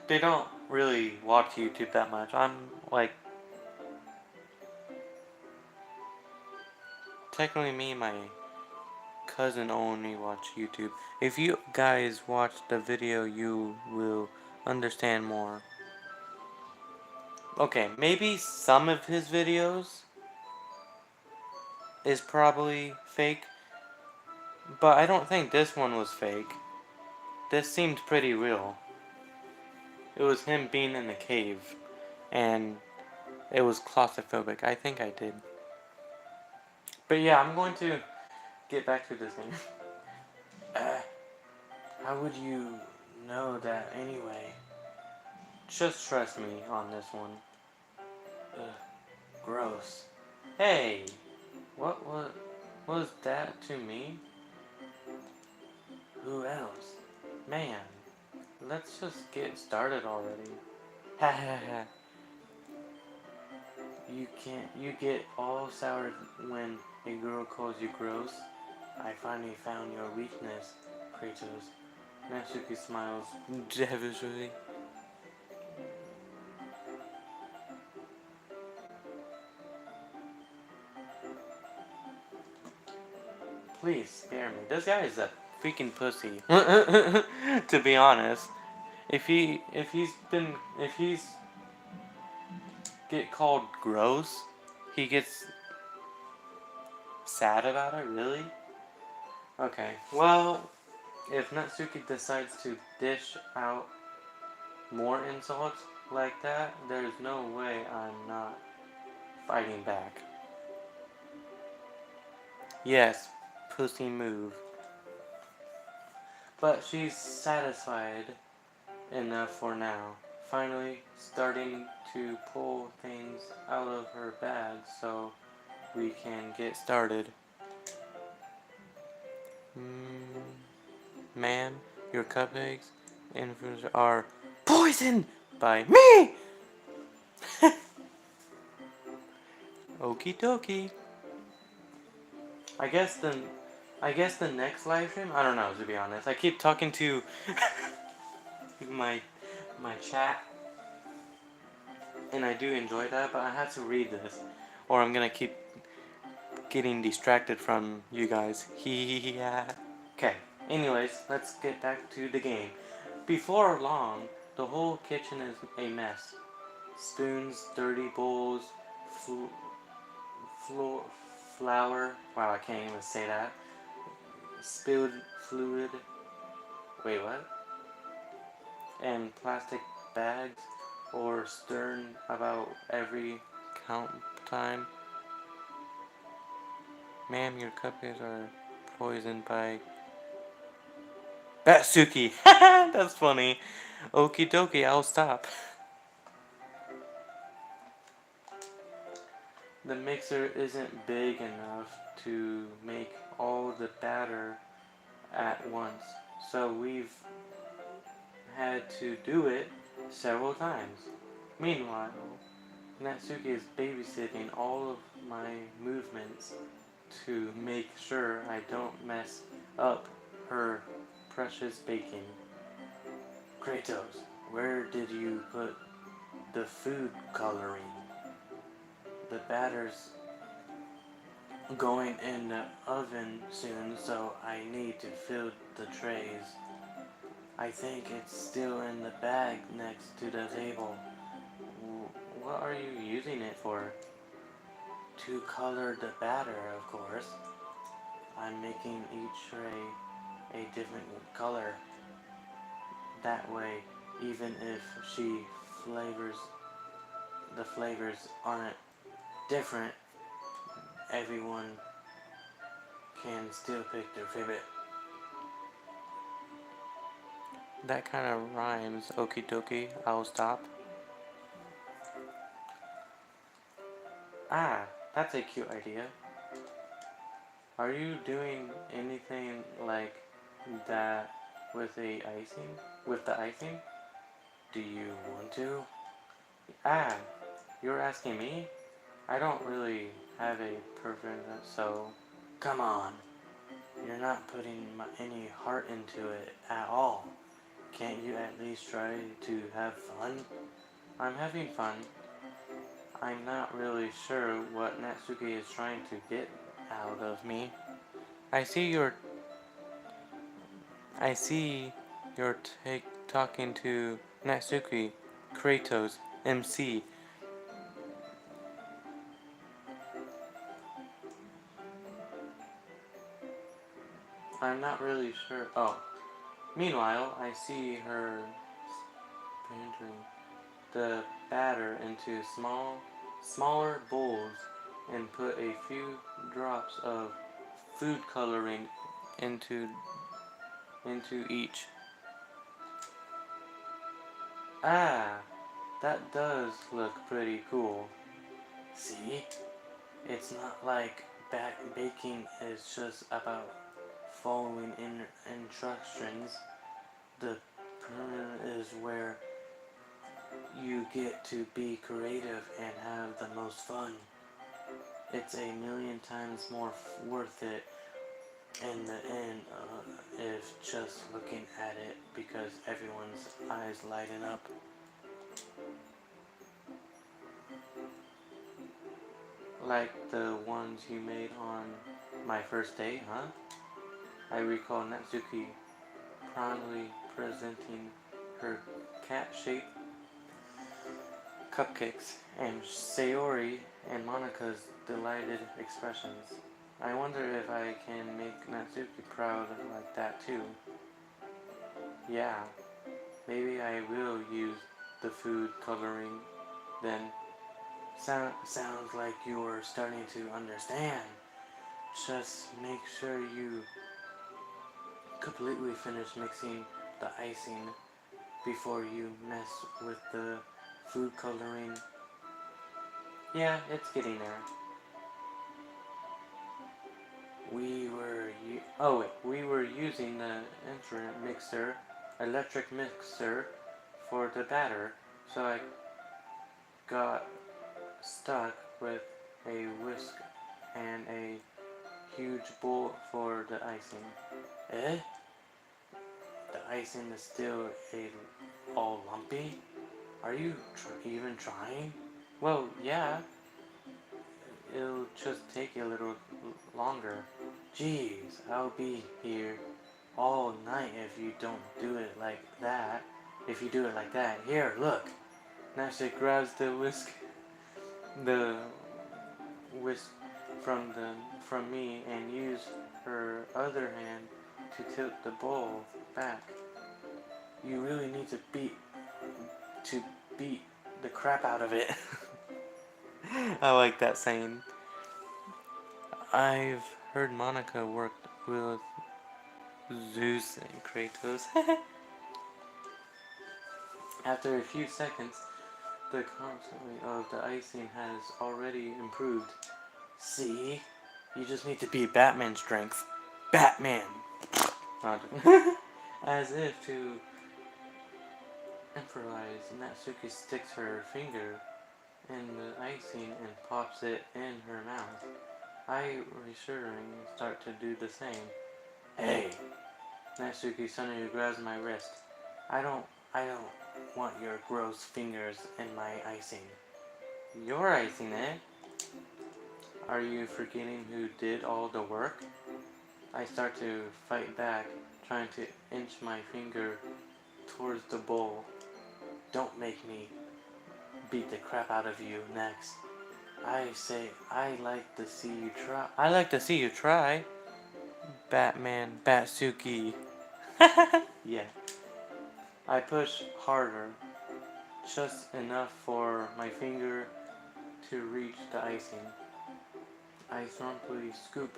They don't really watch YouTube that much. I'm like, technically me and my cousin only watch YouTube. If you guys watch the video, you will understand more. Okay, maybe some of his videos is probably fake, but I don't think this one was fake. This seemed pretty real. It was him being in the cave, and it was claustrophobic. I think I did. But yeah, I'm going to get back to this game. uh, how would you know that anyway? Just trust me on this one. Ugh, gross. Hey, what was that to me? Who else? Man, let's just get started already. Ha ha ha. You get all sour when a girl calls you gross. I finally found your weakness, Kratos. Natsuki smiles devilishly. Please spare me. This guy is a freaking pussy. To be honest, if he's get called gross, he gets sad about it. Really? Okay. Well, if Natsuki decides to dish out more insults like that, there's no way I'm not fighting back. Yes, pussy move. But she's satisfied enough for now. Finally starting to pull things out of her bag so we can get started. Ma'am, your cupcakes are poisoned by me! Okie dokie. I guess the I guess the next live stream, I don't know, to be honest. I keep talking to my chat, and I do enjoy that, but I have to read this, or I'm gonna keep getting distracted from you guys. Yeah. Okay. Anyways, let's get back to the game. Before long, the whole kitchen is a mess. Spoons, dirty bowls, floor, flour. Wow, I can't even say that. Spilled fluid. Wait, what? And plastic bags, or stern about every count time. Ma'am, your cupcakes are poisoned by Batsuki. That's funny. Okie dokie, I'll stop. The mixer isn't big enough to make all the batter at once, so we've had to do it several times. Meanwhile, Natsuki is babysitting all of my movements to make sure I don't mess up her precious baking. Kratos, where did you put the food coloring? The batter's going in the oven soon, so I need to fill the trays. I think it's still in the bag next to the table. what are you using it for? To color the batter, of course. I'm making each tray a different color. That way, even if the flavors aren't different, everyone can still pick their favorite. That kind of rhymes. Okie dokie, I'll stop. Ah, that's a cute idea. Are you doing anything like that with the icing? With the icing? Do you want to? Ah, you're asking me? I don't really have a preference, so come on. You're not putting any heart into it at all. Can't you at least try to have fun? I'm having fun. I'm not really sure what Natsuki is trying to get out of me. I see you're talking to Natsuki, Kratos, MC. I'm not really sure. Oh. Meanwhile, I see her entering the batter into smaller bowls and put a few drops of food coloring into each. Ah, that does look pretty cool. See? It's not like baking is just about following instructions. The permanent is where you get to be creative and have the most fun. It's a million times more worth it in the end if just looking at it because everyone's eyes lighten up. Like the ones you made on my first day, huh? I recall Natsuki proudly presenting her cat-shaped cupcakes and Sayori and Monika's delighted expressions. I wonder if I can make Natsuki proud like that too. Yeah, maybe I will use the food coloring then. Sounds like you're starting to understand. Just make sure you completely finish mixing the icing before you mess with the food coloring. Yeah, it's getting there. We were using the electric mixer for the batter, so I got stuck with a whisk and a huge bowl for the icing. Eh? The icing is still all lumpy? Are you even trying? Well, yeah. It'll just take a little longer. Jeez, I'll be here all night if you don't do it like that. If you do it like that. Here, look. Nasha grabs the whisk from me and use her other hand to tilt the bowl back. You really need to beat the crap out of it. I like that saying. I've heard Monica worked with Zeus and Kratos. After a few seconds, the constantly of the icing has already improved. See? You just need to be Batman strength. Batman! As if to improvise, Natsuki sticks her finger in the icing and pops it in her mouth. I reassuring start to do the same. Hey! Natsuki suddenly grabs my wrist. I don't want your gross fingers in my icing. Your icing, eh? Are you forgetting who did all the work? I start to fight back, trying to inch my finger towards the bowl. Don't make me beat the crap out of you next. I say, I like to see you try. I like to see you try. Batman, Batsuki. Yeah. I push harder, just enough for my finger to reach the icing. I slumpily scoop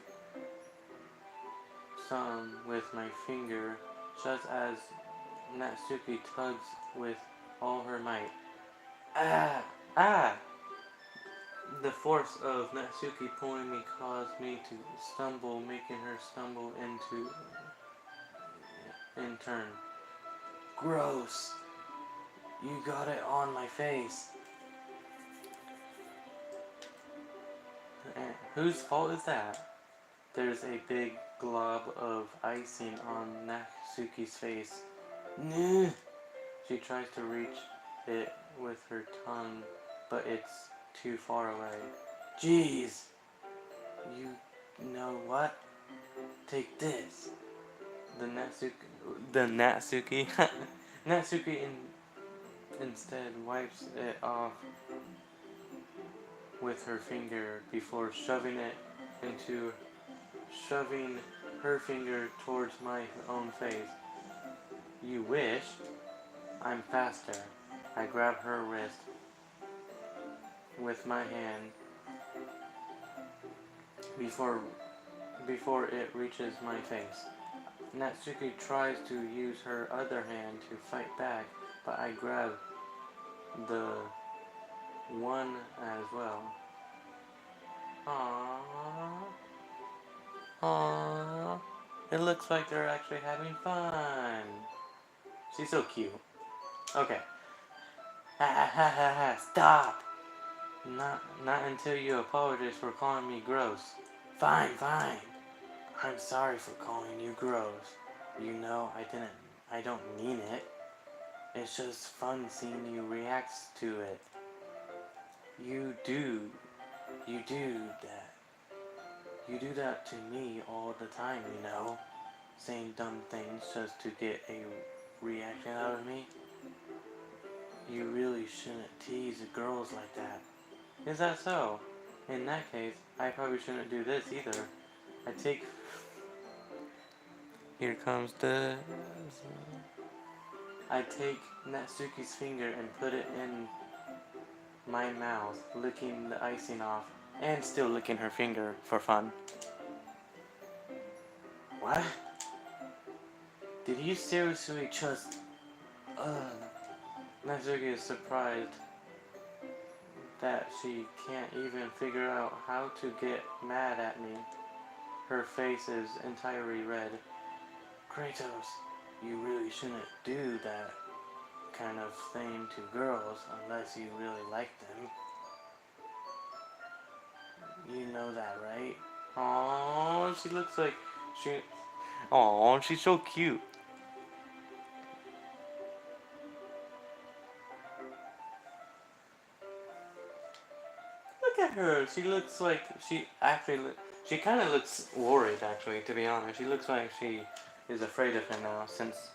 some with my finger, just as Natsuki tugs with all her might. Ah! Ah! The force of Natsuki pulling me caused me to stumble, making her stumble in turn. Gross! You got it on my face. Whose fault is that? There's a big glob of icing on Natsuki's face. Nuh. She tries to reach it with her tongue, but it's too far away. Jeez! You know what? Take this. Natsuki Natsuki instead wipes it off with her finger before shoving her finger towards my own face. You wish. I'm faster. I grab her wrist with my hand before it reaches my face. Natsuki tries to use her other hand to fight back, but I grab the one as well. Aww. Aww. It looks like they're actually having fun. She's so cute. Okay. Ha ha ha ha ha. Stop! Not until you apologize for calling me gross. Fine, fine. I'm sorry for calling you gross. You know I don't mean it. It's just fun seeing you react to it. You do that. You do that to me all the time, you know. Saying dumb things just to get a reaction out of me. You really shouldn't tease girls like that. Is that so? In that case, I probably shouldn't do this either. I take Natsuki's finger and put it in my mouth, licking the icing off, and still licking her finger for fun. What? Did you seriously just... Natsuki is surprised that she can't even figure out how to get mad at me. Her face is entirely red. Kratos, you really shouldn't do that kind of thing to girls unless you really like them. You know that, right? Aww, she looks like she... Aww, she's so cute. Look at her. She looks like she kind of looks worried, actually, to be honest. She looks like she is afraid of him now since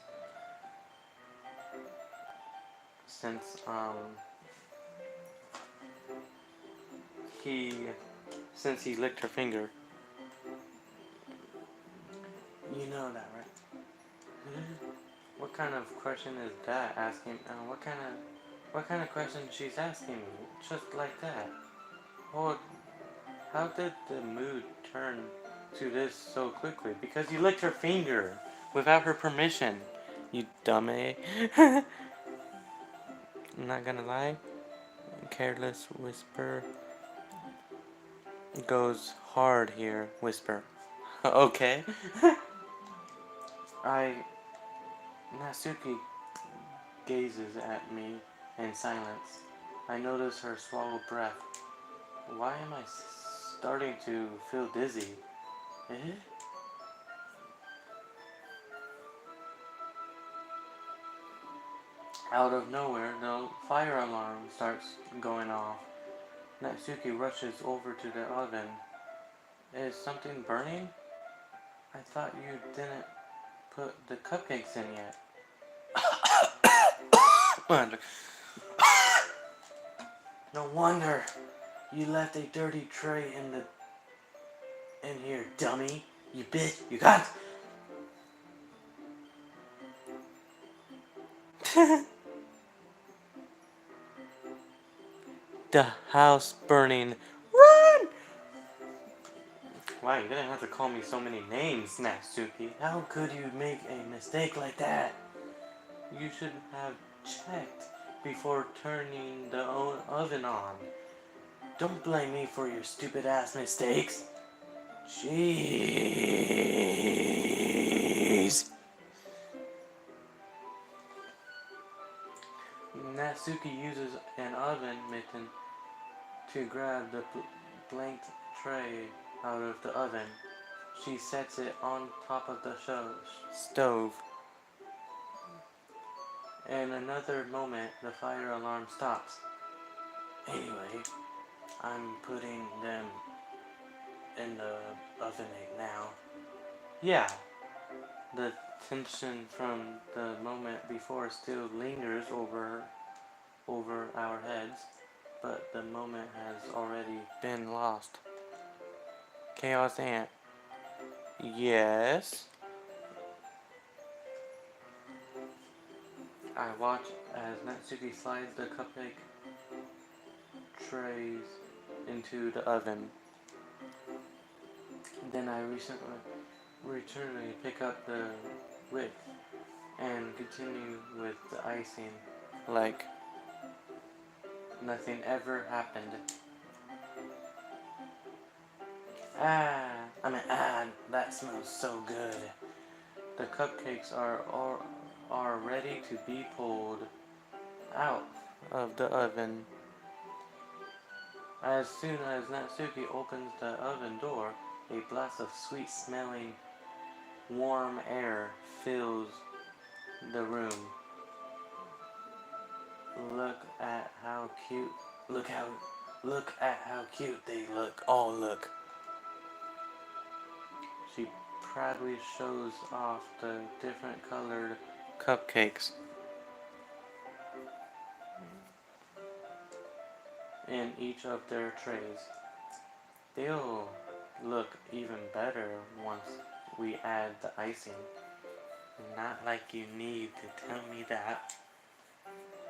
he licked her finger. You know that, right? What kind of question is that? Asking what kind of question she's asking me? Just like that. Well, how did the mood turn to this so quickly? Because you licked her finger without her permission. You dummy. I'm not gonna lie. Careless whisper goes hard here. Whisper. Okay. Natsuki gazes at me in silence. I notice her swallow breath. Why am I starting to feel dizzy? Eh? Out of nowhere, the fire alarm starts going off. Natsuki rushes over to the oven. Is something burning? I thought you didn't put the cupcakes in yet. No wonder you left a dirty tray in here, dummy. You bitch. You got. The house burning. Run! Wow, you didn't have to call me so many names, Natsuki. How could you make a mistake like that? You should have checked before turning the oven on. Don't blame me for your stupid ass mistakes. Jeez. Natsuki uses an oven mitten to grab the blanked tray out of the oven. She sets it on top of the stove. In another moment, the fire alarm stops. Anyway, I'm putting them in the oven now. Yeah, the tension from the moment before still lingers over our heads, but the moment has already been lost. Chaos Ant. Yes. I watch as Natsuki slides the cupcake trays into the oven. Then I return to pick up the wick and continue with the icing like nothing ever happened. That smells so good. The cupcakes are ready to be pulled out of the oven. As soon as Natsuki opens the oven door, a blast of sweet-smelling, warm air fills the room. Look at how cute they look. Oh, look. She proudly shows off the different colored cupcakes in each of their trays. They'll look even better once we add the icing. Not like you need to tell me that.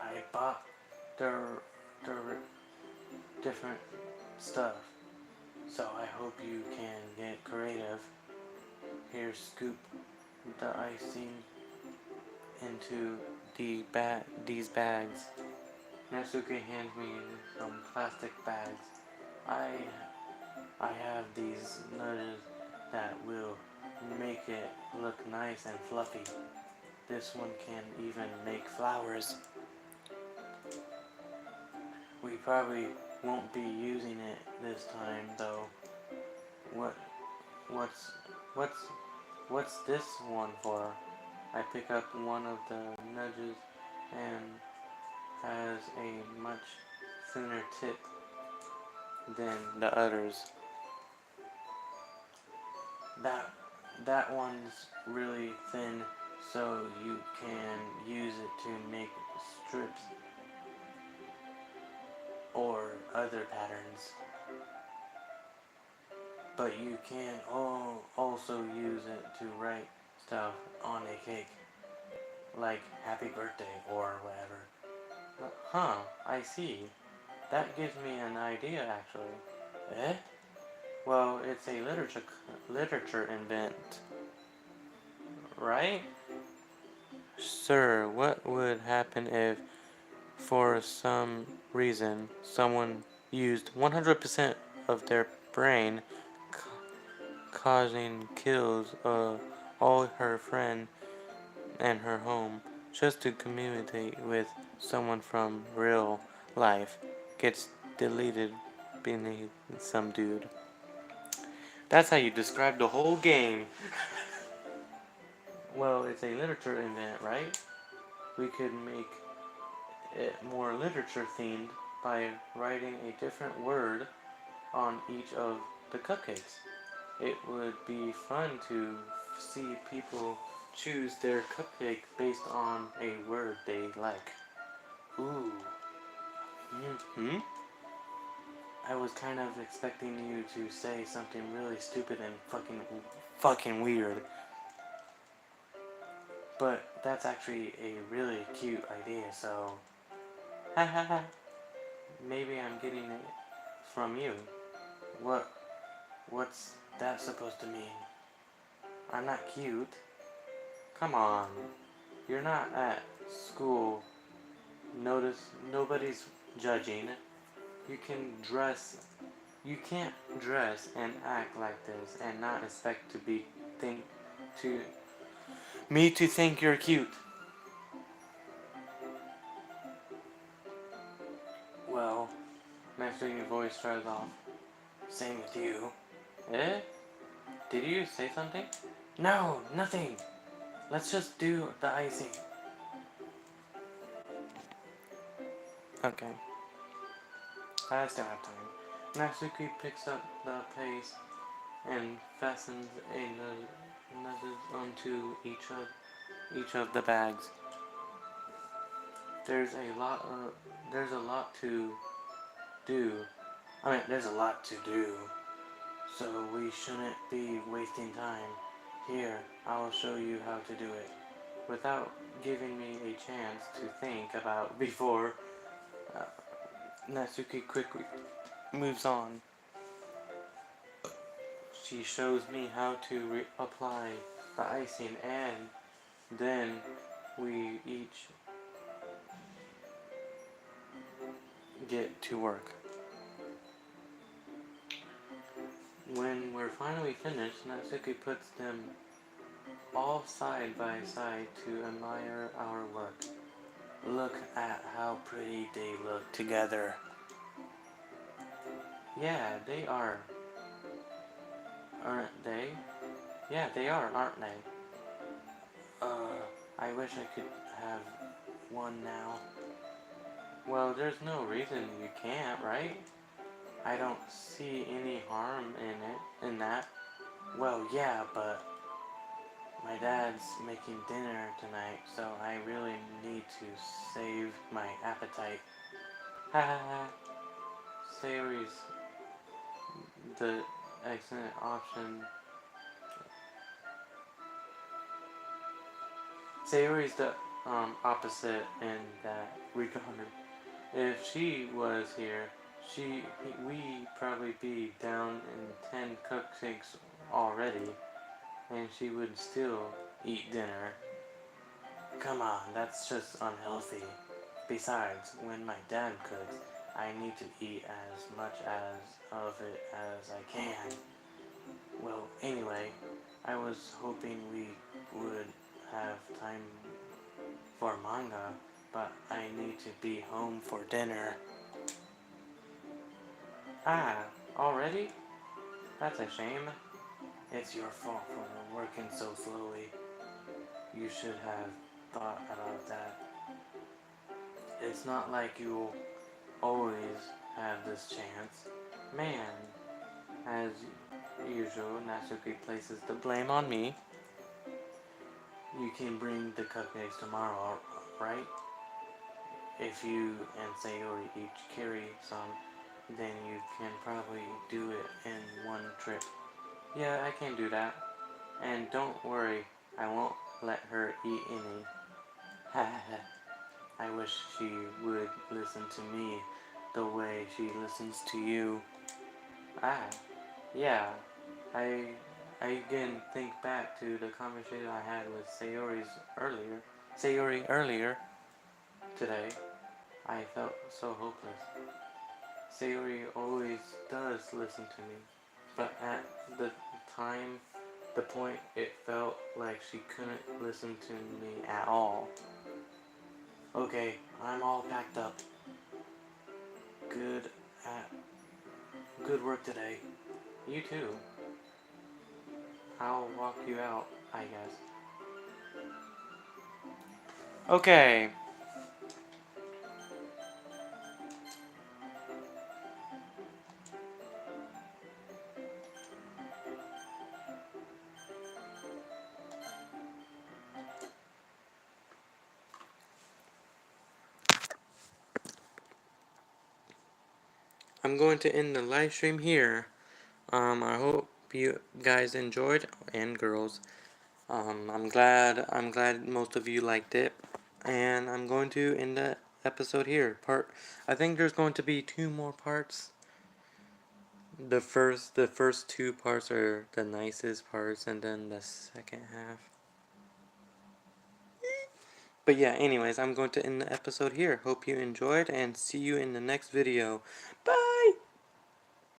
I bought the different stuff, so I hope you can get creative. Here, scoop the icing into these bags. Natsuki hands me some plastic bags. I have these nudges that will make it look nice and fluffy. This one can even make flowers. We probably won't be using it this time though. What's this one for? I pick up one of the nudges and has a much thinner tip than the others. That one's really thin, so you can use it to make strips or other patterns. But you can also use it to write stuff on a cake, like happy birthday or whatever. Huh, I see. That gives me an idea actually. Eh? Well, it's a literature invent, right? Sir, what would happen if, for some reason, someone used 100% of their brain, causing kills all her friends and her home, just to communicate with someone from real life, gets deleted beneath some dude? That's how you describe the whole game. Well, it's a literature event, right? We could make it more literature themed by writing a different word on each of the cupcakes. It would be fun to see people choose their cupcake based on a word they like. Ooh. Mm-hmm. I was kind of expecting you to say something really stupid and fucking weird. But that's actually a really cute idea, so hahaha. Maybe I'm getting it from you. What what's that supposed to mean? I'm not cute. Come on. You're not at school. Notice nobody's judging. You can dress you can't dress and act like this and not expect to be think to me to think you're cute. Well, next thing your voice starts off. Same with you. Eh? Did you say something? No, nothing. Let's just do the icing. Okay. I still have time. Natsuki picks up the pace and fastens a nugget onto each of the bags. There's a lot to do. There's a lot to do. So we shouldn't be wasting time. Here, I'll show you how to do it. Without giving me a chance to think about before, Natsuki quickly moves on. She shows me how to apply the icing, and then we each get to work. When we're finally finished, Natsuki puts them all side by side to admire our work. Look at how pretty they look together. Yeah, they are. Aren't they? Yeah, they are, aren't they? I wish I could have one now. Well, there's no reason you can't, right? I don't see any harm in that. Well, yeah, but my dad's making dinner tonight, so I really need to save my appetite. Ha ha ha. Sayori's the excellent option. Sayori's the opposite in that regard. If she was here, we probably be down in 10 cupcakes already, and she would still eat dinner. Come on, that's just unhealthy. Besides, when my dad cooks, I need to eat as much of it as I can. Well, anyway, I was hoping we would have time for manga, but I need to be home for dinner. Ah, already? That's a shame. It's your fault for working so slowly. You should have thought about that. It's not like you'll always have this chance. Man, as usual, Natsuki places the blame on me. You can bring the cupcakes tomorrow, right? If you and Sayori each carry some, then you can probably do it in one trip. Yeah, I can do that. And don't worry, I won't let her eat any. Ha ha ha. I wish she would listen to me the way she listens to you. Ah, yeah. I again think back to the conversation I had with Sayori earlier today. I felt so hopeless. Sayori always does listen to me, but at the time, the point, it felt like she couldn't listen to me at all. Okay, I'm all packed up. Good at good work today. You too. I'll walk you out, I guess. Okay. I'm going to end the live stream here. I hope you guys enjoyed, and girls. I'm glad most of you liked it, and I'm going to end the episode here. I think there's going to be 2 more parts. The first 2 parts are the nicest parts, and then the second half. But yeah, anyways, I'm going to end the episode here. Hope you enjoyed, and see you in the next video. Bye!